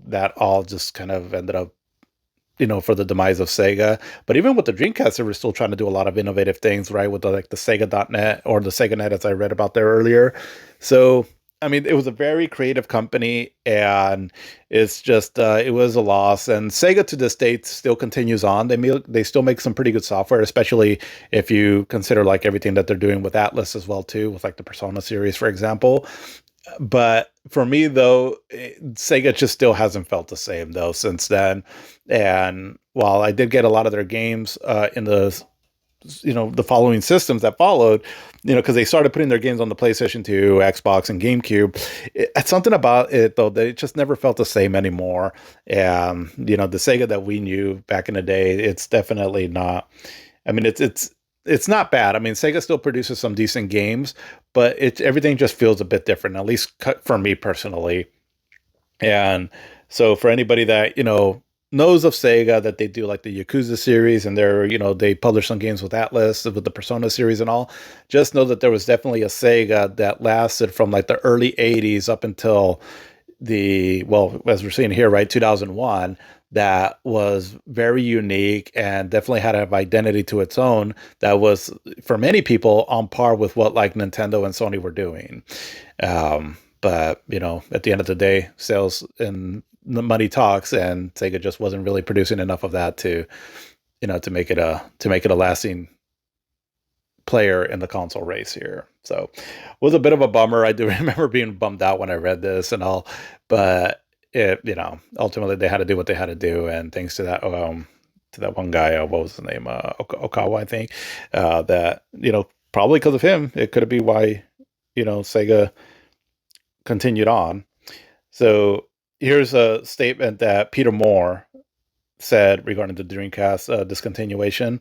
that all just kind of ended up, for the demise of Sega. But even with the Dreamcast, they were still trying to do a lot of innovative things, right? With like the Sega.net or the SegaNet, as I read about there earlier. So, I mean, it was a very creative company, and it's just, it was a loss. And Sega to this day still continues on. They still make some pretty good software, especially if you consider like everything that they're doing with Atlas as well, too, with like the Persona series, for example. But for me, though, Sega just still hasn't felt the same, though, since then. And while I did get a lot of their games in the the following systems that followed, because they started putting their games on the PlayStation 2, Xbox, and GameCube. Something about it though that it just never felt the same anymore. And the Sega that we knew back in the day, it's definitely not. I mean, it's not bad. I mean, Sega still produces some decent games, but everything just feels a bit different, at least for me personally. And so for anybody that, knows of Sega, that they do like the Yakuza series, and they publish some games with Atlas, with the Persona series and all, just know that there was definitely a Sega that lasted from like the early 80s up until as we're seeing here, right, 2001, that was very unique and definitely had an identity to its own that was, for many people, on par with what like Nintendo and Sony were doing. But at the end of the day, sales and the money talks, and Sega just wasn't really producing enough of that to make it a lasting player in the console race here. So it was a bit of a bummer. I do remember being bummed out when I read this and all, but ultimately they had to do what they had to do. And thanks to that one guy, what was his name? Okawa, I think, that, probably because of him, it could be why, Sega continued on. So here's a statement that Peter Moore said regarding the Dreamcast discontinuation.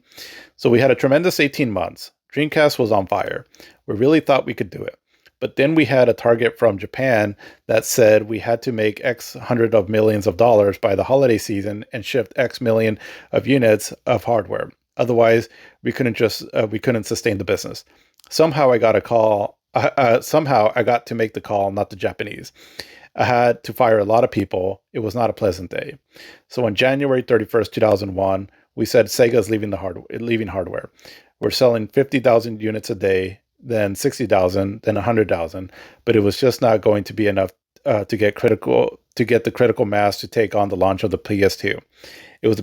So we had a tremendous 18 months. Dreamcast was on fire. We really thought we could do it. But then we had a target from Japan that said we had to make X hundred of millions of dollars by the holiday season and ship X million of units of hardware. Otherwise, we couldn't sustain the business. Somehow I got a call. Somehow I got to make the call, not the Japanese. I had to fire a lot of people. It was not a pleasant day. So on January 31st, 2001, we said Sega's leaving hardware. We're selling 50,000 units a day, then 60,000, then 100,000, but it was just not going to be enough to get the critical mass to take on the launch of the PS2. It was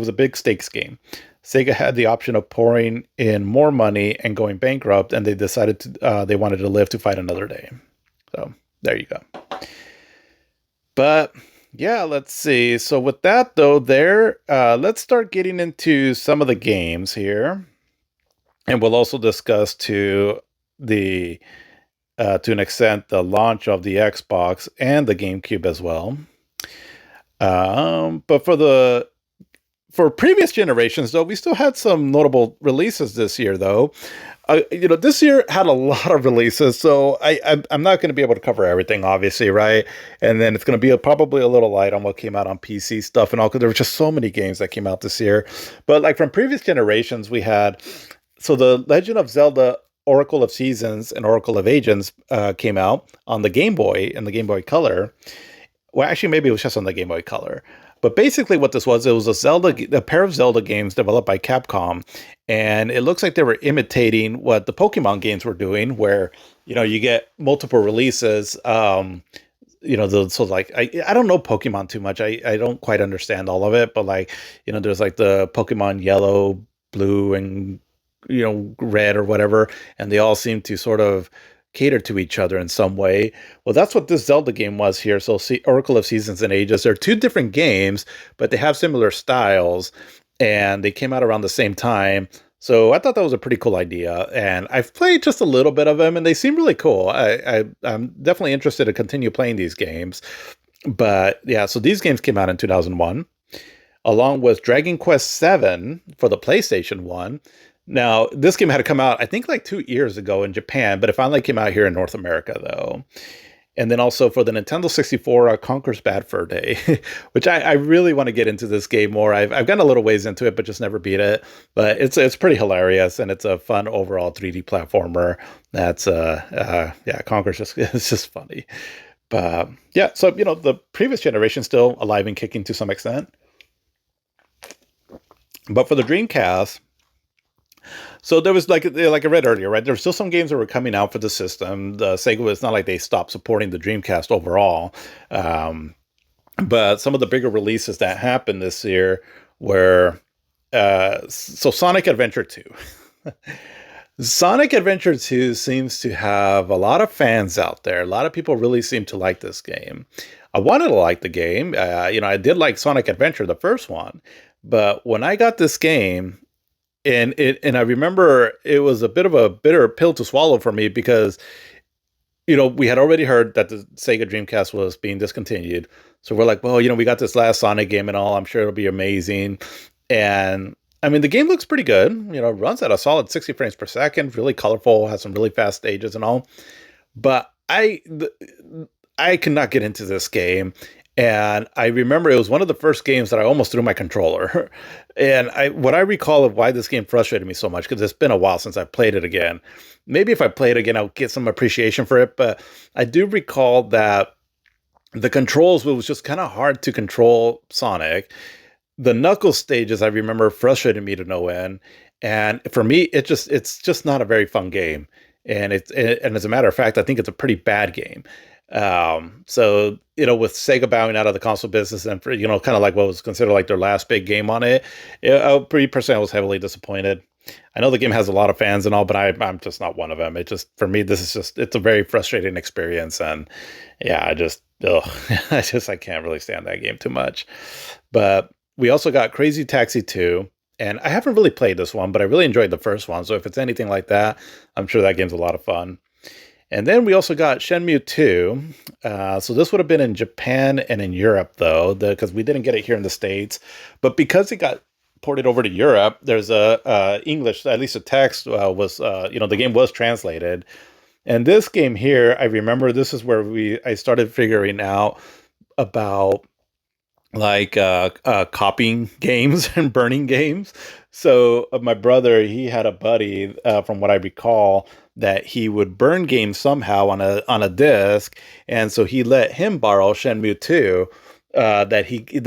a big stakes game. Sega had the option of pouring in more money and going bankrupt, and they decided they wanted to live to fight another day. So there you go. But yeah, let's see. So with that though, let's start getting into some of the games here, and we'll also discuss to an extent the launch of the Xbox and the GameCube as well. But for previous generations, though, we still had some notable releases this year, though. This year had a lot of releases, so I'm not going to be able to cover everything, obviously, right? And then it's going to be probably a little light on what came out on PC stuff and all, because there were just so many games that came out this year. But like from previous generations, we had, so the Legend of Zelda Oracle of Seasons and Oracle of Ages came out on the Game Boy and the Game Boy Color. Well, actually, maybe it was just on the Game Boy Color. But basically what this was, it was a pair of Zelda games developed by Capcom. And it looks like they were imitating what the Pokemon games were doing, where, you get multiple releases. So like, I don't know Pokemon too much. I don't quite understand all of it. But like, there's like the Pokemon Yellow, Blue, and, Red or whatever. And they all seem to sort of cater to each other in some way. Well, that's what this Zelda game was here. So Oracle of Seasons and Ages, they're two different games, but they have similar styles, and they came out around the same time. So I thought that was a pretty cool idea, and I've played just a little bit of them, and they seem really cool. I'm definitely interested to continue playing these games. But yeah, so these games came out in 2001, along with Dragon Quest VII for the PlayStation 1. Now, this game had to come out, I think, like 2 years ago in Japan, but it finally came out here in North America, though. And then also for the Nintendo 64, Conker's Bad Fur Day, which I really want to get into this game more. I've gotten a little ways into it, but just never beat it. But it's pretty hilarious, and it's a fun overall 3D platformer. That's Conker's it's just funny. But yeah, so the previous generation still alive and kicking to some extent. But for the Dreamcast, so there was like I read earlier, right? There were still some games that were coming out for the system. The Sega was not like they stopped supporting the Dreamcast overall, but some of the bigger releases that happened this year were so Sonic Adventure 2. Sonic Adventure 2 seems to have a lot of fans out there. A lot of people really seem to like this game. I wanted to like the game. I did like Sonic Adventure, the first one, but when I got this game, And I remember it was a bit of a bitter pill to swallow for me because we had already heard that the Sega Dreamcast was being discontinued. So we're like, well, we got this last Sonic game and all. I'm sure it'll be amazing. And I mean, the game looks pretty good. Runs at a solid 60 frames per second, really colorful, has some really fast stages and all. But I could not get into this game. And I remember it was one of the first games that I almost threw my controller. And what I recall of why this game frustrated me so much, because it's been a while since I played it again. Maybe if I play it again, I'll get some appreciation for it. But I do recall that the controls, it was just kind of hard to control Sonic. The Knuckles stages, I remember, frustrated me to no end. And for me, it's just not a very fun game. And as a matter of fact, I think it's a pretty bad game. So with Sega bowing out of the console business and for kind of like what was considered like their last big game on it, pretty personally, I was heavily disappointed. I know the game has a lot of fans and all, but I'm just not one of them. It just, for me, it's a very frustrating experience. And yeah, ugh, I can't really stand that game too much. But we also got Crazy Taxi 2. And I haven't really played this one, but I really enjoyed the first one. So if it's anything like that, I'm sure that game's a lot of fun. And then we also got Shenmue 2. So this would have been in Japan and in Europe, though, because we didn't get it here in the States. But because it got ported over to Europe, there's a English, at least the text was, the game was translated. And this game here, I remember this is where I started figuring out about like copying games and burning games. So my brother, he had a buddy, from what I recall, that he would burn games somehow on a disc, and so he let him borrow Shenmue 2, that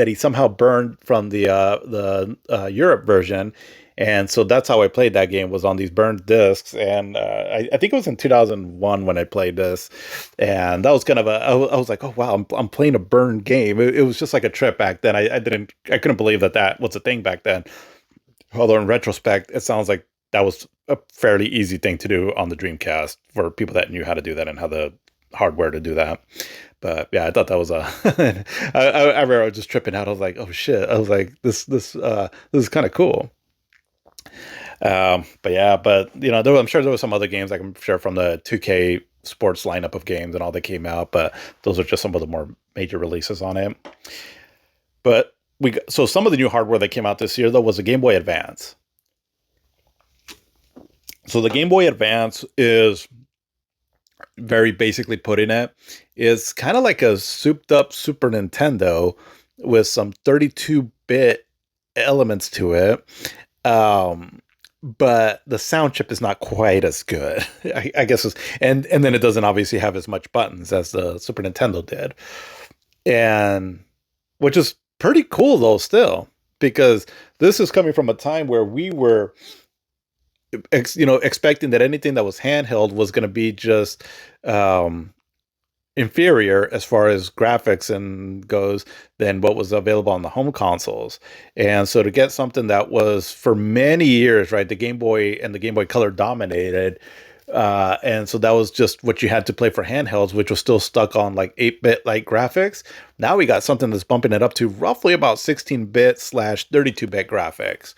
he somehow burned from the Europe version. And so that's how I played that game, was on these burned discs. And I think it was in 2001 when I played this. And that was kind of I was like, oh, wow, I'm playing a burned game. It was just like a trip back then. I couldn't believe that was a thing back then. Although in retrospect, it sounds like that was a fairly easy thing to do on the Dreamcast for people that knew how to do that and had the hardware to do that. But yeah, I thought that was I remember I was just tripping out. I was like, oh shit. I was like, this is kind of cool. But yeah, I'm sure there were some other games I can share from the 2K sports lineup of games and all that came out, but those are just some of the more major releases on it. But so some of the new hardware that came out this year, though, was a Game Boy Advance. So the Game Boy Advance is, very basically putting it, is kind of like a souped up Super Nintendo with some 32-bit elements to it. But the sound chip is not quite as good, I guess. And then it doesn't obviously have as much buttons as the Super Nintendo did. And which is pretty cool, though, still, because this is coming from a time where we were expecting that anything that was handheld was going to be just inferior as far as graphics and goes than what was available on the home consoles. And so to get something that was for many years, right, the Game Boy and the Game Boy Color dominated. And so that was just what you had to play for handhelds, which was still stuck on like 8-bit like graphics. Now we got something that's bumping it up to roughly about 16-bit / 32-bit graphics.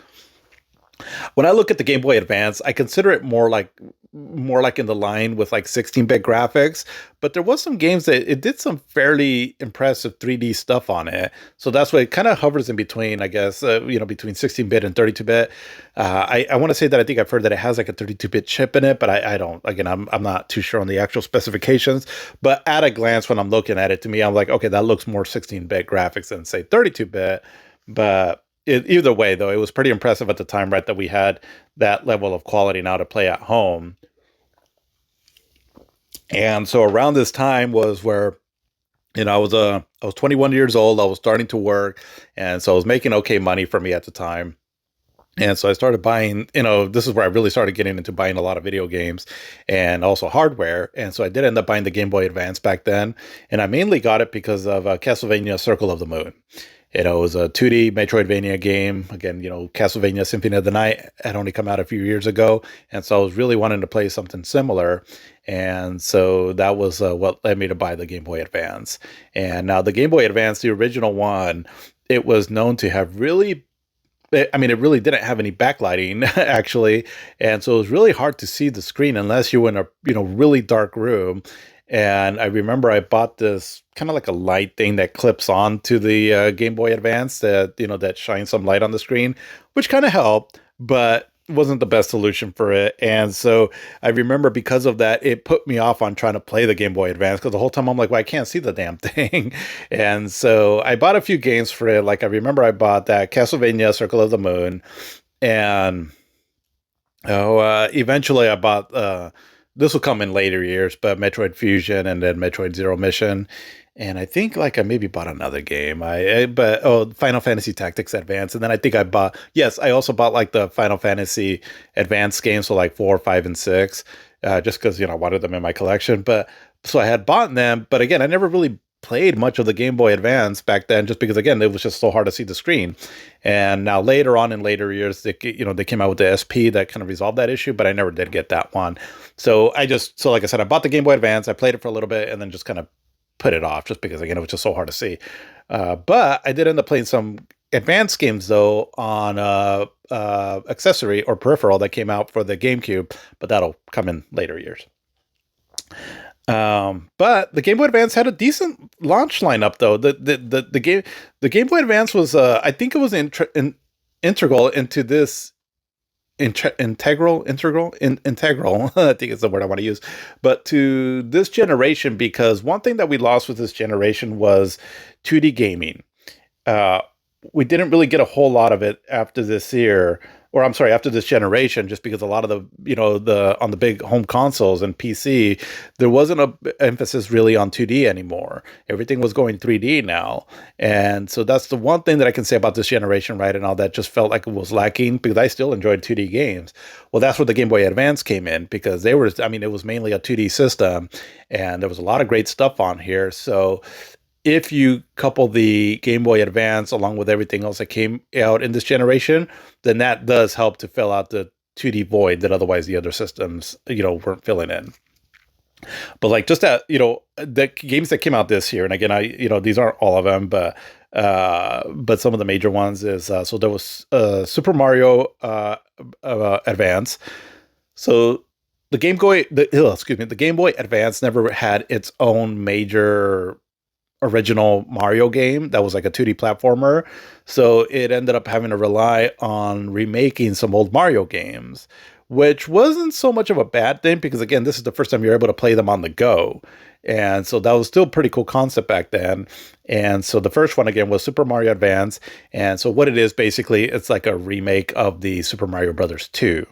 When I look at the Game Boy Advance, I consider it more like in the line with like 16-bit graphics, but there was some games that it did some fairly impressive 3D stuff on it. So that's why it kind of hovers in between, I guess, between 16-bit and 32-bit. I want to say that I think I've heard that it has like a 32-bit chip in it, but I don't, again, I'm not too sure on the actual specifications, but at a glance, when I'm looking at it, to me, I'm like, okay, that looks more 16-bit graphics than say 32-bit, but either way, though, it was pretty impressive at the time, right, that we had that level of quality now to play at home. And so around this time was where, I was 21 years old. I was starting to work, and so I was making okay money for me at the time. And so I started buying, this is where I really started getting into buying a lot of video games and also hardware. And so I did end up buying the Game Boy Advance back then. And I mainly got it because of Castlevania Circle of the Moon. It was a 2D Metroidvania game. Again, Castlevania Symphony of the Night had only come out a few years ago. And so I was really wanting to play something similar. And so that was what led me to buy the Game Boy Advance. And now the Game Boy Advance, the original one, it was known to have really I mean, it really didn't have any backlighting actually, and so it was really hard to see the screen unless you were in a really dark room. And I remember I bought this kind of like a light thing that clips on to the Game Boy Advance that that shines some light on the screen, which kind of helped, but wasn't the best solution for it. And so I remember because of that, it put me off on trying to play the Game Boy Advance because the whole time I'm like, well, I can't see the damn thing. And so I bought a few games for it. Like I remember I bought that Castlevania Circle of the Moon, and eventually I bought this will come in later years, but Metroid Fusion and then Metroid Zero Mission. And I think like I maybe bought another game. Final Fantasy Tactics Advance, and then I think I also bought like the Final Fantasy Advance games, so like 4, 5, and 6, just because I wanted them in my collection. But so I had bought them, but again, I never really played much of the Game Boy Advance back then, just because again it was just so hard to see the screen. And now later on in later years, they came out with the SP that kind of resolved that issue, but I never did get that one. So like I said, I bought the Game Boy Advance, I played it for a little bit, and then just kind of put it off just because again it was just so hard to see. But I did end up playing some advanced games though on accessory or peripheral that came out for the GameCube, but that'll come in later years. But the Game Boy Advance had a decent launch lineup though. The Game Boy Advance was I think it was integral into this integral I think it's the word I want to use, but to this generation, because one thing that we lost with this generation was 2D gaming. We didn't really get a whole lot of it after this year, or I'm sorry, after this generation, just because a lot of the on the big home consoles and PC, there wasn't a emphasis really on 2D anymore. Everything was going 3D now. And so that's the one thing that I can say about this generation, right? And all that just felt like it was lacking, because I still enjoyed 2D games. Well, that's where the Game Boy Advance came in, because it was mainly a 2D system, and there was a lot of great stuff on here. So if you couple the Game Boy Advance along with everything else that came out in this generation, then that does help to fill out the 2D void that otherwise the other systems, weren't filling in. But like just that, the games that came out this year, and again, these aren't all of them, but some of the major ones is, so there was Super Mario Advance. So the Game Boy, the Game Boy Advance never had its own major original Mario game that was like a 2D platformer. So it ended up having to rely on remaking some old Mario games, which wasn't so much of a bad thing, because again, this is the first time you're able to play them on the go. And so that was still a pretty cool concept back then. And so the first one again was Super Mario Advance. And so what it is basically, it's like a remake of the Super Mario Brothers 2.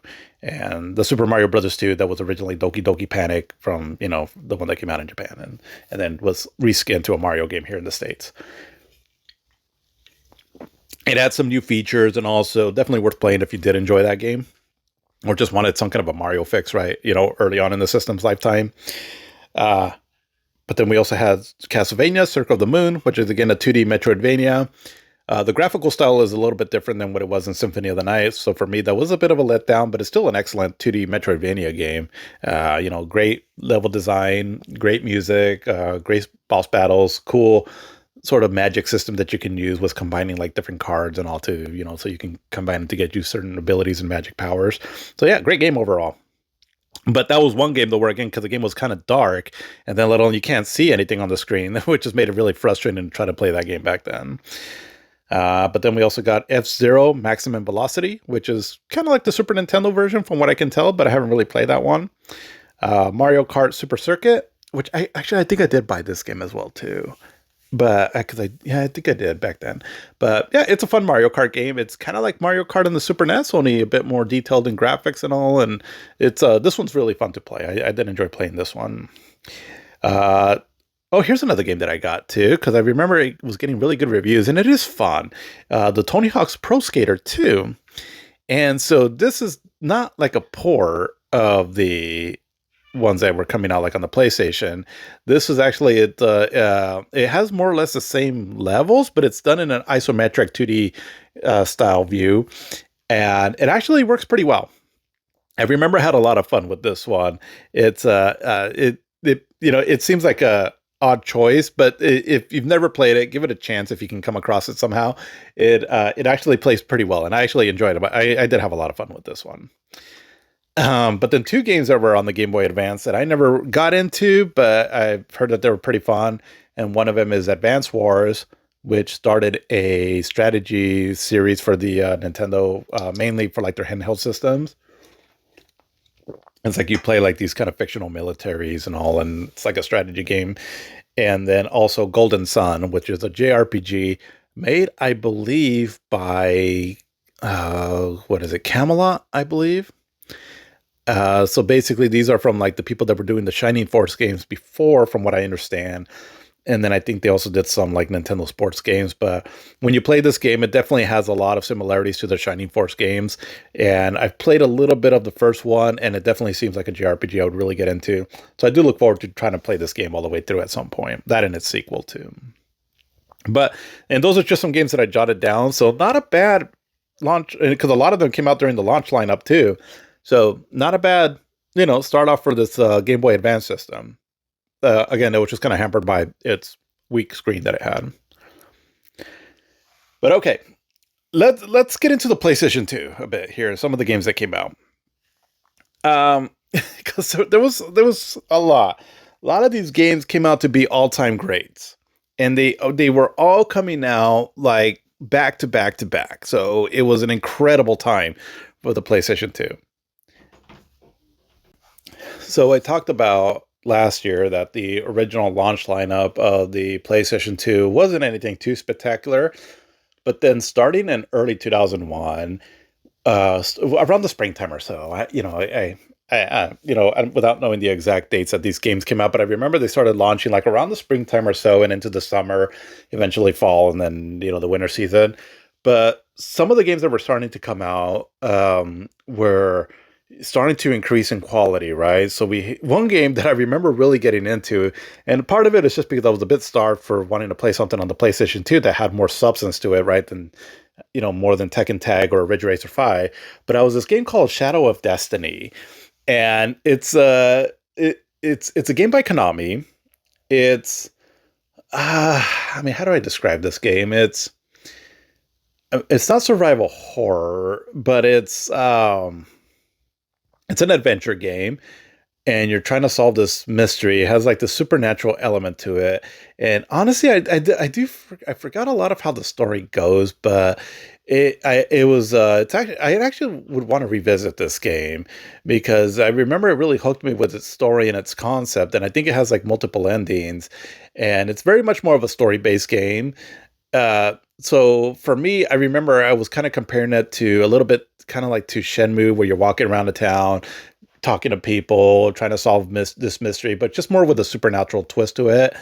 And the Super Mario Brothers 2 that was originally Doki Doki Panic from, the one that came out in Japan, and then was reskinned to a Mario game here in the States. It had some new features, and also definitely worth playing if you did enjoy that game, or just wanted some kind of a Mario fix, right? Early on in the system's lifetime. But then we also had Castlevania Circle of the Moon, which is again a 2D Metroidvania. The graphical style is a little bit different than what it was in Symphony of the Night. So for me, that was a bit of a letdown, but it's still an excellent 2D Metroidvania game. Great level design, great music, great boss battles, cool sort of magic system that you can use with combining like different cards and all to, so you can combine them to get you certain abilities and magic powers. So yeah, great game overall. But that was one game though where, again, because the game was kind of dark, and then let alone you can't see anything on the screen, which just made it really frustrating to try to play that game back then. But then we also got F-Zero Maximum Velocity, which is kind of like the Super Nintendo version from what I can tell, but I haven't really played that one. Mario Kart Super Circuit, which I think I did buy this game as well too. But I think I did back then. But yeah, it's a fun Mario Kart game. It's kind of like Mario Kart on the Super NES, only a bit more detailed in graphics and all. And it's this one's really fun to play. I did enjoy playing this one. Here's another game that I got too, because I remember it was getting really good reviews, and it is fun. The Tony Hawk's Pro Skater 2. And so this is not like a port of the ones that were coming out like on the PlayStation. This is actually it has more or less the same levels, but it's done in an isometric 2D style view, and it actually works pretty well. I remember I had a lot of fun with this one. It's it seems like odd choice, but if you've never played it, give it a chance if you can come across it somehow. It actually plays pretty well, and I actually enjoyed it. But I did have a lot of fun with this one. But then two games that were on the Game Boy Advance that I never got into, but I've heard that they were pretty fun. And one of them is Advance Wars, which started a strategy series for the Nintendo, mainly for like their handheld systems. It's like you play like these kind of fictional militaries and all, and it's like a strategy game. And then also Golden Sun, which is a JRPG made, I believe, by what is it, Camelot, I believe. So basically, these are from like the people that were doing the Shining Force games before, from what I understand. And then I think they also did some like Nintendo sports games. But when you play this game, it definitely has a lot of similarities to the Shining Force games. And I've played a little bit of the first one, and it definitely seems like a JRPG I would really get into. So I do look forward to trying to play this game all the way through at some point. That and its sequel too. And those are just some games that I jotted down. So not a bad launch, because a lot of them came out during the launch lineup too. So not a bad, start off for this Game Boy Advance system. Again, it was just kind of hampered by its weak screen that it had. But okay, let's get into the PlayStation 2 a bit here. Some of the games that came out, because there was a lot. A lot of these games came out to be all-time greats, and they were all coming out like back to back to back. So it was an incredible time for the PlayStation 2. So I talked about last year that the original launch lineup of the PlayStation 2 wasn't anything too spectacular, but then starting in early 2001, around the springtime or so, without knowing the exact dates that these games came out, but I remember they started launching like around the springtime or so and into the summer, eventually fall, and then, the winter season. But some of the games that were starting to come out were starting to increase in quality, right? So one game that I remember really getting into, and part of it is just because I was a bit starved for wanting to play something on the PlayStation 2 that had more substance to it, right? Than more than Tekken Tag or Ridge Racer 5. But I was this game called Shadow of Destiny, and it's a game by Konami. It's how do I describe this game? It's not survival horror, but it's an adventure game, and you're trying to solve this mystery. It has like the supernatural element to it. And honestly, I forgot a lot of how the story goes, but I actually would want to revisit this game because I remember it really hooked me with its story and its concept. And I think it has like multiple endings, and it's very much more of a story-based game. So for me, I remember I was kind of comparing it to a little bit kind of like to Shenmue, where you're walking around the town, talking to people, trying to solve this mystery, but just more with a supernatural twist to it.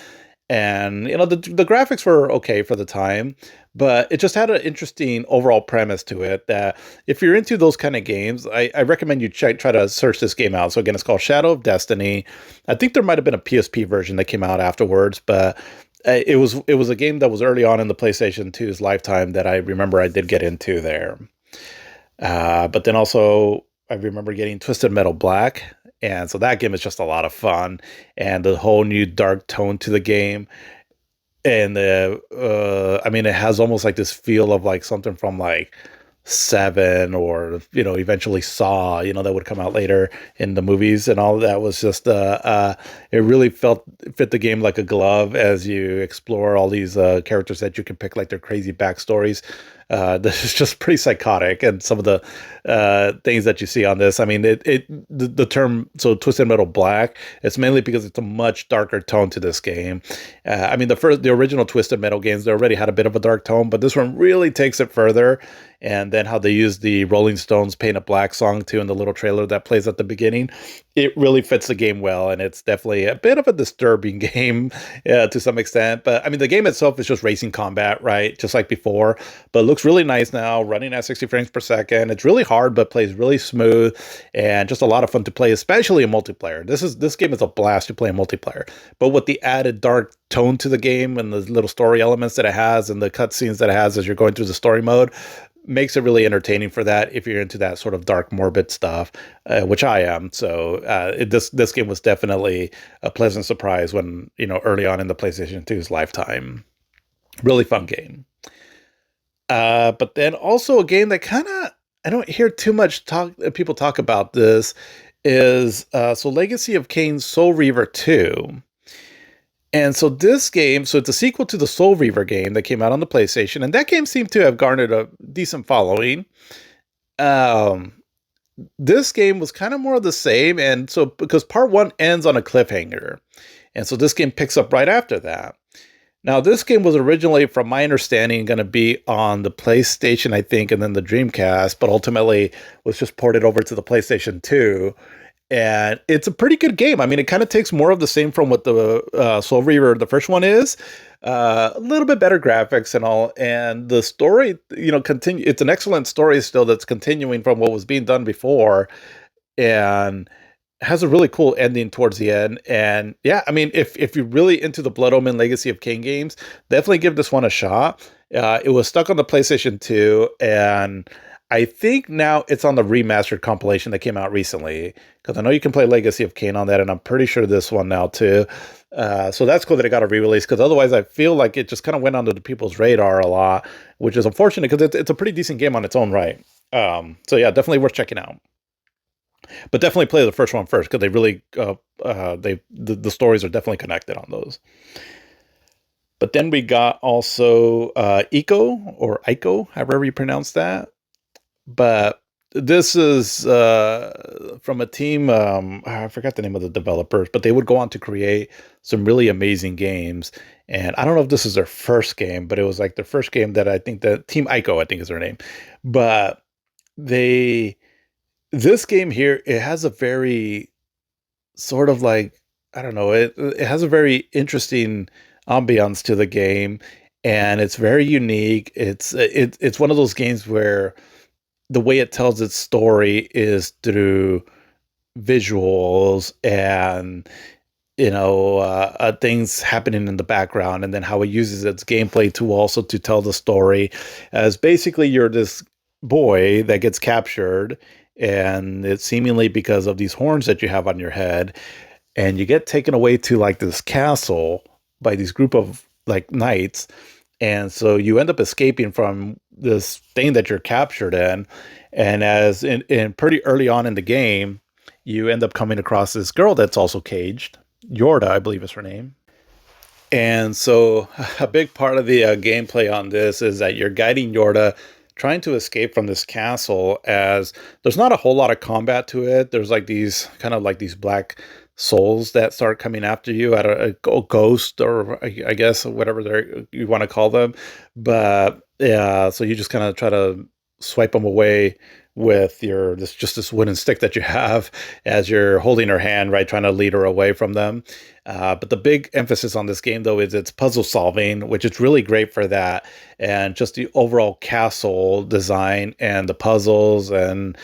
And, the graphics were okay for the time, but it just had an interesting overall premise to it that if you're into those kind of games, I recommend you try to search this game out. So again, it's called Shadow of Destiny. I think there might have been a PSP version that came out afterwards, but it was a game that was early on in the PlayStation 2's lifetime that I remember I did get into there. But then also I remember getting Twisted Metal Black, and so that game is just a lot of fun, and the whole new dark tone to the game, and it has almost like this feel of like something from like Seven, or eventually Saw, that would come out later in the movies, and all of that was just it really fit the game like a glove as you explore all these characters that you can pick like their crazy backstories. This is just pretty psychotic, and some of the things that you see on this. I mean, the term, so Twisted Metal Black, it's mainly because it's a much darker tone to this game. The original Twisted Metal games, they already had a bit of a dark tone, but this one really takes it further. And then how they use the Rolling Stones Paint It Black song too in the little trailer that plays at the beginning, it really fits the game well, and it's definitely a bit of a disturbing game to some extent. But I mean, the game itself is just racing combat, right? Just like before, but it looks really nice now, running at 60 frames per second. It's really hard, but plays really smooth, and just a lot of fun to play, especially in multiplayer. This game is a blast to play in multiplayer, but with the added dark tone to the game and the little story elements that it has and the cutscenes that it has as you're going through the story mode, makes it really entertaining for that if you're into that sort of dark, morbid stuff, which I am. So this game was definitely a pleasant surprise when early on in the PlayStation 2's lifetime. Really fun game. But then also a game that kind of I don't hear too much people talk about this is so Legacy of Kain Soul Reaver 2. And so this game, so it's a sequel to the Soul Reaver game that came out on the PlayStation, and that game seemed to have garnered a decent following. Um, this game was kind of more of the same, and so because part one ends on a cliffhanger, and so this game picks up right after that. Now, this game was originally, from my understanding, going to be on the PlayStation, I think, and then the Dreamcast, but ultimately was just ported over to the PlayStation 2. And it's a pretty good game. I mean, it kind of takes more of the same from what the Soul Reaver, the first one is. A little bit better graphics and all. And the story, continue. It's an excellent story still that's continuing from what was being done before. And has a really cool ending towards the end. And yeah, I mean, if you're really into the Blood Omen Legacy of Kain games, definitely give this one a shot. It was stuck on the PlayStation 2, and I think now it's on the remastered compilation that came out recently, because I know you can play Legacy of Kain on that, and I'm pretty sure this one now too. So that's cool that it got a re-release, because otherwise I feel like it just kind of went under the people's radar a lot, which is unfortunate because it's a pretty decent game on its own right. So yeah, definitely worth checking out. But definitely play the first one first, because they really the stories are definitely connected on those. But then we got also Eco or Ico, however you pronounce that. But this is from a team. I forgot the name of the developers, but they would go on to create some really amazing games. And I don't know if this is their first game, but it was like their first game that I think that Team Ico, I think is their name. But this game here, it has a very sort of like, I don't know, it has a very interesting ambiance to the game, and it's very unique. It's one of those games where the way it tells its story is through visuals and things happening in the background, and then how it uses its gameplay to also to tell the story, as basically you're this boy that gets captured, and it's seemingly because of these horns that you have on your head, and you get taken away to like this castle by these group of like knights. And so you end up escaping from this thing that you're captured in. And as in pretty early on in the game, you end up coming across this girl that's also caged. Yorda, I believe is her name. And so a big part of the gameplay on this is that you're guiding Yorda trying to escape from this castle, as there's not a whole lot of combat to it. There's like these kind of like these black souls that start coming after you at a ghost, or I guess whatever you want to call them. But yeah, so you just kind of try to swipe them away with this wooden stick that you have, as you're holding her hand, right, trying to lead her away from them. But the big emphasis on this game, though, is its puzzle solving, which is really great for that, and just the overall castle design and the puzzles and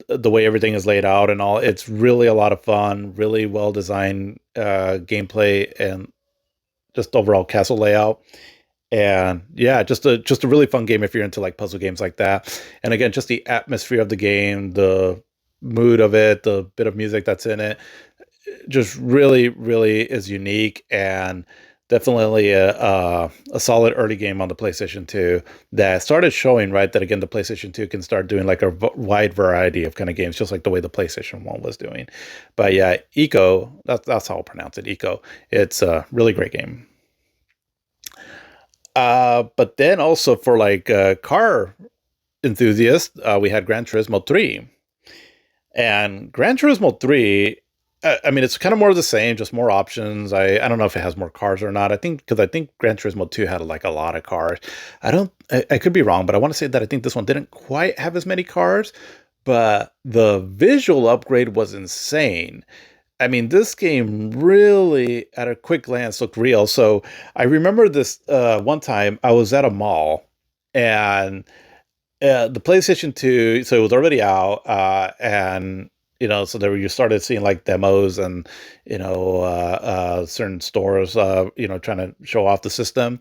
the way everything is laid out and all. It's really a lot of fun, really well designed gameplay, and just overall castle layout. And yeah, just a really fun game if you're into like puzzle games like that. And again, just the atmosphere of the game, the mood of it, the bit of music that's in it, just really, really is unique, and definitely a solid early game on the PlayStation 2 that started showing, right, that again, the PlayStation 2 can start doing like a wide variety of kind of games, just like the way the PlayStation 1 was doing. But yeah, Eco, that's how I'll pronounce it, Eco. It's a really great game. But then also for like car enthusiasts, we had Gran Turismo 3. And Gran Turismo 3, I mean, it's kind of more of the same, just more options. I don't know if it has more cars or not. I think Gran Turismo 2 had like a lot of cars. I could be wrong, but I want to say that I think this one didn't quite have as many cars, but the visual upgrade was insane. I mean, this game really, at a quick glance, looked real. So I remember this one time I was at a mall, and the PlayStation 2, so it was already out, and So there you started seeing like demos and certain stores trying to show off the system.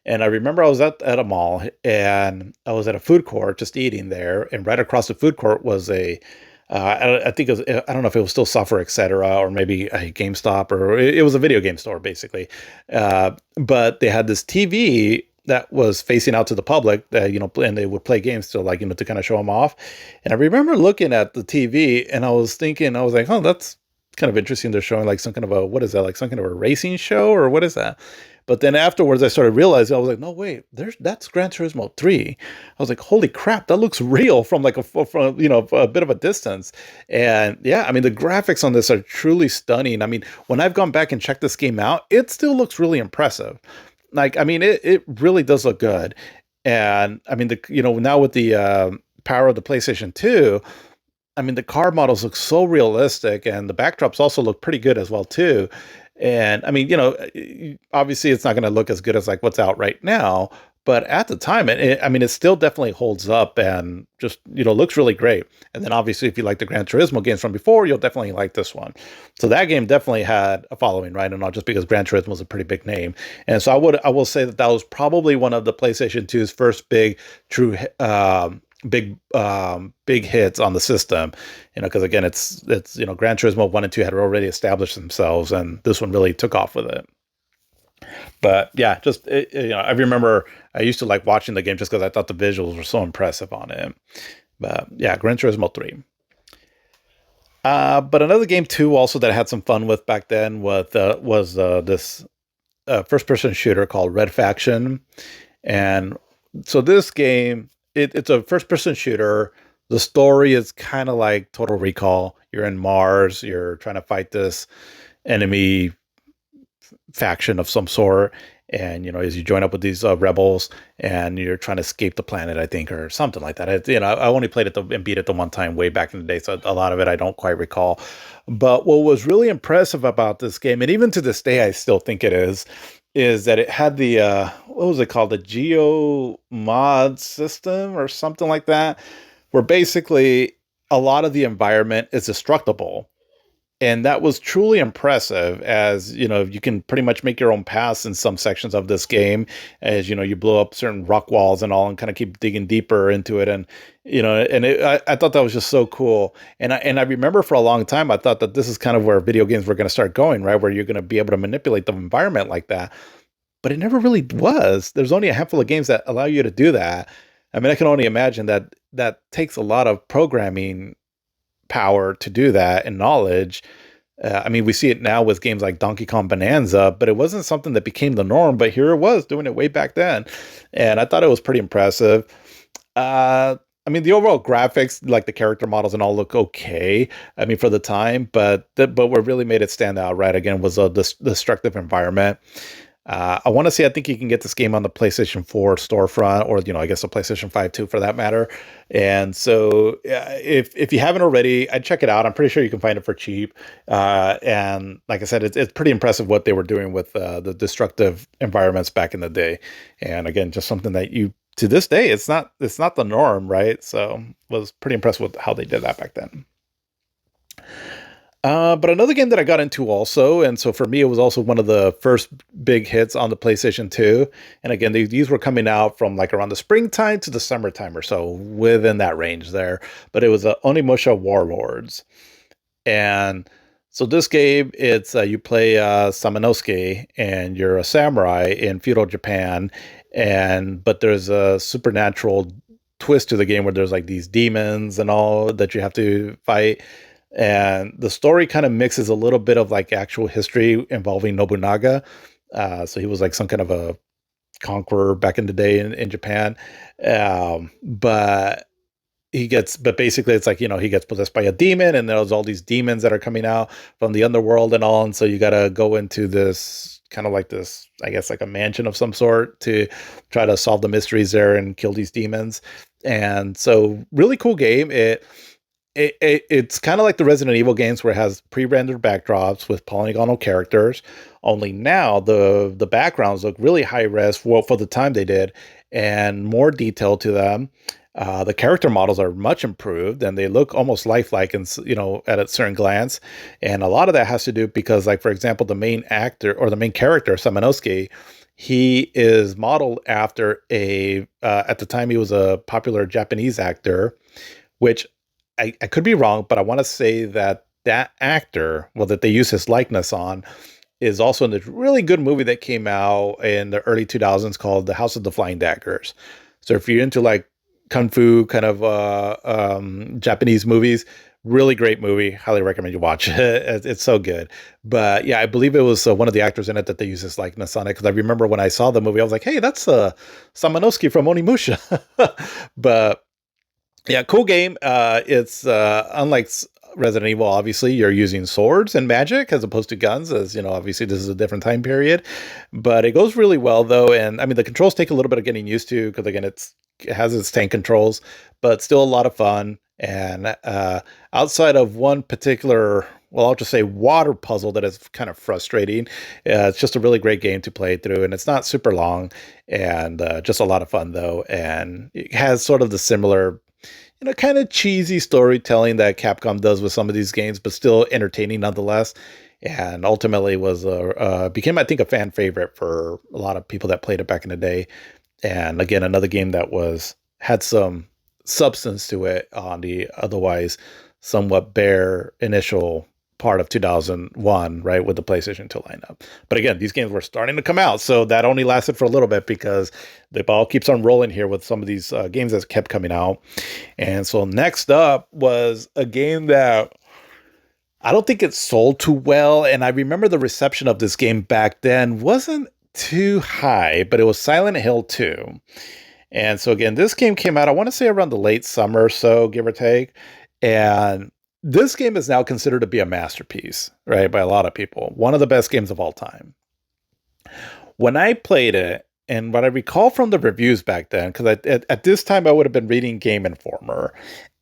And I remember I was at a mall and I was at a food court just eating there, and right across the food court was I think it was, I don't know if it was still Software Etc. or maybe a GameStop, or it was a video game store basically. But they had this TV that was facing out to the public, and they would play games to like, to kind of show them off. And I remember looking at the TV and I was thinking, I was like, oh, that's kind of interesting. They're showing like some kind of what is that? Like some kind of a racing show, or what is that? But then afterwards, I started realizing, I was like, no, wait, that's Gran Turismo 3. I was like, holy crap, that looks real from like from a bit of a distance. And yeah, I mean, the graphics on this are truly stunning. I mean, when I've gone back and checked this game out, it still looks really impressive. Like, I mean, it really does look good. And I mean, now with the power of the PlayStation 2, I mean, the car models look so realistic, and the backdrops also look pretty good as well too. And I mean, obviously it's not going to look as good as like what's out right now, but at the time, I mean, it still definitely holds up and just looks really great. And then obviously, if you like the Gran Turismo games from before, you'll definitely like this one. So that game definitely had a following, right? And not just because Gran Turismo was a pretty big name. And so I will say that was probably one of the PlayStation 2's first big true big hits on the system, because again, it's Gran Turismo 1 and 2 had already established themselves, and this one really took off with it. But yeah, just I remember I used to like watching the game just because I thought the visuals were so impressive on it. But yeah, Gran Turismo 3. But another game too, also that I had some fun with back then was this first person shooter called Red Faction. And so this game, it's a first person shooter. The story is kind of like Total Recall. You're in Mars, you're trying to fight this enemy faction of some sort. And, as you join up with these rebels and you're trying to escape the planet, I think, or something like that. I only played it and beat it the one time way back in the day. So a lot of it I don't quite recall. But what was really impressive about this game, and even to this day, I still think it is that it had the, what was it called? The Geo mod system or something like that, where basically a lot of the environment is destructible. And that was truly impressive, as, you can pretty much make your own paths in some sections of this game, as, you blow up certain rock walls and all and kind of keep digging deeper into it. And, I thought that was just so cool. And I remember for a long time, I thought that this is kind of where video games were going to start going, right? Where you're going to be able to manipulate the environment like that. But it never really was. There's only a handful of games that allow you to do that. I mean, I can only imagine that takes a lot of programming power to do that and knowledge. I mean, we see it now with games like Donkey Kong Bonanza, but it wasn't something that became the norm. But here it was doing it way back then, and I thought it was pretty impressive. I mean, the overall graphics, like the character models and all, look okay. I mean, for the time, but what really made it stand out, right, again, was a destructive environment. I want to say, I think you can get this game on the PlayStation 4 storefront, or, I guess the PlayStation 5 too, for that matter. And so if you haven't already, I'd check it out. I'm pretty sure you can find it for cheap. And like I said, it's pretty impressive what they were doing with the destructive environments back in the day. And again, just something that to this day, it's not the norm, right? So was pretty impressed with how they did that back then. But another game that I got into also, and so for me, it was also one of the first big hits on the PlayStation 2. And again, these were coming out from like around the springtime to the summertime or so, within that range there. But it was Onimusha Warlords. And so this game, it's you play Samanosuke, and you're a samurai in feudal Japan. But there's a supernatural twist to the game where there's like these demons and all that you have to fight. And the story kind of mixes a little bit of like actual history involving Nobunaga. So he was like some kind of a conqueror back in the day in Japan. But basically it's like, he gets possessed by a demon, and there's all these demons that are coming out from the underworld and all. And so you got to go into this kind of like this, I guess, like a mansion of some sort to try to solve the mysteries there and kill these demons. And so really cool game. It's kind of like the Resident Evil games, where it has pre-rendered backdrops with polygonal characters. Only now the backgrounds look really high res for the time they did, and more detail to them. The character models are much improved, and they look almost lifelike, and at a certain glance. And a lot of that has to do because, like for example, the main actor or the main character, Samanovsky, he is modeled after a at the time he was a popular Japanese actor, which I could be wrong, but I want to say that that actor, well, that they use his likeness on, is also in this really good movie that came out in the early 2000s called The House of the Flying Daggers. So if you're into like kung fu kind of Japanese movies, really great movie. Highly recommend you watch it. It's so good. But yeah, I believe it was one of the actors in it that they used his likeness on it because I remember when I saw the movie, I was like, hey, that's Samanovsky from Onimusha. But yeah, cool game. It's unlike Resident Evil, obviously, you're using swords and magic as opposed to guns, as you know, obviously, this is a different time period. But it goes really well, though. And I mean, the controls take a little bit of getting used to because, again, it has its tank controls, but still a lot of fun. And outside of one particular, well, I'll just say water puzzle that is kind of frustrating, it's just a really great game to play through. And it's not super long and just a lot of fun, though. And it has sort of the similar kind of cheesy storytelling that Capcom does with some of these games, but still entertaining nonetheless. And ultimately was became, I think, a fan favorite for a lot of people that played it back in the day. And again, another game that had some substance to it on the otherwise somewhat bare initial part of 2001, right, with the PlayStation 2 lineup. But again, these games were starting to come out, so that only lasted for a little bit because the ball keeps on rolling here with some of these games that kept coming out. And so next up was a game that I don't think it sold too well, and I remember the reception of this game back then wasn't too high, but it was Silent Hill 2. And so again, this game came out, I want to say around the late summer or so, give or take. And this game is now considered to be a masterpiece, right, by a lot of people. One of the best games of all time. When I played it, and what I recall from the reviews back then, because at this time I would have been reading Game Informer,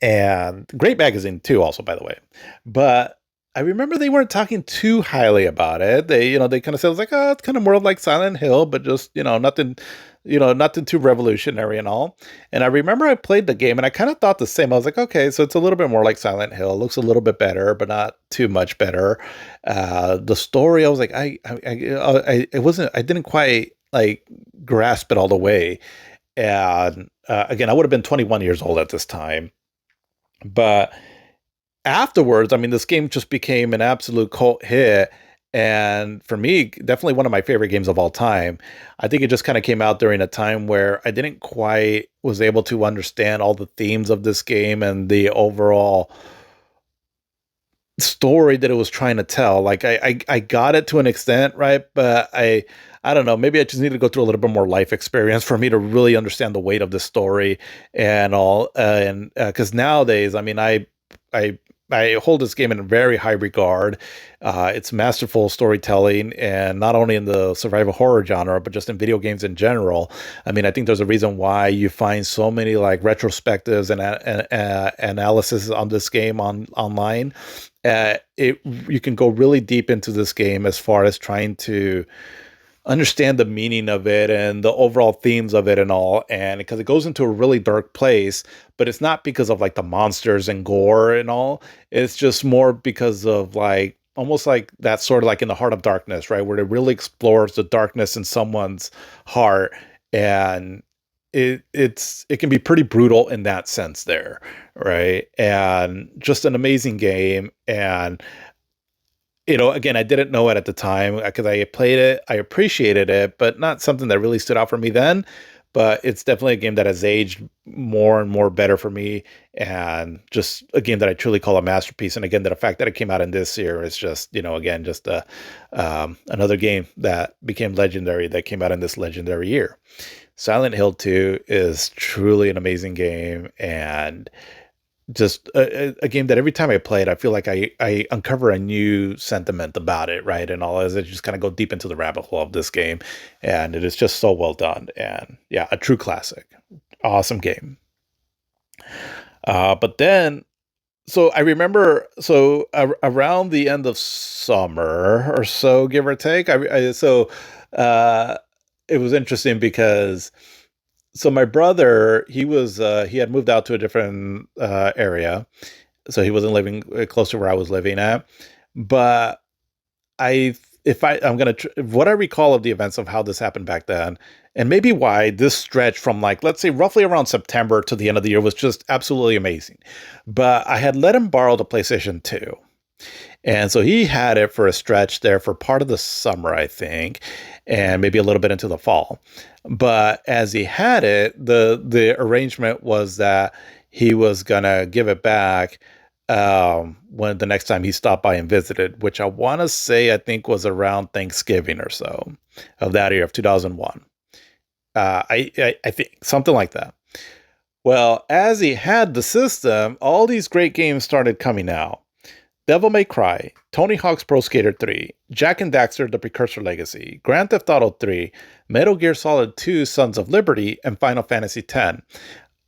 and great magazine too, also by the way. But I remember they weren't talking too highly about it. They kind of said it was like, oh, it's kind of more like Silent Hill, but just nothing, nothing too revolutionary and all. And I remember I played the game, and I kind of thought the same. I was like, okay, so it's a little bit more like Silent Hill. It looks a little bit better, but not too much better. The story, I was like, it wasn't. I didn't quite like grasp it all the way. And again, I would have been 21 years old at this time, but afterwards, I mean, this game just became an absolute cult hit. And for me, definitely one of my favorite games of all time. I think it just kind of came out during a time where I didn't quite was able to understand all the themes of this game and the overall story that it was trying to tell. Like I got it to an extent, right? But I don't know, maybe I just need to go through a little bit more life experience for me to really understand the weight of the story and all. And because nowadays, I mean, I I hold this game in very high regard. It's masterful storytelling, and not only in the survival horror genre, but just in video games in general. I mean, I think there's a reason why you find so many like retrospectives and analysis on this game online. You can go really deep into this game as far as trying to understand the meaning of it and the overall themes of it and all, and because it goes into a really dark place, but it's not because of like the monsters and gore and all. It's just more because of like almost like that sort of like in the heart of darkness, right, where it really explores the darkness in someone's heart. And it can be pretty brutal in that sense there, right? And just an amazing game. And again, I didn't know it at the time because I played it, I appreciated it, but not something that really stood out for me then. But it's definitely a game that has aged more and more better for me, and just a game that I truly call a masterpiece. And again, the fact that it came out in this year is just, again, just another game that became legendary that came out in this legendary year. Silent Hill 2 is truly an amazing game, and just a game that every time I play it, I feel like I uncover a new sentiment about it, right? And all as I just kind of go deep into the rabbit hole of this game, and it is just so well done. And yeah, a true classic, awesome game. But then, so I remember, so around the end of summer or so, give or take, uh, it was interesting because So my brother, he had moved out to a different area, so he wasn't living close to where I was living at. But I if I I'm gonna what I recall of the events of how this happened back then, and maybe why this stretch from like let's say roughly around September to the end of the year was just absolutely amazing. But I had let him borrow the PlayStation 2. And so he had it for a stretch there for part of the summer, I think, and maybe a little bit into the fall. But as he had it, the arrangement was that he was gonna give it back when the next time he stopped by and visited, which I want to say I think was around Thanksgiving or so of that year of 2001. I think something like that. Well, as he had the system, all these great games started coming out. Devil May Cry, Tony Hawk's Pro Skater 3, Jack and Daxter The Precursor Legacy, Grand Theft Auto 3, Metal Gear Solid 2 Sons of Liberty, and Final Fantasy X.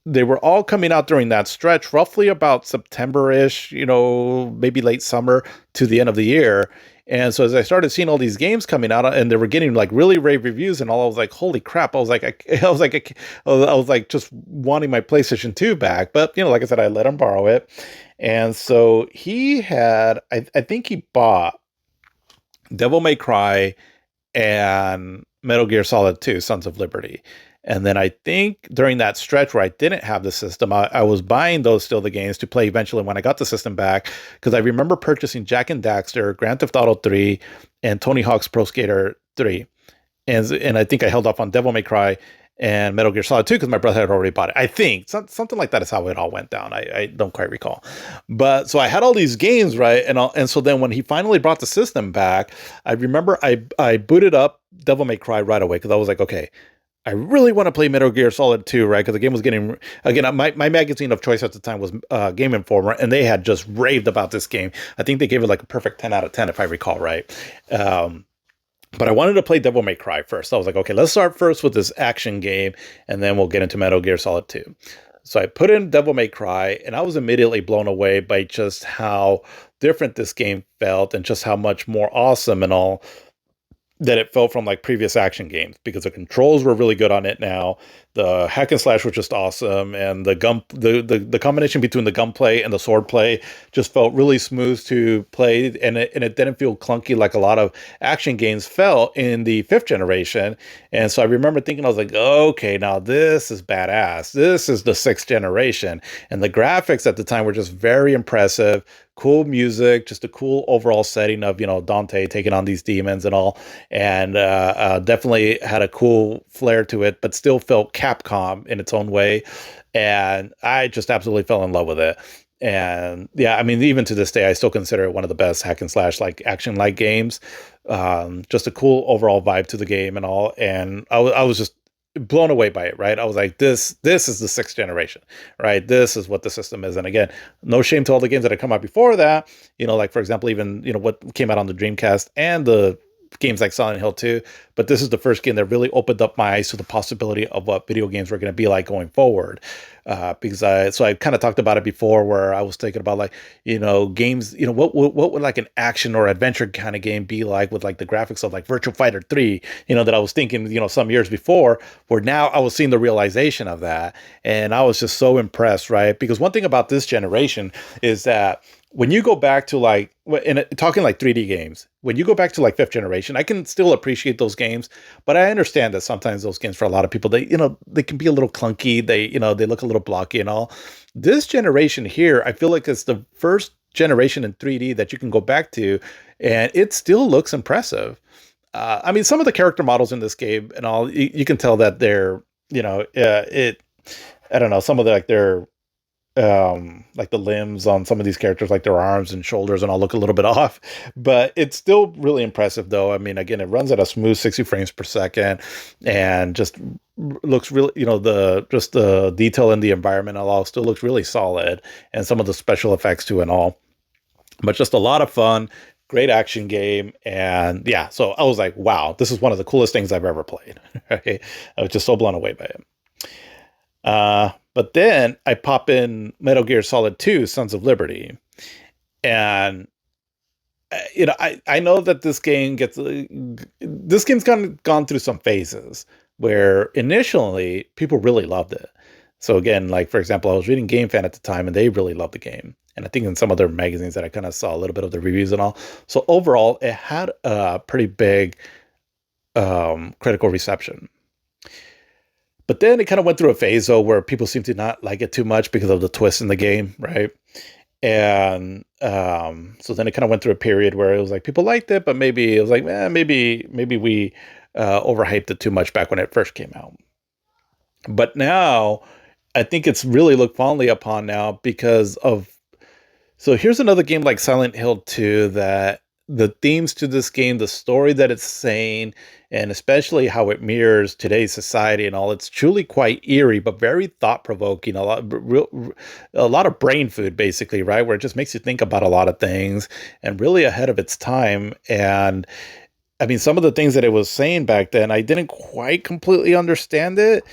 They were all coming out during that stretch, roughly about September-ish, maybe late summer to the end of the year. And so as I started seeing all these games coming out and they were getting like really rave reviews and all, I was like, holy crap. I was like, I was like just wanting my PlayStation 2 back. But, like I said, I let him borrow it. And so he had, I think he bought Devil May Cry and Metal Gear Solid 2, Sons of Liberty. And then I think during that stretch where I didn't have the system, I was buying those still the games to play eventually when I got the system back. Because I remember purchasing Jack and Daxter, Grand Theft Auto 3, and Tony Hawk's Pro Skater 3. And I think I held off on Devil May Cry and Metal Gear Solid 2 because my brother had already bought it. I think something like that is how it all went down. I don't quite recall. But so I had all these games, right? And so then when he finally brought the system back, I remember I booted up Devil May Cry right away because I was like, okay, I really want to play Metal Gear Solid 2, right? Because the game was getting, again, my magazine of choice at the time was Game Informer, and they had just raved about this game. I think they gave it like a perfect 10 out of 10, if I recall right. But I wanted to play Devil May Cry first. So I was like, okay, let's start first with this action game, and then we'll get into Metal Gear Solid 2. So I put in Devil May Cry, and I was immediately blown away by just how different this game felt and just how much more awesome and all that it felt from like previous action games because the controls were really good on it now. The hack and slash was just awesome, and the combination between the gunplay and the sword play just felt really smooth to play, and it didn't feel clunky like a lot of action games felt in the fifth generation. And so I remember thinking, I was like, okay, now this is badass. This is the sixth generation, and the graphics at the time were just very impressive. Cool music, just a cool overall setting of Dante taking on these demons and all, and definitely had a cool flair to it, but still felt Capcom in its own way, and I just absolutely fell in love with it. And yeah, I mean, even to this day, I still consider it one of the best hack and slash like action like games. Just a cool overall vibe to the game and all, and I was just blown away by it, right? I was like, this is the sixth generation, right? This is what the system is. And again, no shame to all the games that have come out before that, like for example, even what came out on the Dreamcast and the games like Silent Hill 2, but this is the first game that really opened up my eyes to the possibility of what video games were going to be like going forward. Because I kind of talked about it before, where I was thinking about like, games, what would like an action or adventure kind of game be like with like the graphics of like Virtua Fighter 3, that I was thinking, some years before, where now I was seeing the realization of that. And I was just so impressed, right? Because one thing about this generation is that when you go back to like, talking like 3D games, when you go back to like fifth generation, I can still appreciate those games, but I understand that sometimes those games for a lot of people, they can be a little clunky. They look a little blocky and all. This generation here, I feel like it's the first generation in 3D that you can go back to, and it still looks impressive. I mean, some of the character models in this game and all, you can tell that they're, I don't know, some of the, like like the limbs on some of these characters, like their arms and shoulders and all look a little bit off, but it's still really impressive though. I mean, again, it runs at a smooth 60 frames per second and just looks really, just the detail in the environment and all still looks really solid, and some of the special effects too and all, but just a lot of fun, great action game. And yeah, so I was like, wow, this is one of the coolest things I've ever played. Right? I was just so blown away by it. But then I pop in Metal Gear Solid 2, Sons of Liberty. And, I know that this game's gone through some phases, where initially people really loved it. So again, like for example, I was reading GameFan at the time, and they really loved the game. And I think in some other magazines that I kind of saw a little bit of the reviews and all. So overall, it had a pretty big critical reception. But then it kind of went through a phase though where people seemed to not like it too much because of the twist in the game, right? And so then it kind of went through a period where it was like people liked it, but maybe it was like, maybe we overhyped it too much back when it first came out. But now I think it's really looked fondly upon now because of so here's another game like Silent Hill 2 that the themes to this game, the story that it's saying, and especially how it mirrors today's society and all, it's truly quite eerie, but very thought provoking. A lot of brain food, basically, right? Where it just makes you think about a lot of things and really ahead of its time. And I mean, some of the things that it was saying back then, I didn't quite completely understand it.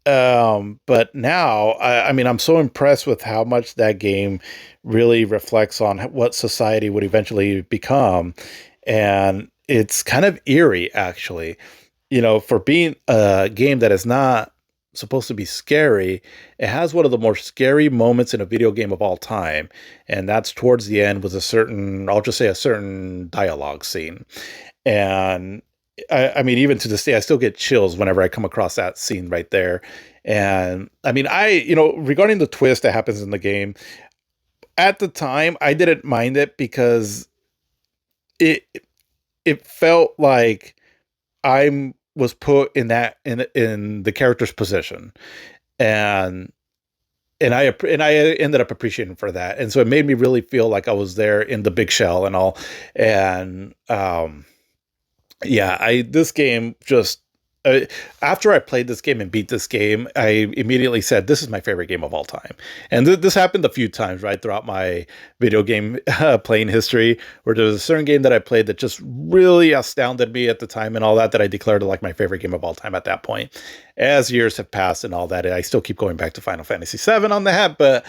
But now, I mean, I'm so impressed with how much that game really reflects on what society would eventually become. And it's kind of eerie, actually, for being a game that is not supposed to be scary. It has one of the more scary moments in a video game of all time. And that's towards the end with I'll just say a certain dialogue scene. And I mean, even to this day, I still get chills whenever I come across that scene right there. And I mean, regarding the twist that happens in the game, at the time, I didn't mind it because it it felt like I was put in the character's position, and and I ended up appreciating for that, and so it made me really feel like I was there in the big shell and all, and yeah, I this game just after I played this game and beat this game, I immediately said this is my favorite game of all time. And this happened a few times right throughout my video game playing history, where there was a certain game that I played that just really astounded me at the time and all that I declared it like my favorite game of all time at that point. As years have passed and all that, I still keep going back to Final Fantasy VII on that. But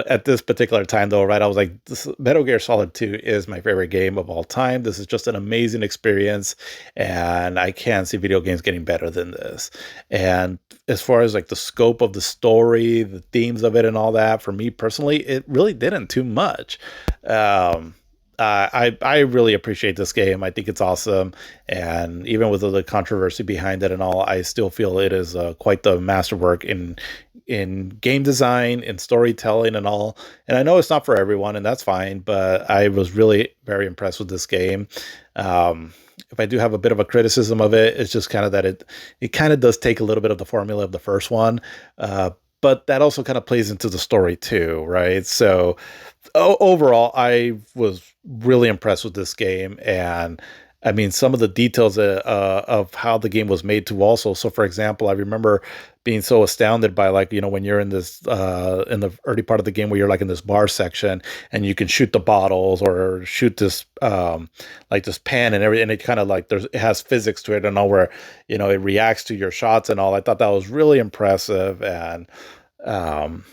at this particular time, though, right, I was like, Metal Gear Solid 2 is my favorite game of all time. This is just an amazing experience, and I can't see video games getting better than this. And as far as like the scope of the story, the themes of it, and all that, for me personally, it really didn't too much. I really appreciate this game. I think it's awesome, and even with the controversy behind it and all, I still feel it is quite the masterwork in game design, in storytelling, and all. And I know it's not for everyone, and that's fine. But I was really very impressed with this game. If I do have a bit of a criticism of it, it's just kind of that it kind of does take a little bit of the formula of the first one, but that also kind of plays into the story too, right? So overall, I was really impressed with this game, and I mean some of the details of how the game was made too. Also, so for example, I remember being so astounded by like when you're in this in the early part of the game where you're like in this bar section and you can shoot the bottles or shoot this like this pan and everything, and it kind of like it has physics to it and all where it reacts to your shots and all. I thought that was really impressive, and um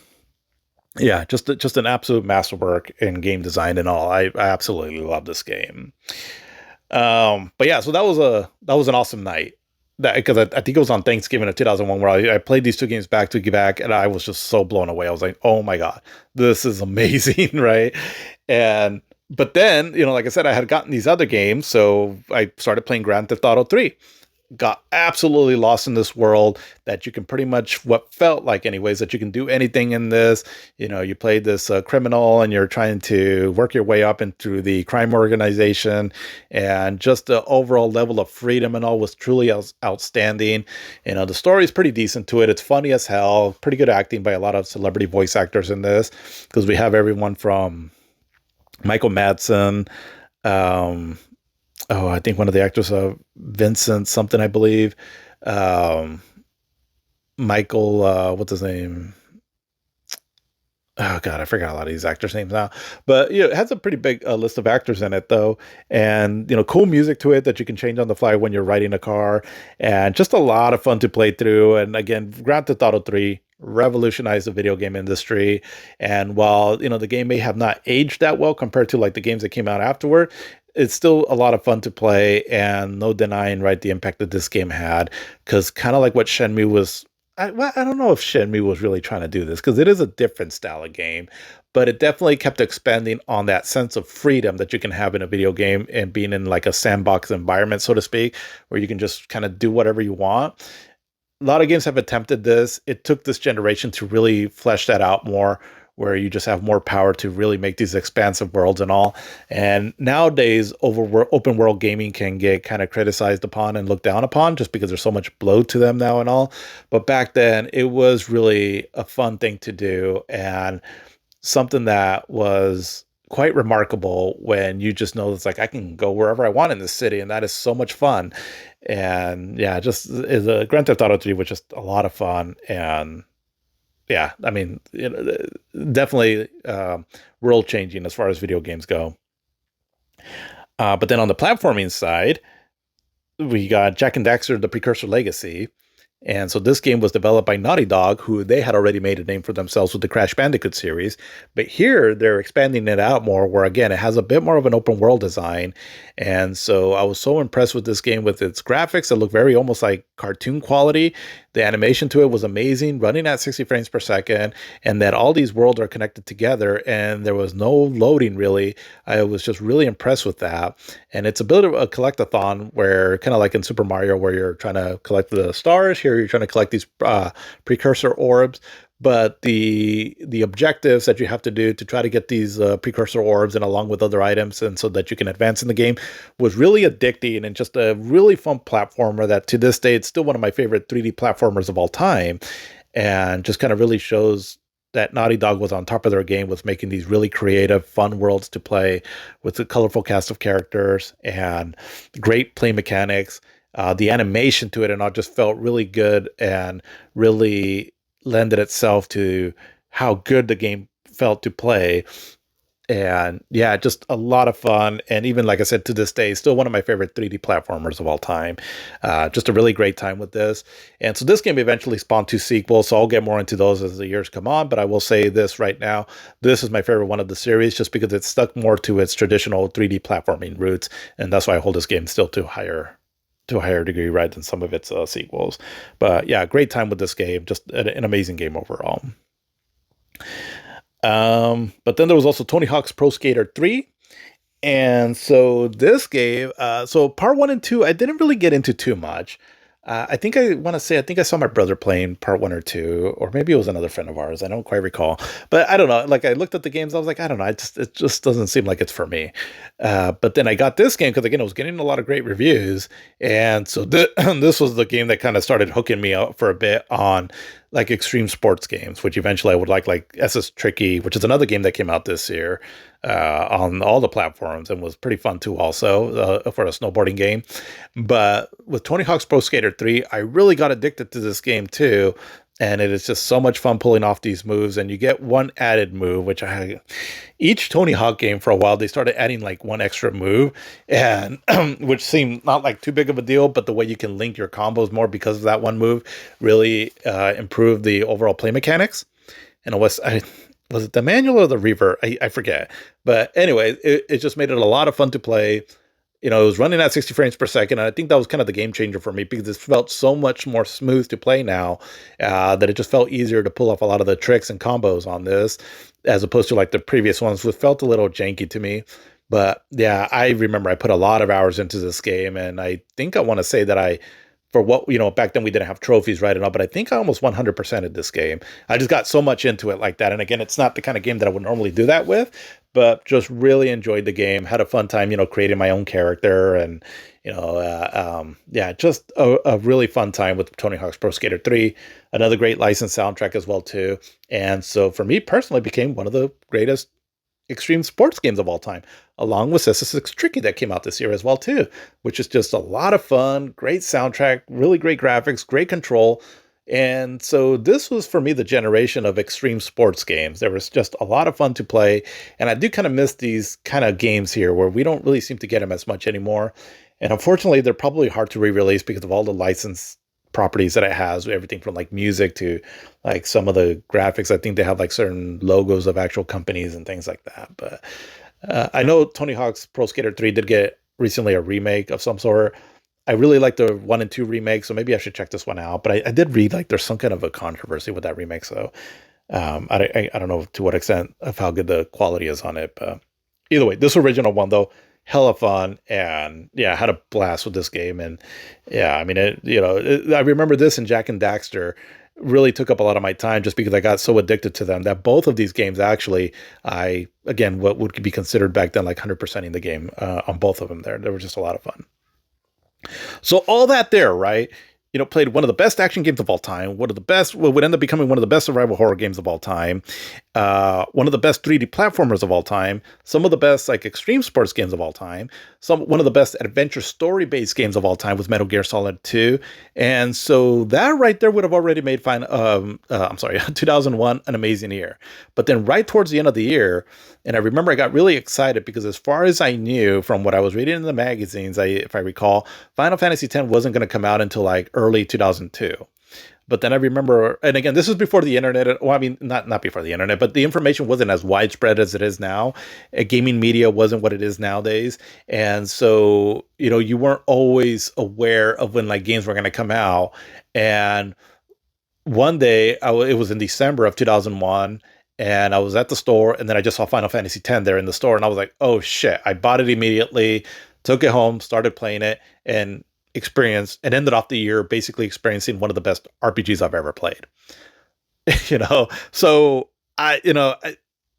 yeah, just an absolute masterwork in game design and all. I absolutely love this game. But yeah, so that was an awesome night. That because I think it was on Thanksgiving of 2001 where I played these two games back to back, and I was just so blown away. I was like, oh my god, this is amazing, right? And but then like I said, I had gotten these other games, so I started playing Grand Theft Auto 3. Got absolutely lost in this world that you can pretty much what felt like anyways that you can do anything in this. You played this criminal and you're trying to work your way up into the crime organization, and just the overall level of freedom and all was truly outstanding. The story is pretty decent to it. It's funny as hell, pretty good acting by a lot of celebrity voice actors in this, because we have everyone from Michael Madsen, oh, I think one of the actors, Vincent something, I believe. Um, Michael, what's his name? Oh God, I forgot a lot of these actors' names now. But it has a pretty big list of actors in it, though, and cool music to it that you can change on the fly when you're riding a car, and just a lot of fun to play through. And again, Grand Theft Auto 3. revolutionized the video game industry. And while, the game may have not aged that well compared to like the games that came out afterward, it's still a lot of fun to play, and no denying, right, the impact that this game had. Because kind of like what Shenmue was, I don't know if Shenmue was really trying to do this, because it is a different style of game, but it definitely kept expanding on that sense of freedom that you can have in a video game and being in like a sandbox environment, so to speak, where you can just kind of do whatever you want. A lot of games have attempted this. It took this generation to really flesh that out more, where you just have more power to really make these expansive worlds and all. And nowadays, open world gaming can get kind of criticized upon and looked down upon just because there's so much blow to them now and all. But back then, it was really a fun thing to do, and something that was quite remarkable, when you just know it's like I can go wherever I want in this city, and that is so much fun. And yeah, just is a Grand Theft Auto 3 was just a lot of fun. And yeah, I mean, definitely world changing as far as video games go. But then on the platforming side, we got Jack and Daxter: The Precursor Legacy. And so this game was developed by Naughty Dog, who they had already made a name for themselves with the Crash Bandicoot series. But here they're expanding it out more, where again, it has a bit more of an open world design. And so I was so impressed with this game, with its graphics that look very almost like cartoon quality. The animation to it was amazing, running at 60 frames per second, and that all these worlds are connected together, and there was no loading really. I was just really impressed with that. And it's a bit of a collectathon, where kind of like in Super Mario, where you're trying to collect the stars. Here you're trying to collect these precursor orbs. But the objectives that you have to do to try to get these precursor orbs, and along with other items, and so that you can advance in the game, was really addicting, and just a really fun platformer that to this day it's still one of my favorite 3D platformers of all time. And just kind of really shows that Naughty Dog was on top of their game with making these really creative, fun worlds to play with a colorful cast of characters and great play mechanics. The animation to it and all just felt really good, and really lended itself to how good the game felt to play. And yeah, just a lot of fun. And even like I said, to this day, still one of my favorite 3D platformers of all time. Just a really great time with this. And so this game eventually spawned two sequels. So I'll get more into those as the years come on. But I will say this right now, this is my favorite one of the series, just because it stuck more to its traditional 3D platforming roots. And that's why I hold this game still to a higher degree, right, than some of its sequels. But yeah, great time with this game. Just an amazing game overall. But then there was also Tony Hawk's Pro Skater 3. And so this game, so part one and two, I didn't really get into too much. I think I saw my brother playing part one or two, or maybe it was another friend of ours. I don't quite recall, but I don't know. Like, I looked at the games, I was like, I don't know. It just doesn't seem like it's for me. But then I got this game because again, it was getting a lot of great reviews. And so this was the game that kind of started hooking me up for a bit on like extreme sports games, which eventually I would like SS Tricky, which is another game that came out this year on all the platforms and was pretty fun too also for a snowboarding game. But with Tony Hawk's Pro Skater 3, I really got addicted to this game too. And it is just so much fun pulling off these moves. And you get one added move, which each Tony Hawk game for a while, they started adding like one extra move, and which seemed not like too big of a deal, but the way you can link your combos more because of that one move really improved the overall play mechanics. And was it the manual or the revert? I forget. But anyway, it just made it a lot of fun to play. It was running at 60 frames per second, and I think that was kind of the game changer for me, because it felt so much more smooth to play now, that it just felt easier to pull off a lot of the tricks and combos on this, as opposed to like the previous ones, which felt a little janky to me. But yeah, I remember I put a lot of hours into this game, and I think I want to say that for what, back then we didn't have trophies right and all, but I think I almost 100%ed this game. I just got so much into it like that. And again, it's not the kind of game that I would normally do that with, but just really enjoyed the game, had a fun time, creating my own character, and, yeah, just a really fun time with Tony Hawk's Pro Skater 3, another great licensed soundtrack as well too. And so for me personally, became one of the greatest extreme sports games of all time, along with SS6 Tricky that came out this year as well too, which is just a lot of fun, great soundtrack, really great graphics, great control. And so this was for me the generation of extreme sports games. There was just a lot of fun to play, and I do kind of miss these kind of games here where we don't really seem to get them as much anymore. And unfortunately, they're probably hard to re-release because of all the license properties that it has, everything from like music to like some of the graphics. I think they have like certain logos of actual companies and things like that. But I know Tony Hawk's Pro Skater 3 did get recently a remake of some sort. I really like the 1 and 2 remake, so maybe I should check this one out. But I did read like there's some kind of a controversy with that remake, so I don't know to what extent of how good the quality is on it. But either way, this original one though, hella fun, and yeah, I had a blast with this game. And yeah, I mean, I remember this and Jack and Daxter really took up a lot of my time just because I got so addicted to them that both of these games actually, I again, what would be considered back then like 100%ing the game on both of them there. They were just a lot of fun. So all that there, right? Played one of the best action games of all time, one of the best, what would end up becoming one of the best survival horror games of all time, one of the best 3D platformers of all time, some of the best like extreme sports games of all time, one of the best adventure story-based games of all time with Metal Gear Solid 2. And so that right there would have already made 2001 an amazing year. But then right towards the end of the year, and I remember I got really excited because as far as I knew from what I was reading in the magazines, if I recall, Final Fantasy X wasn't going to come out until like early 2002. But then I remember, and again, this was before the internet. Well, I mean, not before the internet, but the information wasn't as widespread as it is now. Gaming media wasn't what it is nowadays. And so, you weren't always aware of when like games were going to come out. And one day, it was in December of 2001, and I was at the store, and then I just saw Final Fantasy X there in the store, and I was like, oh shit, I bought it immediately, took it home, started playing it, and ended off the year basically experiencing one of the best RPGs I've ever played. So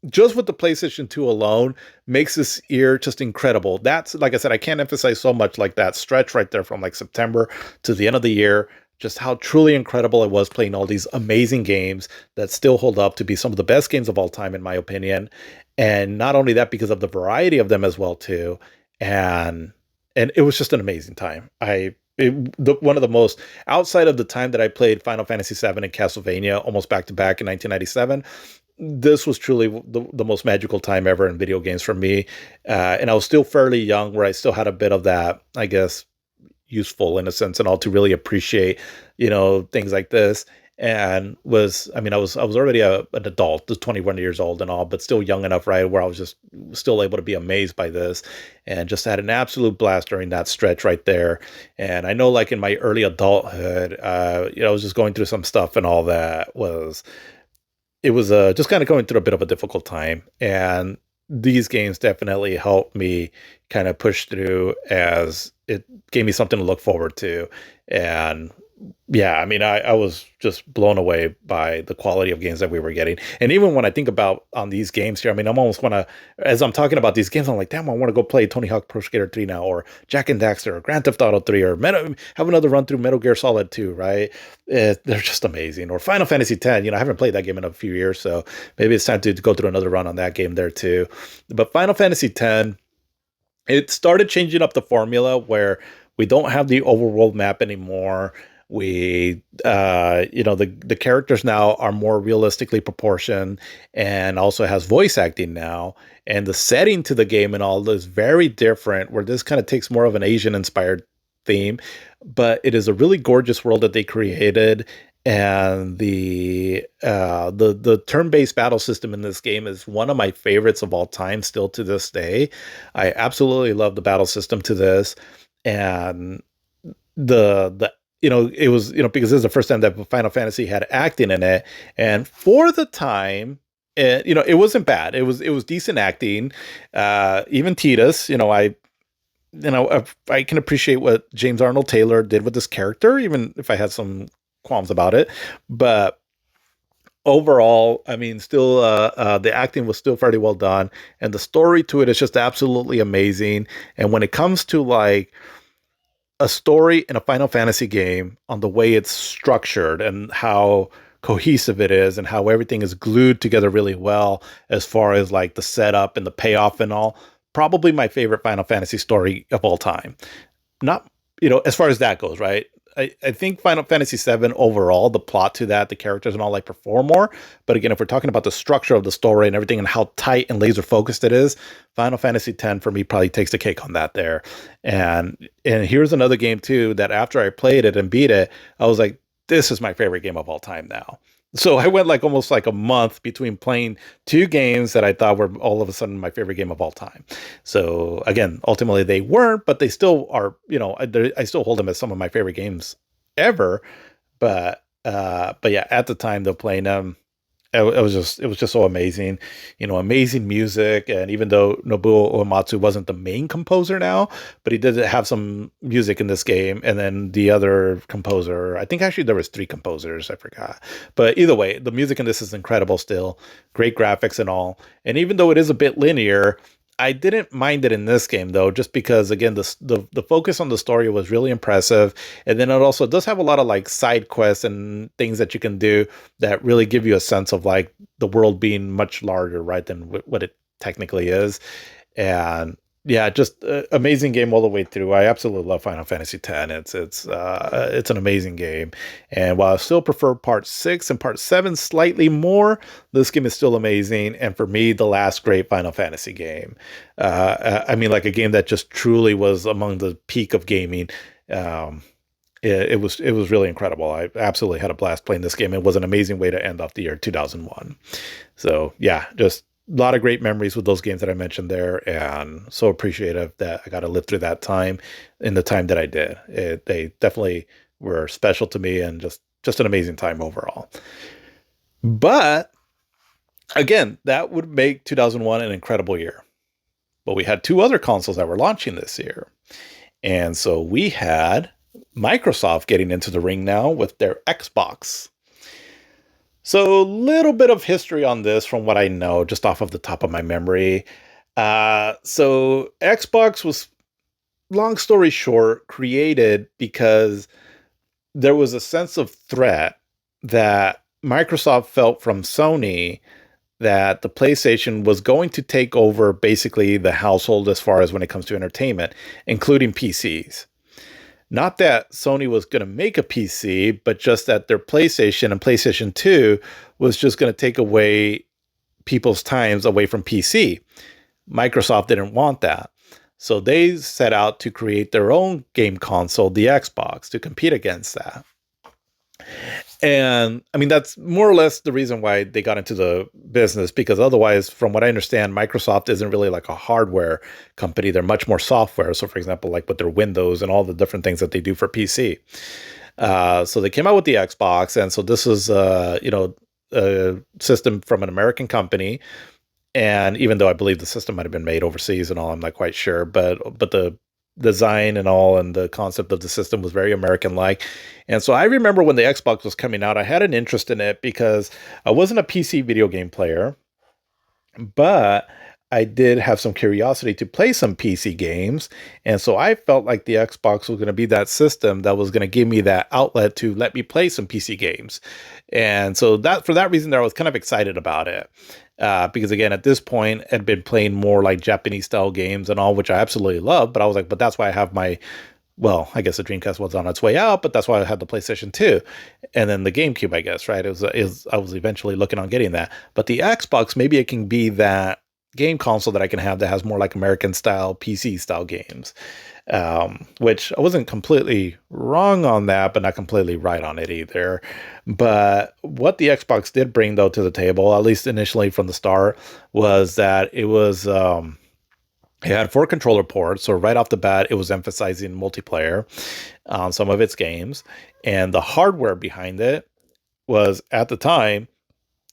just with the PlayStation 2 alone makes this year just incredible. That's, like I said, I can't emphasize so much like that stretch right there from like September to the end of the year, just how truly incredible it was playing all these amazing games that still hold up to be some of the best games of all time, in my opinion. And not only that, because of the variety of them as well, too. And it was just an amazing time. One of the most, outside of the time that I played Final Fantasy VII and Castlevania almost back to back in 1997, this was truly the most magical time ever in video games for me. And I was still fairly young, where I still had a bit of that, I guess, useful in a sense and all to really appreciate, things like this. And I was already an adult, 21 years old and all, but still young enough, right, where I was just still able to be amazed by this and just had an absolute blast during that stretch right there. And I know like in my early adulthood, I was just going through some stuff and all that it was just kind of going through a bit of a difficult time. And these games definitely helped me kind of push through, as it gave me something to look forward to. And yeah, I mean, I was just blown away by the quality of games that we were getting. And even when I think about on these games here, I mean, I'm almost want to, as I'm talking about these games, I'm like, damn, I want to go play Tony Hawk Pro Skater 3 now, or Jack and Daxter, or Grand Theft Auto 3, or have another run through Metal Gear Solid 2, right? They're just amazing. Or Final Fantasy X, I haven't played that game in a few years, so maybe it's time to go through another run on that game there too. But Final Fantasy X, it started changing up the formula where we don't have the overworld map anymore. We, the characters now are more realistically proportioned, and also has voice acting now. And the setting to the game and all is very different, where this kind of takes more of an Asian inspired theme, but it is a really gorgeous world that they created. And the turn-based battle system in this game is one of my favorites of all time, still to this day. I absolutely love the battle system to this. And it was, because this is the first time that Final Fantasy had acting in it. And for the time, it wasn't bad. It was decent acting. Even Tidus, I can appreciate what James Arnold Taylor did with this character, even if I had some qualms about it. But overall, I mean, still, the acting was still fairly well done. And the story to it is just absolutely amazing. And when it comes to like a story in a Final Fantasy game, on the way it's structured and how cohesive it is and how everything is glued together really well, as far as like the setup and the payoff and all, probably my favorite Final Fantasy story of all time. Not, as far as that goes, right? I think Final Fantasy VII overall, the plot to that, the characters and all like perform more. But again, if we're talking about the structure of the story and everything and how tight and laser focused it is, Final Fantasy X for me probably takes the cake on that there. And here's another game too that after I played it and beat it, I was like, this is my favorite game of all time now. So I went like almost like a month between playing two games that I thought were all of a sudden my favorite game of all time. So again, ultimately they weren't, but they still are. I still hold them as some of my favorite games ever. But yeah, at the time though playing them, it was just so amazing, amazing music. And even though Nobuo Uematsu wasn't the main composer now, but he did have some music in this game. And then the other composer, I think actually there was three composers, I forgot. But either way, the music in this is incredible still, great graphics and all. And even though it is a bit linear, I didn't mind it in this game though, just because again the focus on the story was really impressive, and then it also does have a lot of like side quests and things that you can do that really give you a sense of like the world being much larger, right, than what it technically is. And yeah, just amazing game all the way through. I absolutely love Final Fantasy X. It's an amazing game, and while I still prefer Part 6 and Part 7 slightly more, this game is still amazing. And for me, the last great Final Fantasy game. I mean, like a game that just truly was among the peak of gaming. It was really incredible. I absolutely had a blast playing this game. It was an amazing way to end off the year 2001. So yeah, just a lot of great memories with those games that I mentioned there, and so appreciative that I got to live through that time in the time that I did. They definitely were special to me, and just an amazing time overall. But again, that would make 2001 an incredible year. But we had two other consoles that were launching this year, and so we had Microsoft getting into the ring now with their Xbox. So a little bit of history on this from what I know, just off of the top of my memory. So Xbox was, long story short, created because there was a sense of threat that Microsoft felt from Sony that the PlayStation was going to take over basically the household as far as when it comes to entertainment, including PCs. Not that Sony was going to make a PC, but just that their PlayStation and PlayStation 2 was just going to take away people's times away from PC. Microsoft didn't want that. So they set out to create their own game console, the Xbox, to compete against that. And I mean, that's more or less the reason why they got into the business, because otherwise, from what I understand, Microsoft isn't really like a hardware company. They're much more software. So for example, like with their Windows and all the different things that they do for PC. So they came out with the Xbox. And so this is, a system from an American company. And even though I believe the system might have been made overseas and all, I'm not quite sure, but the design and all and the concept of the system was very American-like. And so I remember when the Xbox was coming out, I had an interest in it because I wasn't a PC video game player, but I did have some curiosity to play some PC games. And so I felt like the Xbox was going to be that system that was going to give me that outlet to let me play some PC games. And so that for that reason there, I was kind of excited about it. Because again, at this point, I'd been playing more like Japanese style games and all, which I absolutely love. But I was like, but that's why I have well, I guess the Dreamcast was on its way out, but that's why I had the PlayStation 2. And then the GameCube, I guess, right? I was eventually looking on getting that. But the Xbox, maybe it can be that game console that I can have that has more like American style, PC style games. Which I wasn't completely wrong on that, but not completely right on it either. But what the Xbox did bring, though, to the table, at least initially from the start, was that it had 4 controller ports. So right off the bat, it was emphasizing multiplayer on some of its games. And the hardware behind it was, at the time,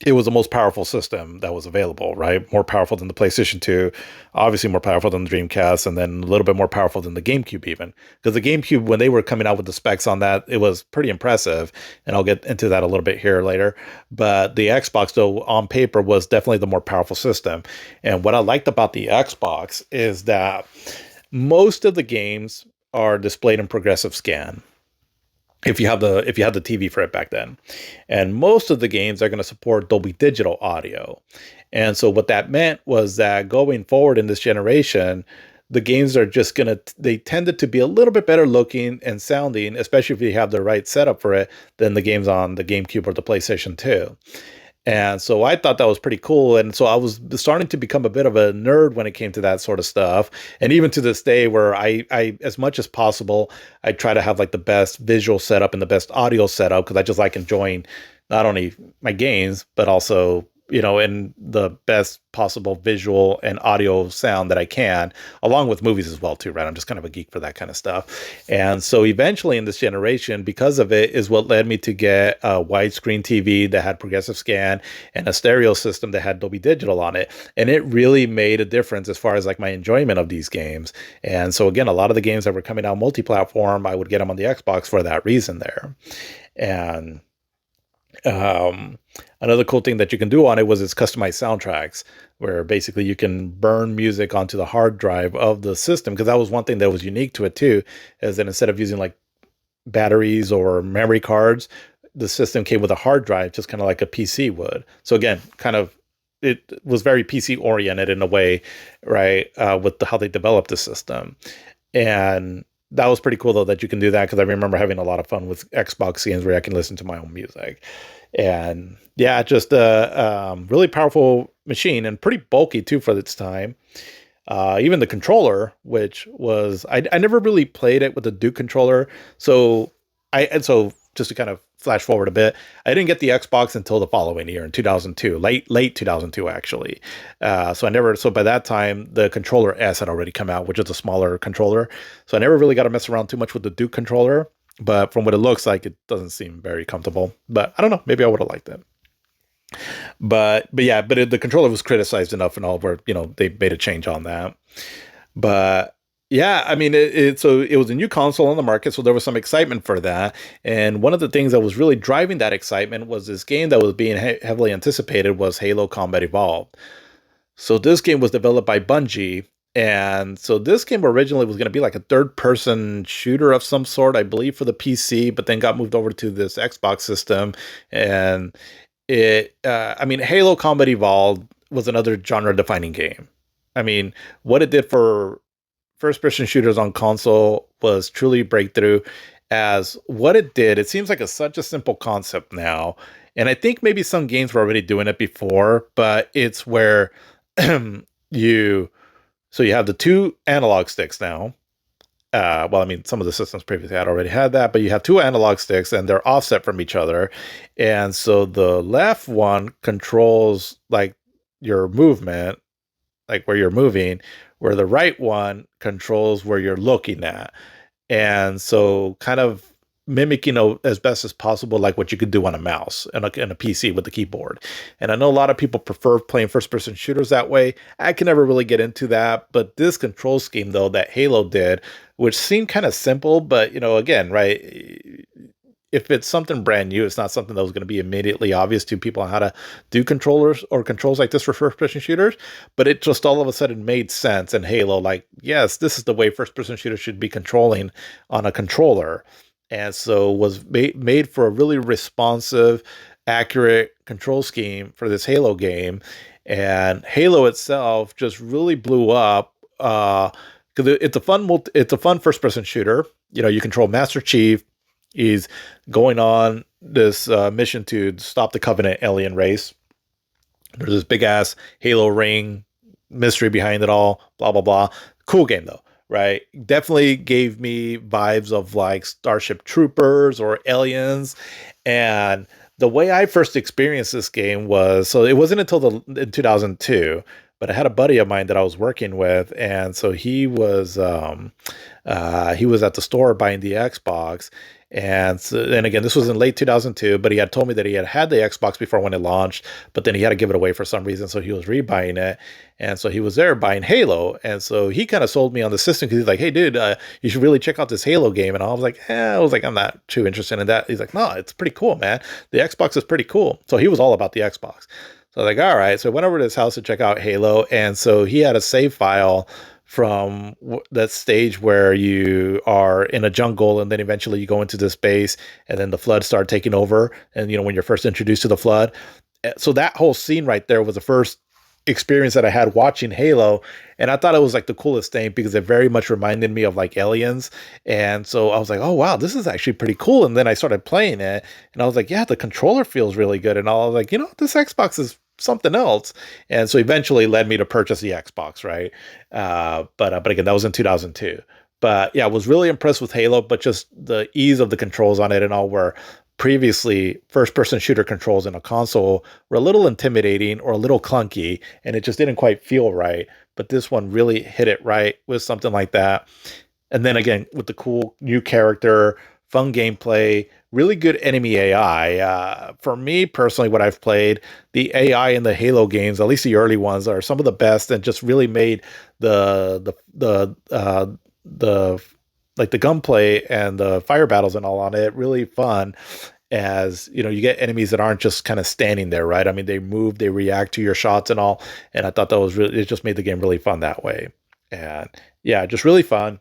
it was the most powerful system that was available, right? More powerful than the PlayStation 2, obviously more powerful than the Dreamcast, and then a little bit more powerful than the GameCube even. Because the GameCube, when they were coming out with the specs on that, it was pretty impressive, and I'll get into that a little bit here later. But the Xbox, though, on paper, was definitely the more powerful system. And what I liked about the Xbox is that most of the games are displayed in progressive scan. If you had the TV for it back then. And most of the games are going to support Dolby Digital audio. And so what that meant was that going forward in this generation, the games are just they tended to be a little bit better looking and sounding, especially if you have the right setup for it, than the games on the GameCube or the PlayStation 2. And so I thought that was pretty cool. And so I was starting to become a bit of a nerd when it came to that sort of stuff. And even to this day, where I as much as possible, I try to have like the best visual setup and the best audio setup because I just like enjoying not only my games, but also, in the best possible visual and audio sound that I can, along with movies as well, too, right? I'm just kind of a geek for that kind of stuff. And so eventually in this generation, because of it, is what led me to get a widescreen TV that had progressive scan and a stereo system that had Dolby Digital on it. And it really made a difference as far as like my enjoyment of these games. And so again, a lot of the games that were coming out multi-platform, I would get them on the Xbox for that reason there. And another cool thing that you can do on it was its customized soundtracks, where basically you can burn music onto the hard drive of the system. Because that was one thing that was unique to it too, is that instead of using like batteries or memory cards, the system came with a hard drive, just kind of like a PC would. So again, kind of it was very PC oriented in a way, right? With how they developed the system. And that was pretty cool though that you can do that, because I remember having a lot of fun with Xbox games where I can listen to my own music. And yeah, just a really powerful machine and pretty bulky too for its time. Even the controller, which was I never really played it with the Duke controller, so just to kind of flash forward a bit, I didn't get the Xbox until the following year in 2002, late 2002 actually. So by that time the controller S had already come out, which is a smaller controller. So I never really got to mess around too much with the Duke controller. But from what it looks like, it doesn't seem very comfortable. But I don't know, maybe I would have liked it. The controller was criticized enough and all where they made a change on that. But yeah, I mean, so it was a new console on the market, so there was some excitement for that. And one of the things that was really driving that excitement was this game that was being heavily anticipated was Halo Combat Evolved. So this game was developed by Bungie. And so this game originally was going to be like a third-person shooter of some sort, I believe, for the PC, but then got moved over to this Xbox system. And Halo Combat Evolved was another genre-defining game. I mean, what it did for first-person shooters on console was truly breakthrough. As what it did, it seems like such a simple concept now. And I think maybe some games were already doing it before, but it's where you have the two analog sticks now. Some of the systems previously had already had that, but you have two analog sticks and they're offset from each other. And so the left one controls like your movement, like where you're moving, where the right one controls where you're looking at. And so kind of mimicking as best as possible like what you could do on a mouse and a PC with the keyboard. And I know a lot of people prefer playing first-person shooters that way. I can never really get into that, but this control scheme though that Halo did, which seemed kind of simple, but again, right, if it's something brand new, it's not something that was going to be immediately obvious to people on how to do controllers or controls like this for first-person shooters, but it just all of a sudden made sense in Halo, like, yes, this is the way first-person shooters should be controlling on a controller. And so was made for a really responsive, accurate control scheme for this Halo game. And Halo itself just really blew up because it's a fun first-person shooter. You control Master Chief. He's going on this mission to stop the Covenant alien race. There's this big-ass Halo ring mystery behind it all, blah, blah, blah. Cool game, though. Right, definitely gave me vibes of like Starship Troopers or Aliens. And the way I first experienced this game was, so it wasn't until in 2002, but I had a buddy of mine that I was working with, and so he was at the store buying the Xbox. And again, this was in late 2002, but he had told me that he had the Xbox before when it launched, but then he had to give it away for some reason, so he was rebuying it. And so he was there buying Halo, and so he kind of sold me on the system because he's like, "Hey, dude, you should really check out this Halo game." And I was like, I'm not too interested in that. He's like, "No, it's pretty cool, man. The Xbox is pretty cool." So he was all about the Xbox. So I was like, all right. So I went over to his house to check out Halo, and so he had a save file from that stage where you are in a jungle and then eventually you go into this base and then the flood started taking over. And, when you're first introduced to the flood. So that whole scene right there was the first experience that I had watching Halo, and I thought it was like the coolest thing because it very much reminded me of like Aliens, and so I was like, oh wow, this is actually pretty cool. And then I started playing it, and I was like, yeah, the controller feels really good, and I was like, this Xbox is something else, and so eventually led me to purchase the Xbox, right? But again, that was in 2002. But yeah, I was really impressed with Halo, but just the ease of the controls on it and all were previously first-person shooter controls in a console were a little intimidating or a little clunky, and it just didn't quite feel right. But this one really hit it right with something like that. And then again, with the cool new character, fun gameplay, really good enemy AI. For me personally, what I've played, the AI in the Halo games, at least the early ones, are some of the best, and just really made the like the gunplay and the fire battles and all on it really fun. As you get enemies that aren't just kind of standing there, right? I mean, they move, they react to your shots and all. And I thought that was really, it just made the game really fun that way. And yeah, just really fun.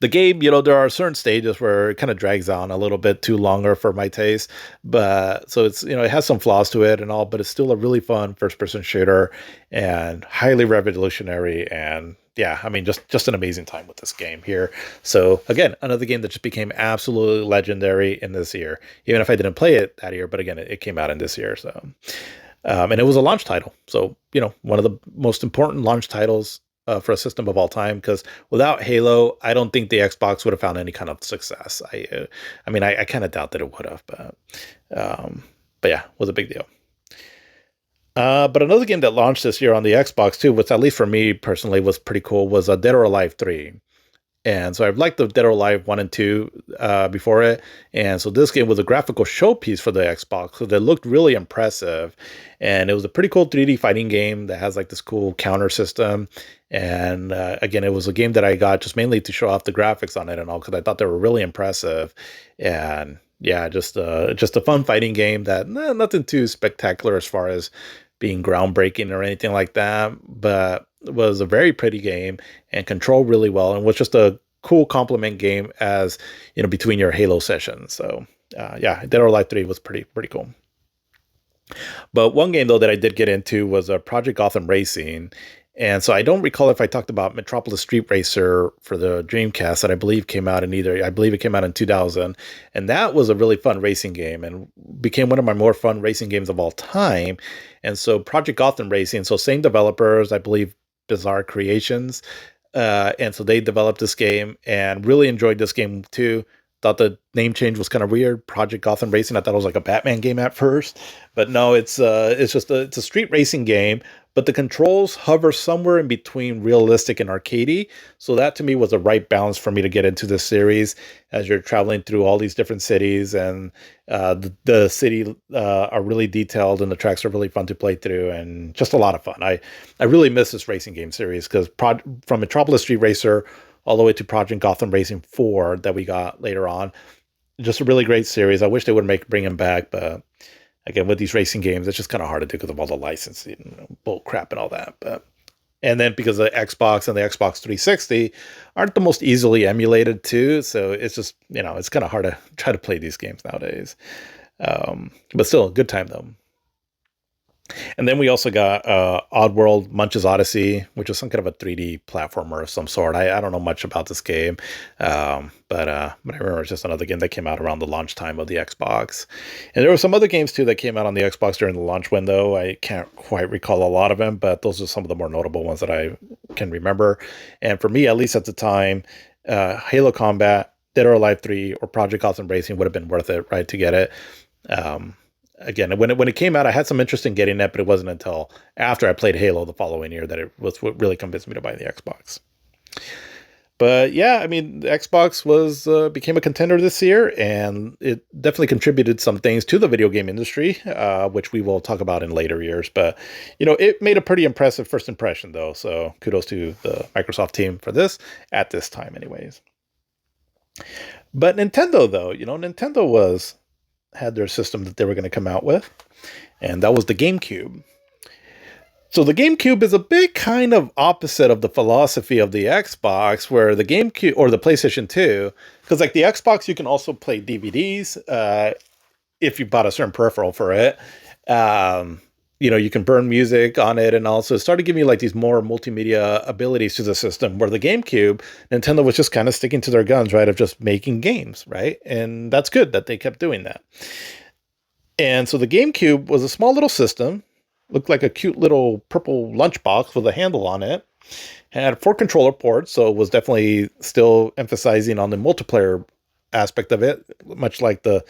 The game, there are certain stages where it kind of drags on a little bit too longer for my taste, but so it's, it has some flaws to it and all, but it's still a really fun first person shooter and highly revolutionary. And yeah, I mean, just an amazing time with this game here. So again, another game that just became absolutely legendary in this year, even if I didn't play it that year, but again, it came out in this year. So, and it was a launch title. So, one of the most important launch titles for a system of all time, because without Halo, I don't think the Xbox would have found any kind of success. I mean, I kind of doubt that it would have, but yeah, it was a big deal. But another game that launched this year on the Xbox too, which at least for me personally was pretty cool, was Dead or Alive 3. And so I've liked the Dead or Alive 1 and 2 before it. And so this game was a graphical showpiece for the Xbox. So they looked really impressive. And it was a pretty cool 3D fighting game that has like this cool counter system. And again, it was a game that I got just mainly to show off the graphics on it and all, because I thought they were really impressive. And yeah, just a fun fighting game that nothing too spectacular as far as being groundbreaking or anything like that, but it was a very pretty game and controlled really well, and was just a cool complement game as between your Halo sessions. So yeah, Dead or Alive 3 was pretty cool. But one game though that I did get into was Project Gotham Racing. And so I don't recall if I talked about Metropolis Street Racer for the Dreamcast that I believe came out I believe it came out in 2000. And that was a really fun racing game and became one of my more fun racing games of all time. And so Project Gotham Racing, so same developers, I believe Bizarre Creations. And so they developed this game and really enjoyed this game too. Thought the name change was kind of weird. Project Gotham Racing. I thought it was like a Batman game at first, but no, it's just it's a street racing game. But the controls hover somewhere in between realistic and arcadey. So that to me was the right balance for me to get into this series as you're traveling through all these different cities, and the city are really detailed and the tracks are really fun to play through and just a lot of fun. I really miss this racing game series because from Metropolis Street Racer all the way to Project Gotham Racing 4 that we got later on. Just a really great series. I wish they would bring him back, but again, with these racing games, it's just kind of hard to do because of all the licensing, bull crap and all that. And then because the Xbox and the Xbox 360 aren't the most easily emulated too, so it's just, it's kind of hard to try to play these games nowadays. But still, a good time though. And then we also got Oddworld Munch's Odyssey, which is some kind of a 3D platformer of some sort. I don't know much about this game, but I remember it's just another game that came out around the launch time of the Xbox. And there were some other games too that came out on the Xbox during the launch window. I can't quite recall a lot of them, but those are some of the more notable ones that I can remember. And for me, at least at the time, Halo Combat, Dead or Alive 3, or Project Gotham Racing would have been worth it, right, to get it. Again, when it came out, I had some interest in getting it, but it wasn't until after I played Halo the following year that it was what really convinced me to buy the Xbox. But yeah, I mean, the Xbox became a contender this year, and it definitely contributed some things to the video game industry, which we will talk about in later years. But it made a pretty impressive first impression, though. So kudos to the Microsoft team for this at this time, anyways. But Nintendo, though, Nintendo had their system that they were going to come out with, and that was the GameCube. So the GameCube is a bit kind of opposite of the philosophy of the Xbox, where the GameCube or the PlayStation 2, because like the Xbox, you can also play DVDs if you bought a certain peripheral for it. you can burn music on it, and also it started giving you like these more multimedia abilities to the system. Where the GameCube, Nintendo was just kind of sticking to their guns, right, of just making games, right, and that's good that they kept doing that. And so the GameCube was a small little system, looked like a cute little purple lunchbox with a handle on it. Had four controller ports, so it was definitely still emphasizing on the multiplayer aspect of it, much like the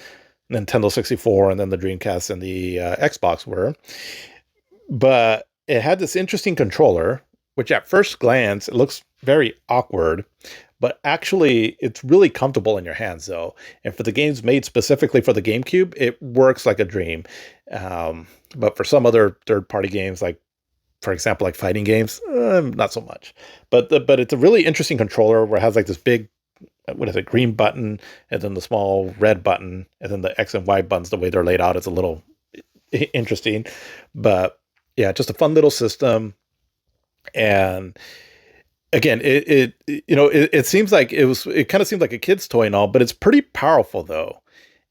Nintendo 64 and then the Dreamcast and the Xbox were. But it had this interesting controller, which at first glance it looks very awkward, but actually it's really comfortable in your hands though. And for the games made specifically for the GameCube, it works like a dream. But for some other third-party games, like for example, like fighting games, not so much. But it's a really interesting controller where it has like this big, what is it, green button, and then the small red button, and then the X and Y buttons. The way they're laid out is a little interesting, but yeah, just a fun little system. And again, it seems like it kind of seems like a kid's toy and all, but it's pretty powerful though.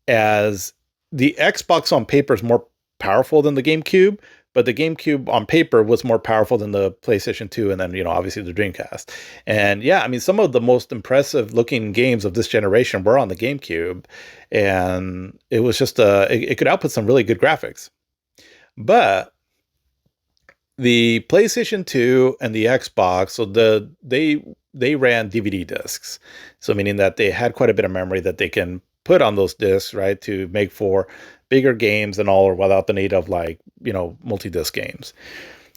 As the Xbox on paper is more powerful than the GameCube, but the GameCube on paper was more powerful than the PlayStation 2, and then obviously the Dreamcast. And yeah, I mean, some of the most impressive looking games of this generation were on the GameCube, and it was just it could output some really good graphics. But the PlayStation 2 and the Xbox, so they ran DVD discs. So meaning that they had quite a bit of memory that they can put on those discs, right, to make for bigger games and all, or without the need of like, multi-disc games.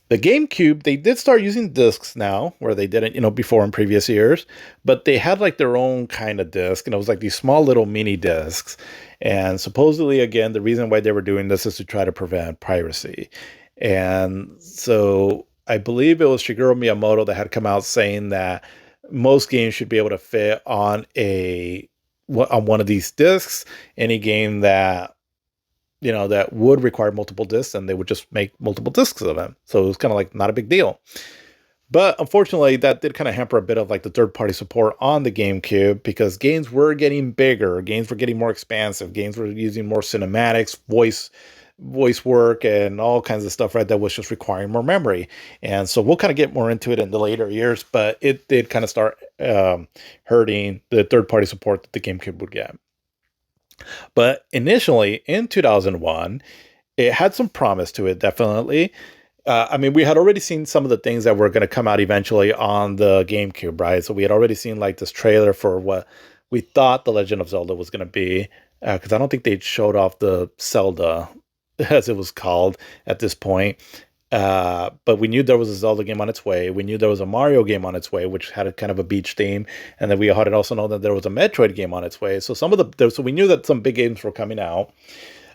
The GameCube, they did start using discs now, where they didn't, before in previous years, but they had like their own kind of disc, and it was like these small little mini discs. And supposedly, again, the reason why they were doing this is to try to prevent piracy. And so I believe it was Shigeru Miyamoto that had come out saying that most games should be able to fit on one of these discs. Any game that that would require multiple discs, and they would just make multiple discs of them. So it was kind of like not a big deal. But unfortunately, that did kind of hamper a bit of like the third-party support on the GameCube, because games were getting bigger, games were getting more expansive, games were using more cinematics, voice work, and all kinds of stuff, right? That was just requiring more memory. And so we'll kind of get more into it in the later years, but it did kind of start hurting the third-party support that the GameCube would get. But initially in 2001, it had some promise to it, definitely. I mean, we had already seen some of the things that were going to come out eventually on the GameCube, right? So we had already seen like this trailer for what we thought The Legend of Zelda was going to be, because I don't think they showed off the Zelda, as it was called at this point. But we knew there was a Zelda game on its way. We knew there was a Mario game on its way, which had a kind of a beach theme, and then we had also known that there was a Metroid game on its way. So so we knew that some big games were coming out.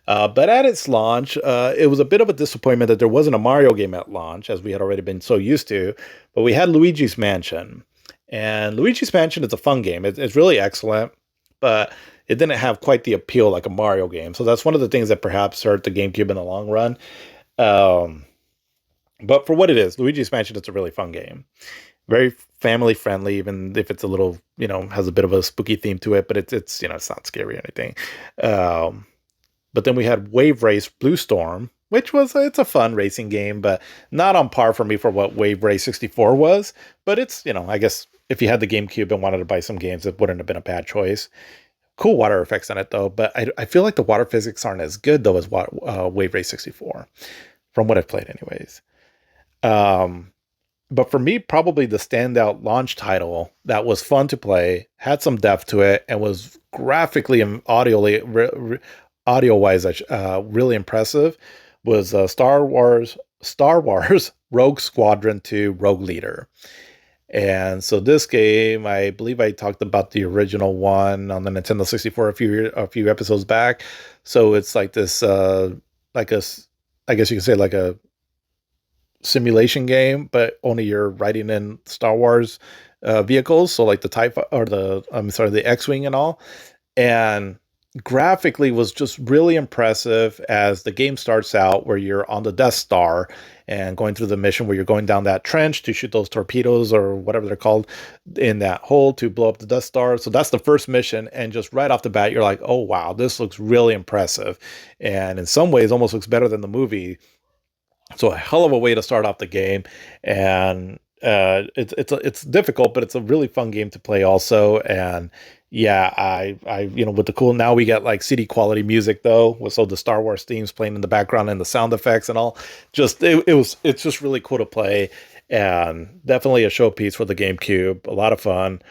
But at its launch, it was a bit of a disappointment that there wasn't a Mario game at launch, as we had already been so used to. But we had Luigi's Mansion, and Luigi's Mansion is a fun game. It's really excellent, but it didn't have quite the appeal like a Mario game. So that's one of the things that perhaps hurt the GameCube in the long run. But for what it is, Luigi's Mansion, it's a really fun game. Very family friendly, even if it's a little, has a bit of a spooky theme to it, but it's it's not scary or anything. But then we had Wave Race Blue Storm, which it's a fun racing game, but not on par for me for what Wave Race 64 was. But it's, I guess if you had the GameCube and wanted to buy some games, it wouldn't have been a bad choice. Cool water effects on it though, but I feel like the water physics aren't as good though as Wave Race 64, from what I've played anyways. But for me, probably the standout launch title that was fun to play, had some depth to it, and was graphically and audio-wise really impressive, was Star Wars Rogue Squadron 2 Rogue Leader. And so this game, I believe I talked about the original one on the Nintendo 64 a few episodes back. So it's like this, I guess you could say like a simulation game, but only you're riding in Star Wars vehicles. So like the X-Wing and all. And graphically was just really impressive, as the game starts out where you're on the Death Star and going through the mission where you're going down that trench to shoot those torpedoes or whatever they're called in that hole to blow up the Death Star. So that's the first mission. And just right off the bat, you're like, oh, wow, this looks really impressive. And in some ways almost looks better than the movie. So a hell of a way to start off the game, and it's difficult, but it's a really fun game to play also. And yeah, with the cool now we get like CD quality music though, with so the Star Wars themes playing in the background and the sound effects and all. It's just really cool to play, and definitely a showpiece for the GameCube. A lot of fun,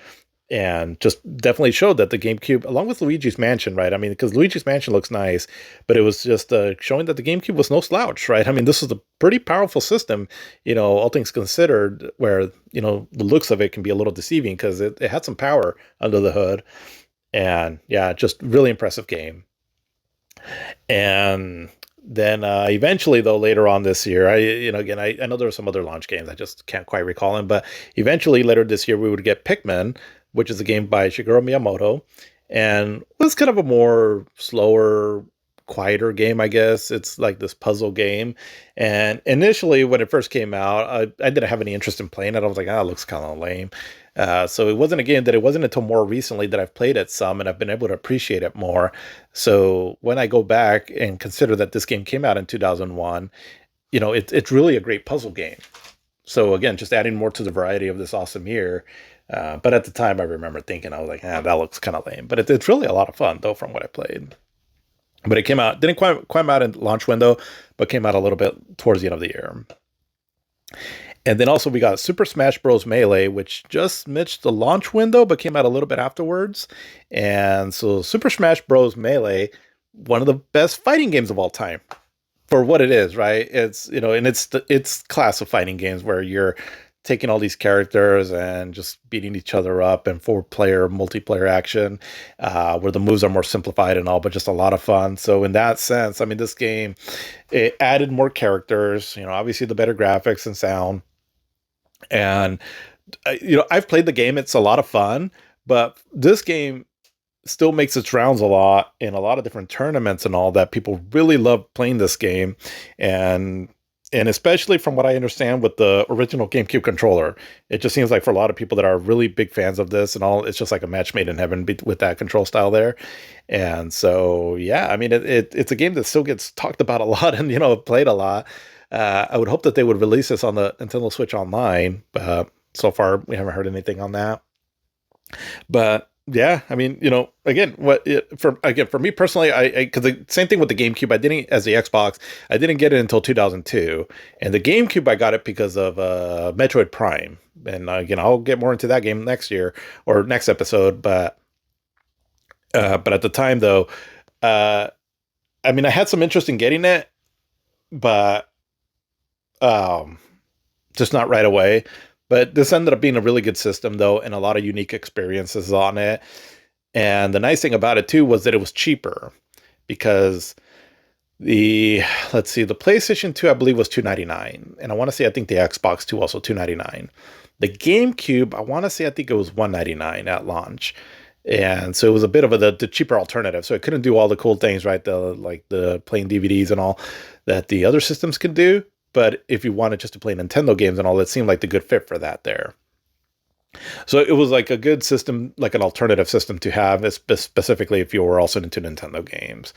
and just definitely showed that the GameCube, along with Luigi's Mansion, right? I mean, because Luigi's Mansion looks nice, but it was just showing that the GameCube was no slouch, right? I mean, this is a pretty powerful system, all things considered, where, the looks of it can be a little deceiving because it had some power under the hood. And yeah, just really impressive game. And then eventually, though, later on this year, I know there were some other launch games. I just can't quite recall them. But eventually, later this year, we would get Pikmin, which is a game by Shigeru Miyamoto, and was kind of a more slower, quieter game, I guess. It's like this puzzle game. And initially, when it first came out, I didn't have any interest in playing it. I was like, it looks kind of lame. So it wasn't a game that it wasn't until more recently that I've played it some and I've been able to appreciate it more. So when I go back and consider that this game came out in 2001, it's really a great puzzle game. So again, just adding more to the variety of this awesome year. But at the time, I remember thinking, I was like, that looks kind of lame. But it's really a lot of fun, though, from what I played. But it came out, didn't quite come out in launch window, but came out a little bit towards the end of the year. And then also we got Super Smash Bros. Melee, which just missed the launch window, but came out a little bit afterwards. And so Super Smash Bros. Melee, one of the best fighting games of all time for what it is, right? It's, and it's class of fighting games where you're taking all these characters and just beating each other up, and 4-player multiplayer action, where the moves are more simplified and all, but just a lot of fun. So in that sense, I mean, this game, it added more characters, obviously the better graphics and sound. And, I've played the game. It's a lot of fun, but this game still makes its rounds a lot in a lot of different tournaments and all that. People really love playing this game. And especially from what I understand with the original GameCube controller, it just seems like for a lot of people that are really big fans of this and all, it's just like a match made in heaven with that control style there. And so, yeah, I mean, it's a game that still gets talked about a lot and, played a lot. I would hope that they would release this on the Nintendo Switch Online, but so far we haven't heard anything on that. But yeah, I mean, again, for me personally, I because the same thing with the GameCube, I didn't as the Xbox, I didn't get it until 2002, and the GameCube I got it because of Metroid Prime, and I'll get more into that game next year or next episode, but at the time though, uh, I mean, I had some interest in getting it, but um, just not right away. But this ended up being a really good system, though, and a lot of unique experiences on it. And the nice thing about it, too, was that it was cheaper because let's see, the PlayStation 2, I believe, was $299. And I think the Xbox 2 also $299. The GameCube, I think it was $199 at launch. And so it was a bit of the cheaper alternative. So it couldn't do all the cool things, right? The playing DVDs and all that the other systems can do. But if you wanted just to play Nintendo games and all, it seemed like the good fit for that there. So it was like a good system, like an alternative system to have, specifically if you were also into Nintendo games.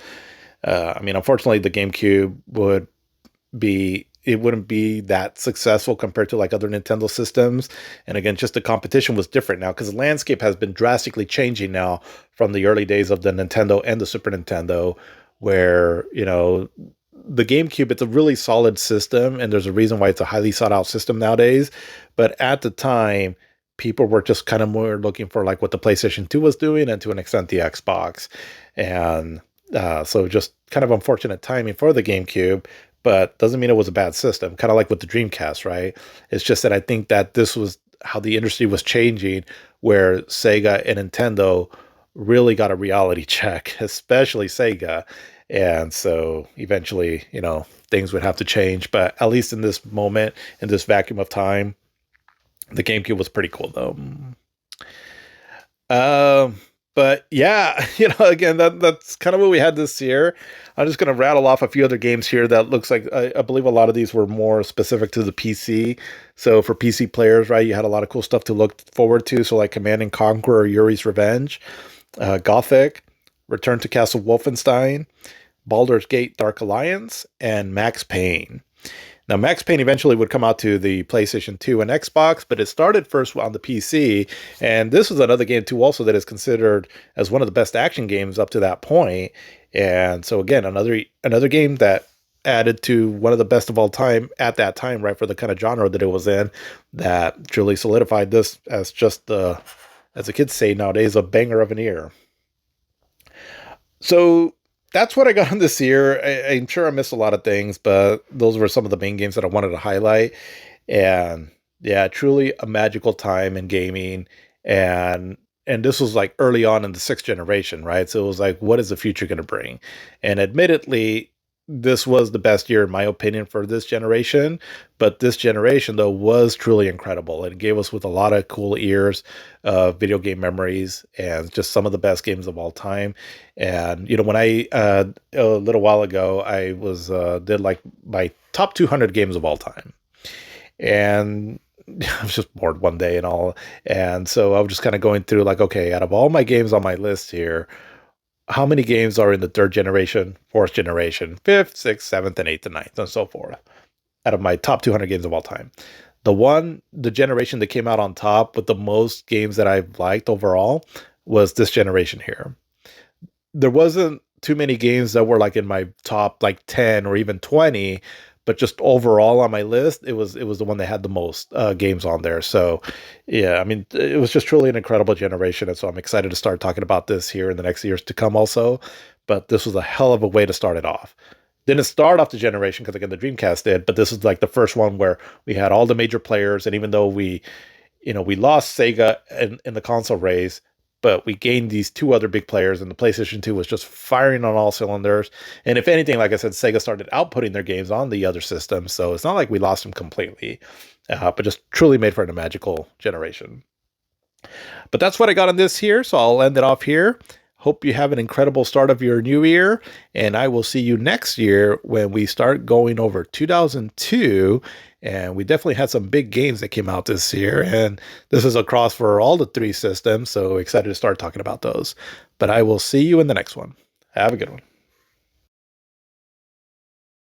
I mean, unfortunately, the GameCube wouldn't be that successful compared to like other Nintendo systems. And again, just the competition was different now because the landscape has been drastically changing now from the early days of the Nintendo and the Super Nintendo, where, the GameCube, it's a really solid system, and there's a reason why it's a highly sought out system nowadays. But at the time, people were just kind of more looking for like what the PlayStation 2 was doing, and to an extent the Xbox. And so just kind of unfortunate timing for the GameCube, but doesn't mean it was a bad system. Kind of like with the Dreamcast, right? It's just that I think that this was how the industry was changing, where Sega and Nintendo really got a reality check, especially Sega. And so eventually, things would have to change. But at least in this moment, in this vacuum of time, the GameCube was pretty cool, though. But yeah, again, that's kind of what we had this year. I'm just going to rattle off a few other games here that looks like I believe a lot of these were more specific to the PC. So for PC players, right, you had a lot of cool stuff to look forward to. So like Command and Conquer or Yuri's Revenge, Gothic, Return to Castle Wolfenstein, Baldur's Gate Dark Alliance, and Max Payne. Now, Max Payne eventually would come out to the PlayStation 2 and Xbox, but it started first on the PC. And this was another game, too, also that is considered as one of the best action games up to that point. And so, again, another game that added to one of the best of all time at that time, right, for the kind of genre that it was in, that truly solidified this as just the, as the kids say nowadays, a banger of an ear. So that's what I got on this year. I'm sure I missed a lot of things, but those were some of the main games that I wanted to highlight. And yeah, truly a magical time in gaming. And and this was like early on in the sixth generation, right? So it was like, what is the future going to bring? And admittedly, this was the best year in my opinion for this generation. But this generation though was truly incredible. It gave us with a lot of cool years of video game memories and just some of the best games of all time. And when I a little while ago I was did like my top 200 games of all time, and I was just bored one day and all, and so I was just kind of going through like, okay, out of all my games on my list here, how many games are in the third generation, fourth generation, fifth, sixth, seventh, and eighth and ninth, and so forth, out of my top 200 games of all time. The generation that came out on top with the most games that I've liked overall was this generation here. There wasn't too many games that were like in my top like 10 or even 20, but just overall on my list, it was the one that had the most games on there. So yeah, I mean, it was just truly an incredible generation, and so I'm excited to start talking about this here in the next years to come also. But this was a hell of a way to start it off. Didn't start off the generation because again the Dreamcast did, but this is like the first one where we had all the major players, and even though we lost Sega in the console race, but we gained these two other big players, and the PlayStation 2 was just firing on all cylinders. And if anything, like I said, Sega started outputting their games on the other systems, so it's not like we lost them completely, but just truly made for a magical generation. But that's what I got on this here, so I'll end it off here. Hope you have an incredible start of your new year, and I will see you next year when we start going over 2002. And we definitely had some big games that came out this year, and this is across for all the three systems, so excited to start talking about those. But I will see you in the next one. Have a good one.